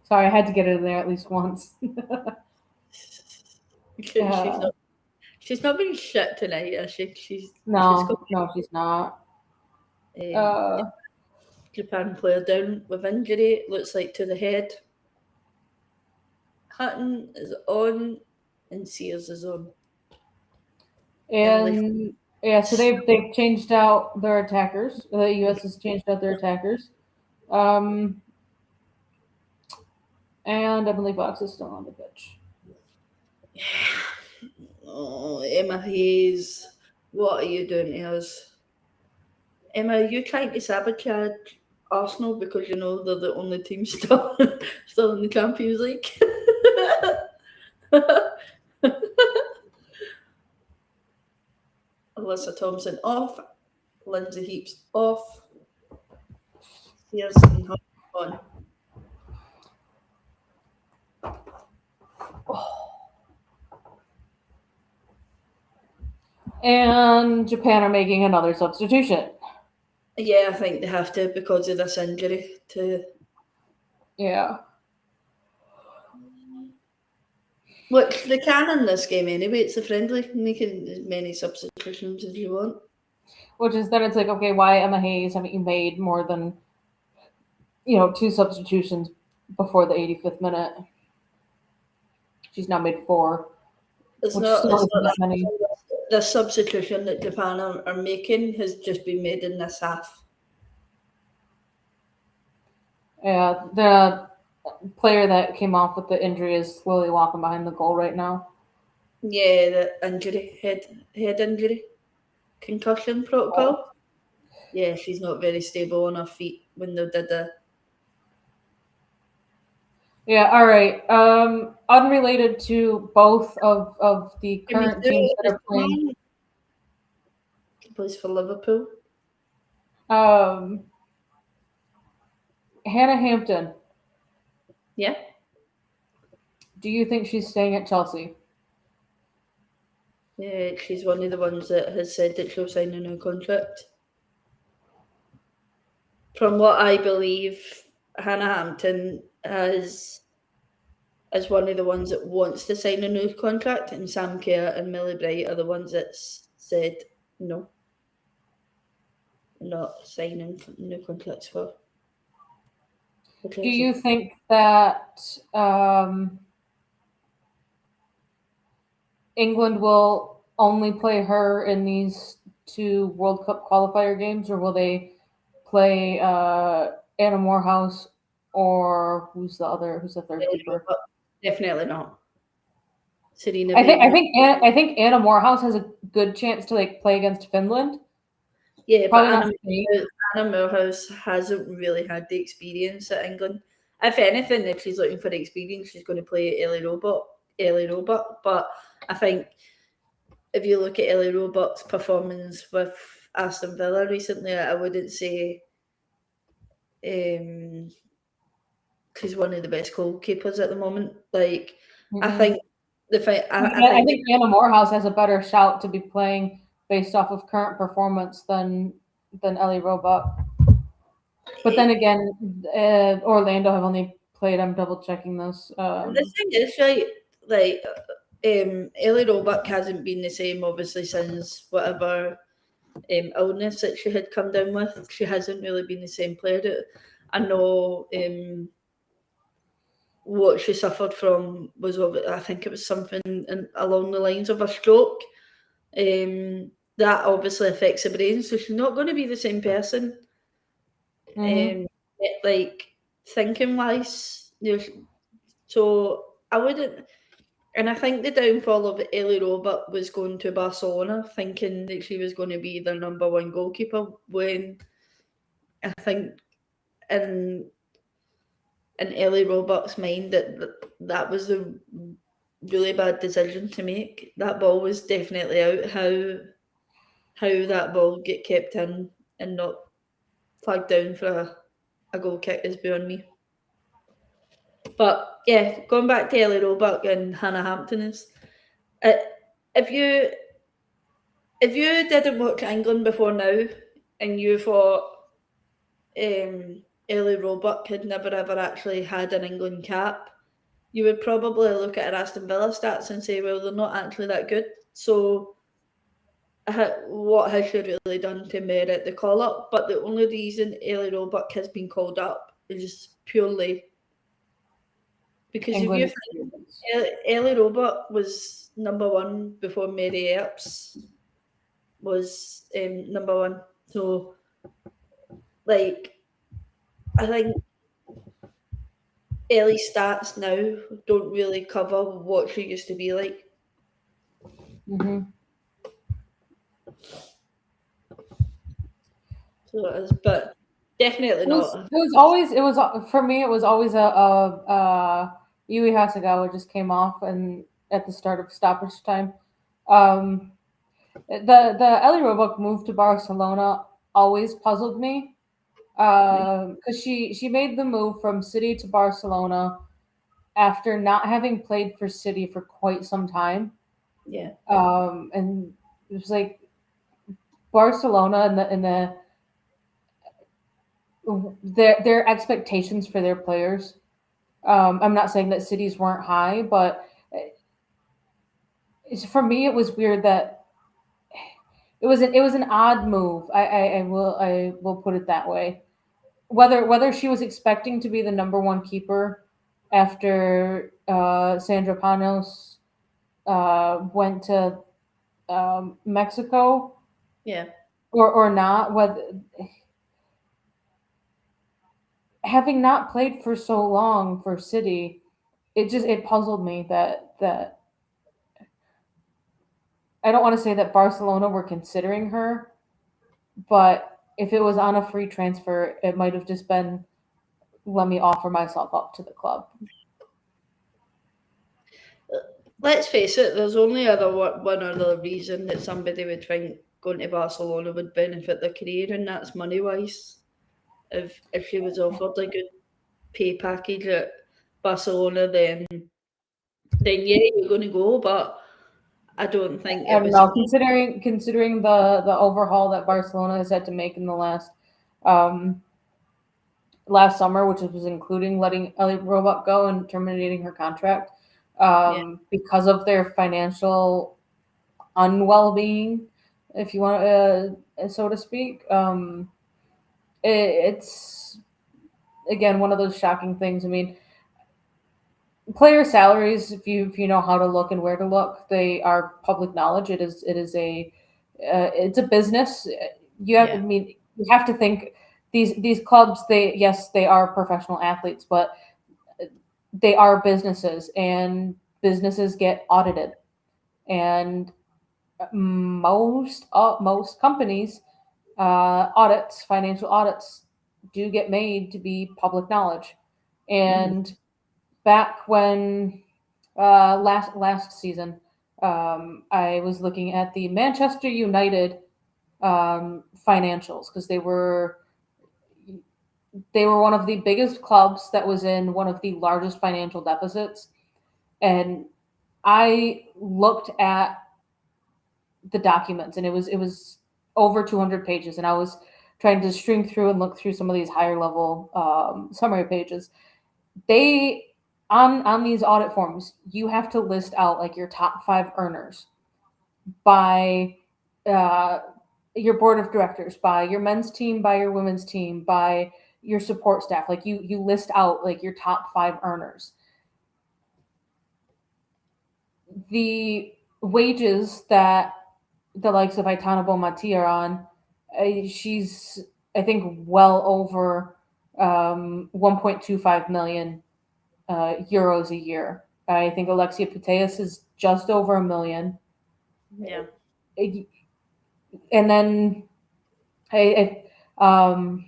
Sorry, I had to get it in there at least once. She's not been shit tonight, is she? She's No, she's not. got Japan player down with injury. Looks like to the head. Hutton is on, and Sears is on. And yeah, so they've changed out their attackers. The U.S. has changed out their attackers. And Emily Fox is still on the pitch. Oh, Emma Hayes, what are you doing to us? Emma, are you trying to sabotage Arsenal because you know they're the only team still in the Champions League? Alyssa Thompson off. Lindsay Heaps off. Here's on. And Japan are making another substitution. Yeah, I think they have to because of this injury to. Yeah. Which they can in this game anyway. It's a friendly. Make as many substitutions as you want. Which is then it's like, okay, why Emma Hayes haven't you made more than 2 substitutions before the 85th minute? She's now made 4. It's which not still isn't that that many. the substitution that Japan are making has just been made in this half. Yeah, the player that came off with the injury is slowly walking behind the goal right now. Yeah, the injury, head injury, concussion protocol. Yeah, she's not very stable on her feet when they did the. Yeah, all right. Unrelated to both of the current teams that are playing. She plays for Liverpool. Hannah Hampton. Yeah. Do you think she's staying at Chelsea? Yeah, she's one of the ones that has said that she'll sign a new contract. From what I believe, Hannah Hampton is one of the ones that wants to sign a new contract, and Sam Kerr and Millie Bright are the ones that said no, not signing new contracts for. Do you think that England will only play her in these 2 World Cup qualifier games, or will they play Anna Morehouse, or who's the third keeper? Definitely not. Serena. I think Anna Morehouse has a good chance to play against Finland. Yeah, probably but Anna Morehouse hasn't really had the experience at England. If anything, if she's looking for the experience, she's going to play Ellie Roebuck. But I think if you look at Ellie Roebuck's performance with Aston Villa recently, I wouldn't say she's one of the best goalkeepers at the moment. I think I think Anna Morehouse has a better shout to be playing based off of current performance than Ellie Roebuck. But then again, Orlando have only played. I'm double checking this. The thing is, right, Ellie Roebuck hasn't been the same, obviously, since whatever illness that she had come down with. She hasn't really been the same player. I know what she suffered from was, I think it was something along the lines of a stroke. That obviously affects the brain, so she's not going to be the same person. Thinking wise, so I wouldn't. And I think the downfall of Ellie Roebuck was going to Barcelona, thinking that she was going to be their number 1 goalkeeper, when I think in Ellie Roebuck's mind that was a really bad decision to make. That ball was definitely out. How that ball get kept in and not flagged down for a goal kick is beyond me. But yeah, going back to Ellie Roebuck and Hannah Hampton is, if you didn't watch England before now and you thought Ellie Roebuck had never ever actually had an England cap, you would probably look at her Aston Villa stats and say, well, they're not actually that good. So what has she really done to merit the call up? But the only reason Ellie Roebuck has been called up is purely because England. Ellie Roebuck was number 1 before Mary Earps was number 1. So, I think Ellie's stats now don't really cover what she used to be like. Mm-hmm. So it is, but definitely not. It was for me. It was always Yui Hasegawa just came off and at the start of stoppage time. Um, the Ellie Roebuck move to Barcelona always puzzled me because she made the move from City to Barcelona after not having played for City for quite some time. Yeah. And it was like Barcelona and their expectations for their players. I'm not saying that cities weren't high, but for me, it was weird that it was an odd move. I will put it that way. Whether she was expecting to be the number one keeper after Sandra Panos went to Mexico, Yeah. or not, whether having not played for so long for City, it puzzled me that I don't want to say that Barcelona were considering her, but if it was on a free transfer, it might have just been let me offer myself up to the club. Let's face it, there's only one other reason that somebody would think going to Barcelona would benefit their career, and that's money wise. If she was offered a good pay package at Barcelona, then yeah, you're going to go. But I don't think I it don't was. know, considering the overhaul that Barcelona has had to make in the um, last summer, which was including letting Ellie Roebuck go and terminating her contract Yeah, because of their financial unwell-being, if you want so to speak. It's again one of those shocking things. I mean, player salaries, if you know how to look and where to look, they are public knowledge. It is it's a business. I yeah, mean, you have to think these clubs. They are professional athletes, but they are businesses, and businesses get audited, and most companies financial audits do get made to be public knowledge. And back when last season, I was looking at the Manchester United financials because they were one of the biggest clubs that was in one of the largest financial deficits. And I looked at the documents, and it was over 200 pages, and I was trying to string through and look through some of these higher level summary pages. They on these audit forms, you have to list out like your top 5 earners by uh, your board of directors, by your men's team, by your women's team, by your support staff. Like you list out like your top 5 earners. The wages that the likes of Aitana Bonmati are on, she's I think well over 1.25 million euros a year. I think Alexia Putellas is just over a million. yeah, And then um,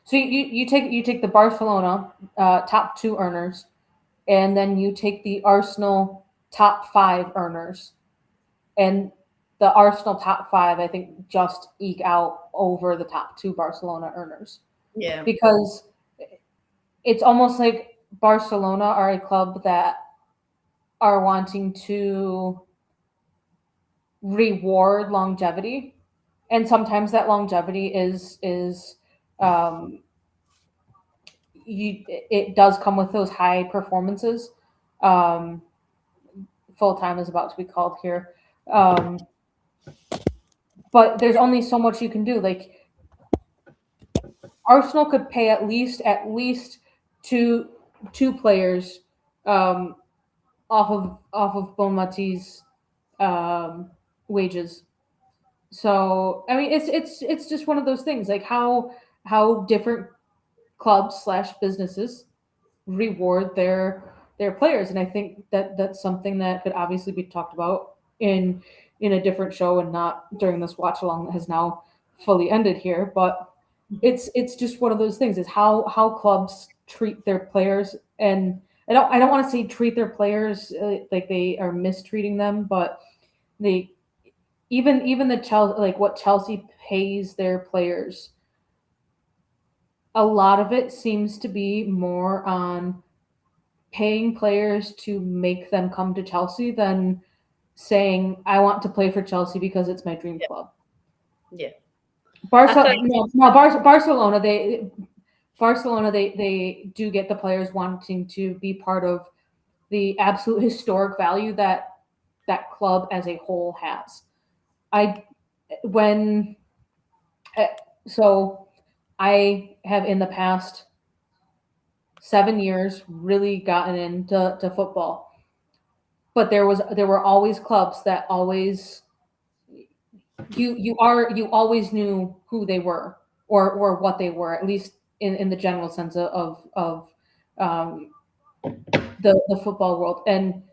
so you take the Barcelona top 2 earners, and then you take the Arsenal top 5 earners, and the Arsenal top 5 I think just eke out over the top 2 Barcelona earners, yeah, because it's almost like Barcelona are a club that are wanting to reward longevity, and sometimes that longevity is um, it does come with those high performances. Um, Full time is about to be called here, but there's only so much you can do. Like Arsenal could pay at least two players um, off of Bonmati's wages. So I mean, it's just one of those things. Like how different clubs slash businesses reward their players, and I think that that's something that could obviously be talked about in a different show and not during this watch along that has now fully ended here, but it's just one of those things, is how clubs treat their players. And I don't want to say treat their players like they are mistreating them, but they even the Chelsea, like what Chelsea pays their players, a lot of it seems to be more on paying players to make them come to Chelsea than saying I want to play for Chelsea because it's my dream club. Yeah. Barcelona, they do get the players wanting to be part of the absolute historic value that that club as a whole has. So I have in the past 7 years really gotten into football, but there were always clubs that always you always knew who they were or what they were, at least in the general sense of the football world, and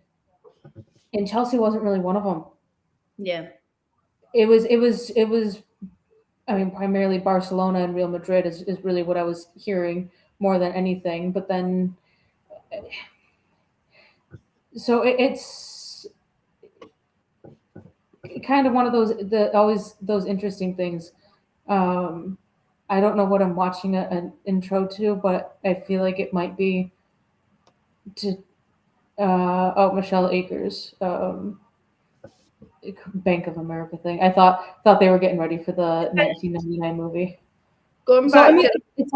Chelsea wasn't really one of them. Yeah. It was I mean, primarily Barcelona and Real Madrid is really what I was hearing more than anything. But then, so it's kind of one of always those interesting things. I don't know what I'm watching an intro to, but I feel like it might be to Michelle Akers, Bank of America thing. I thought they were getting ready for the 1999 movie. Going So I back mean, to it's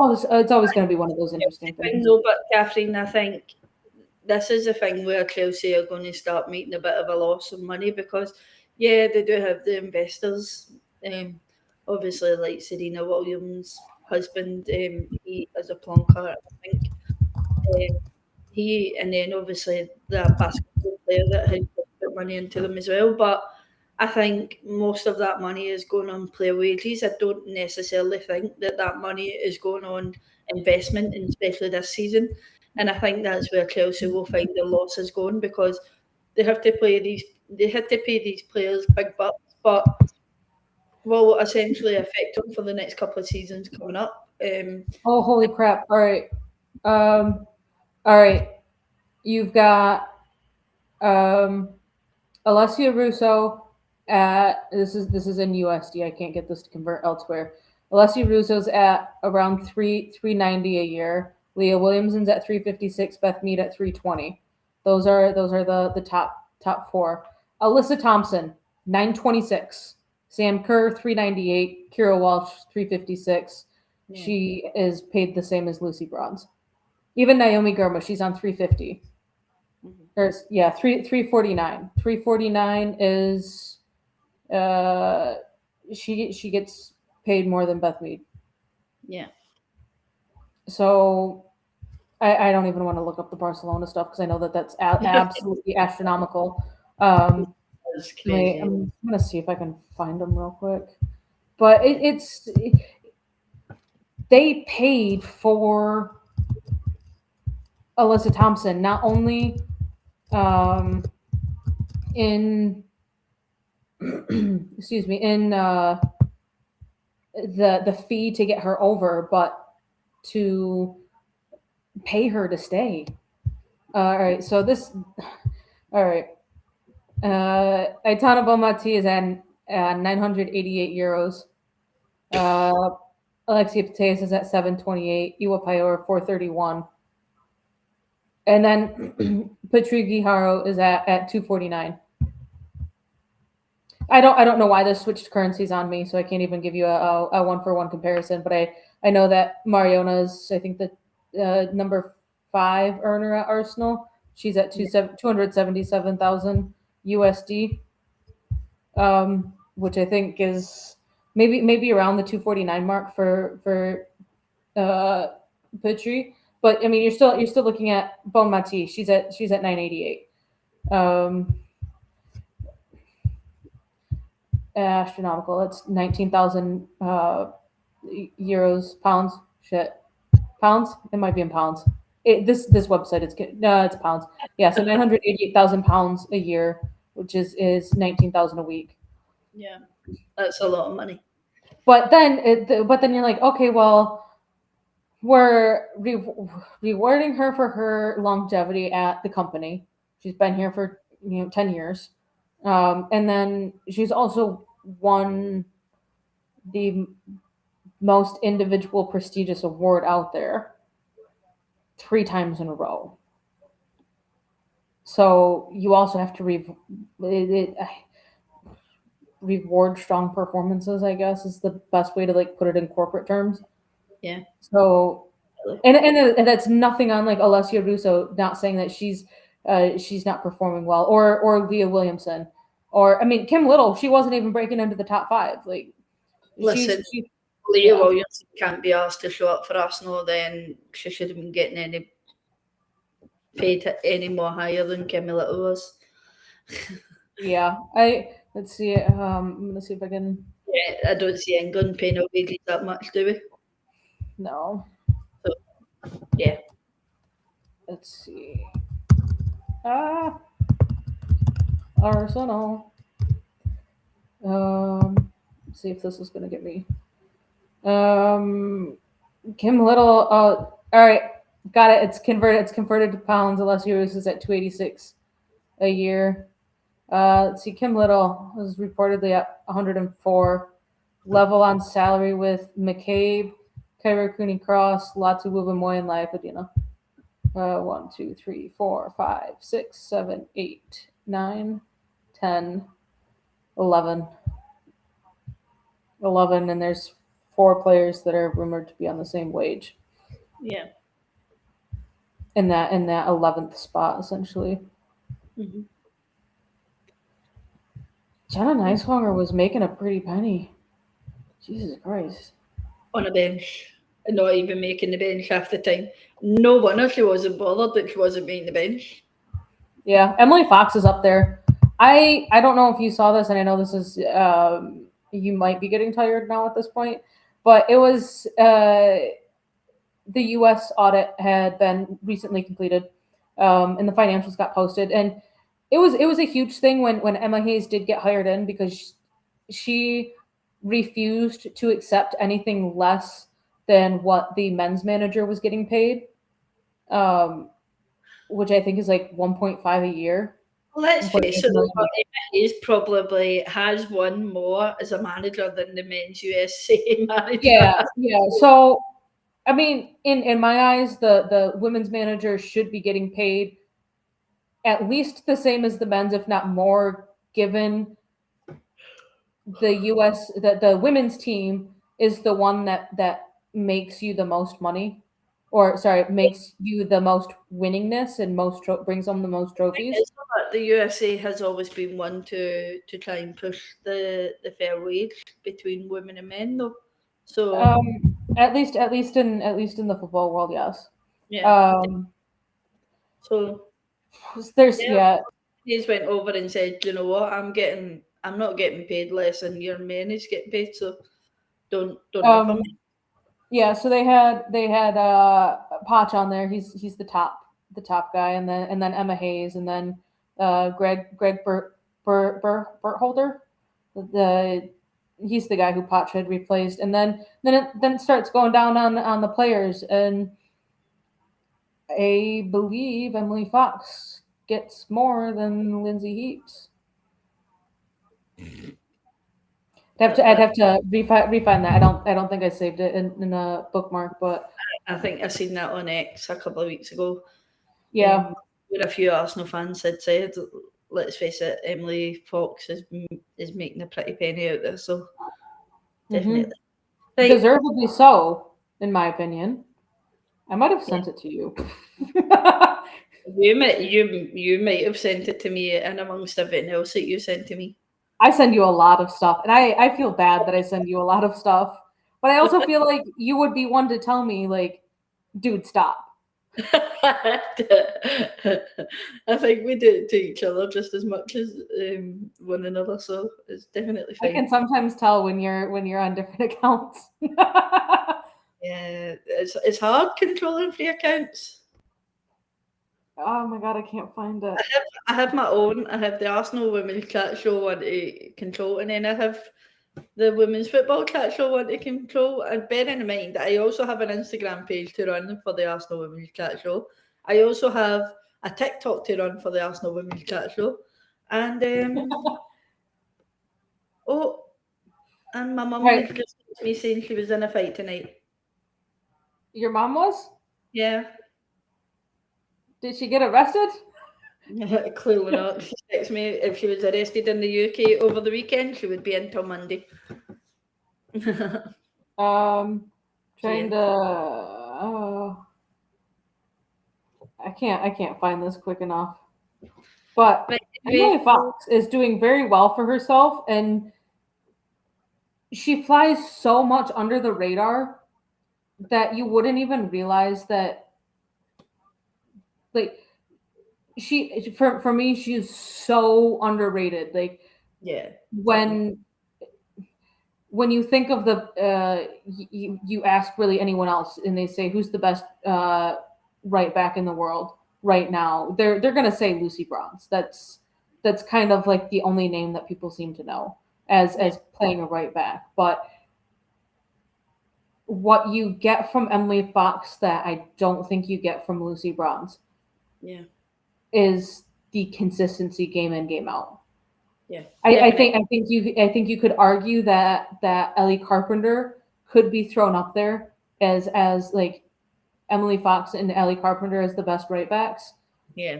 always going to be one of those interesting things. no, but Catherine, I think this is the thing where Chelsea are going to start making a bit of a loss of money, because yeah, they do have the investors. Obviously, like Serena Williams' husband, he is a plonker, I think. And then obviously the basketball player that has put money into them as well. But I think most of that money is going on player wages. I don't necessarily think that money is going on investment, and especially this season. And I think that's where Chelsea will find their losses going, because they have to pay these players big bucks, but will essentially affect them for the next couple of seasons coming up. Oh, holy crap! All right, all right. You've got Alessia Russo at this is in USD. I can't get this to convert elsewhere. Alessia Russo's at around 390 a year. Leah Williamson's at 356. Beth Mead at 320. Those are the top four. Alyssa Thompson 926. Sam Kerr 398. Kira Walsh 356. Yeah. She is paid the same as Lucy Bronze. Even Naomi Girma, she's on 350. There's 349. 349 is she gets paid more than Beth Mead. Yeah. So I don't even want to look up the Barcelona stuff, because I know that's absolutely astronomical. That's crazy. I'm gonna see if I can find them real quick. But they paid for Alyssa Thompson not only in excuse me, in the fee to get her over, but to pay her to stay. All right, so all right. Aitana Bonmati is at 988 euros. Alexia Putellas is at 728. Iwa Payor 431. And then Petri Guijarro is at 249. I don't know why this switched currencies on me, so I can't even give you a one-for-one comparison. But I know that Mariona is, I think, the number 5 earner at Arsenal. She's at 277,000 USD, which I think is maybe around the 249 mark for Petri. But I mean, you're still looking at Bonmati. She's at 988. Astronomical. It's 19,000 euros, pounds. Shit, pounds. It might be in pounds. This website it's pounds. Yeah, so 988,000 pounds a year, which is 19,000 a week. Yeah, that's a lot of money. But then you're like, okay, well, we're rewarding her for her longevity at the company. She's been here for 10 years, and then she's also won the most individual prestigious award out there 3 times in a row. So you also have to reward strong performances, I guess, is the best way to like put it in corporate terms. Yeah. So, and that's nothing on like Alessia Russo, not saying that she's not performing well, or Leah Williamson, or I mean Kim Little. She wasn't even breaking into the top 5. Like, Listen, Leah Williamson can't be asked to show up for Arsenal. Then she should have been getting any paid any more higher than Kim Little was. Yeah, let's see. I'm gonna see if I can. Yeah, I don't see England paying our wages that much, do we? No. So, yeah. Let's see. Arsenal. Let's see if this is gonna get me. Kim Little. All right, got it. It's converted to pounds. Alessia Russo is at 286 a year. Let's see. Kim Little was reportedly at 104, level on salary with McCabe, Kyra Cooney Cross, Latu Wubamoy, and Laia Padina. 1, 2, 3, 4, 5, 6, 7, 8, 9, 10, 11. 11, and there's 4 players that are rumored to be on the same wage. Yeah. In that 11th spot, essentially. Mm-hmm. Jenna Neiswanger was making a pretty penny. Jesus Christ. On a bench. And not even making the bench half the time. No wonder she wasn't bothered that she wasn't making the bench. Yeah, Emily Fox is up there. I don't know if you saw this, and I know this is you might be getting tired now at this point, but it was the U.S. audit had been recently completed, and the financials got posted, and it was a huge thing when Emma Hayes did get hired in, because she refused to accept anything less than what the men's manager was getting paid, which I think is like 1.5 a year. Well, let's face it, Emma Hayes probably has won more as a manager than the men's USA manager. Yeah. So, I mean, in my eyes, the women's manager should be getting paid at least the same as the men's, if not more, given the women's team is the one that makes you the most money, or sorry, makes you the most winningness and brings home the most trophies. The USA has always been one to try and push the fair wage between women and men, though. So at least in the football world, yes. yeah. So there's He's went over and said, you know what, I'm not getting paid less than your men is getting paid, so don't offer me. Yeah, so they had Potch on there. He's the top guy, and then Emma Hayes, and then Greg Bertholder. He's the guy who Potch had replaced, and then it starts going down on the players, and I believe Emily Fox gets more than Lindsay Heaps. I'd have to refine that. I don't think I saved it in a bookmark, but I think I seen that on X a couple of weeks ago. Yeah, where a few Arsenal fans had said, let's face it, Emily Fox is making a pretty penny out there, so definitely. Right. Deservedly so, in my opinion. I might have sent it to you. You might have sent it to me, and amongst everything else that you sent to me. I send you a lot of stuff, and I feel bad that I send you a lot of stuff, but I also feel like you would be one to tell me, like, dude, stop. I think we do it to each other just as much as one another, so it's definitely fine. I can sometimes tell when you're on different accounts. Yeah, it's hard controlling 3 accounts. Oh my god, I can't find it. I have my own. I have the Arsenal Women's Chat Show one to control, and then I have the women's football chat show want to control. And bearing in mind that I also have an Instagram page to run for the Arsenal Women's Chat Show. I also have a TikTok to run for the Arsenal Women's Chat Show. And and my mum Right. just texted me saying she was in a fight tonight. Your mom was? Yeah. Did she get arrested? Clearly not. She texted me if she was arrested in the UK over the weekend, she would be until Monday. Trying to. I can't find this quick enough. But Emily Fox is doing very well for herself, and she flies so much under the radar that you wouldn't even realize that. Like, for me, she's so underrated. Like, yeah, when you think of the you ask really anyone else, and they say who's the best right back in the world right now, they're gonna say Lucy Bronze. That's kind of like the only name that people seem to know as playing a right back. But what you get from Emily Fox that I don't think you get from Lucy Bronze, is the consistency game in, game out. Yeah, I think you could argue that Ellie Carpenter could be thrown up there as like Emily Fox and Ellie Carpenter as the best right backs. Yeah.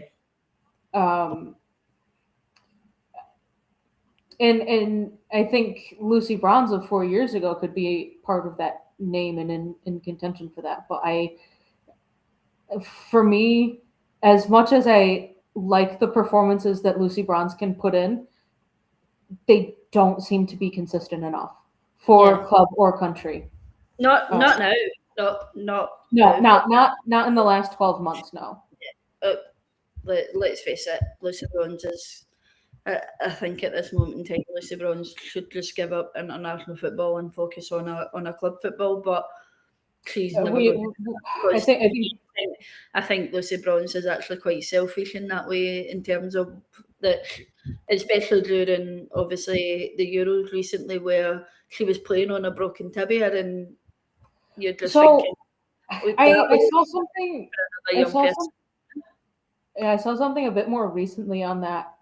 And I think Lucy Bronze of 4 years ago could be part of that name and in contention for that. But for me, as much as I like the performances that Lucy Bronze can put in, they don't seem to be consistent enough for club or country. Not now. Not in the last 12 months. No. Let's face it, Lucy Bronze is. I think at this moment in time, Lucy Bronze should just give up international football and focus on a club football. But she's never going to. I think Lucy Bronze is actually quite selfish in that way, in terms of that, especially during obviously the Euros recently, where she was playing on a broken tibia, and you're just thinking. I saw something. I saw something a bit more recently on that,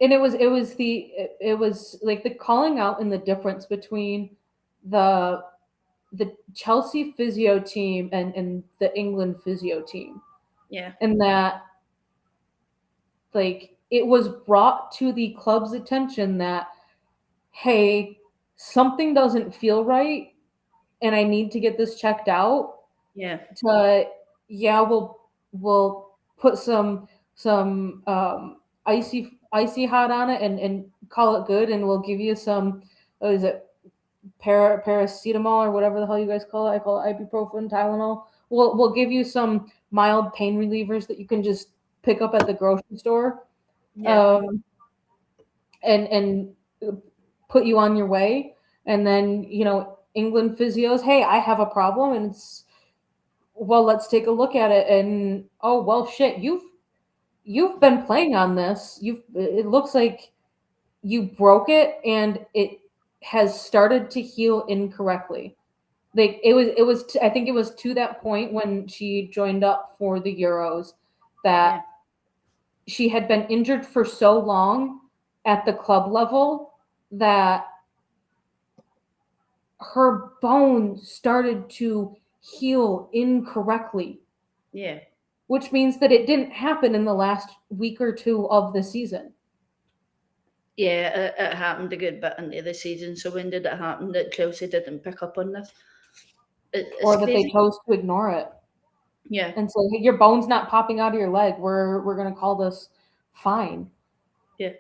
and it was like the calling out and the difference between the Chelsea physio team and the England physio team. Yeah. And that, like, it was brought to the club's attention that, hey, something doesn't feel right and I need to get this checked out. Yeah. We'll put some icy hot on it and call it good, and we'll give you some, what is it, paracetamol or whatever the hell you guys call it. I call it ibuprofen, Tylenol. We'll give you some mild pain relievers that you can just pick up at the grocery store, and put you on your way. And then, England physios, hey, I have a problem, and it's, well, let's take a look at it. And oh, well, shit, you've been playing on this. It looks like you broke it, and it has started to heal incorrectly. Like I think it was to that point when she joined up for the Euros that she had been injured for so long at the club level that her bone started to heal incorrectly. Yeah. Which means that it didn't happen in the last week or two of the season. Yeah, it happened a good bit into the season. So when did it happen that Chelsea didn't pick up on this? Or that they chose to ignore it. Yeah. And so, hey, your bone's not popping out of your leg. We're going to call this fine. Yeah.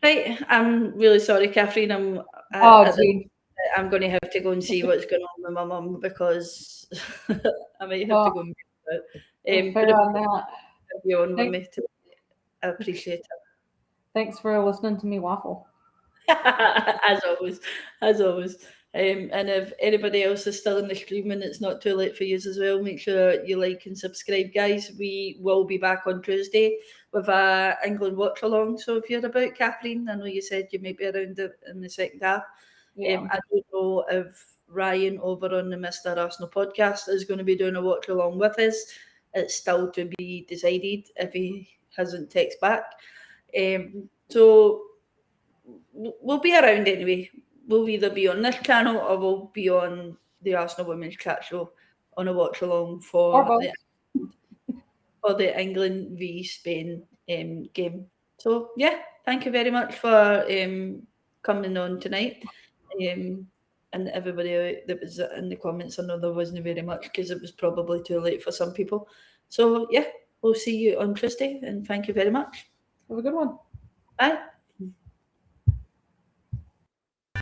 Right. I'm really sorry, Catherine. I'm going to have to go and see what's going on with my mum, because I might have to go and fair on that. You on with me today. I appreciate it. Thanks for listening to me waffle. As always. And if anybody else is still in the stream and it's not too late for you as well, make sure you like and subscribe, guys. We will be back on Tuesday with a England watch along. So if you're about, Catherine, I know you said you might be around in the second half. Yeah. I don't know if Ryan over on the Mr. Arsenal podcast is going to be doing a watch along with us. It's still to be decided if he hasn't texted back. So we'll be around anyway. We'll either be on this channel or we'll be on the Arsenal Women's Chat Show on a watch along for the England v Spain game. So yeah, thank you very much for coming on tonight. And everybody that was in the comments, I know there wasn't very much because it was probably too late for some people. So yeah, we'll see you on Tuesday, and thank you very much. Have a good one. Bye.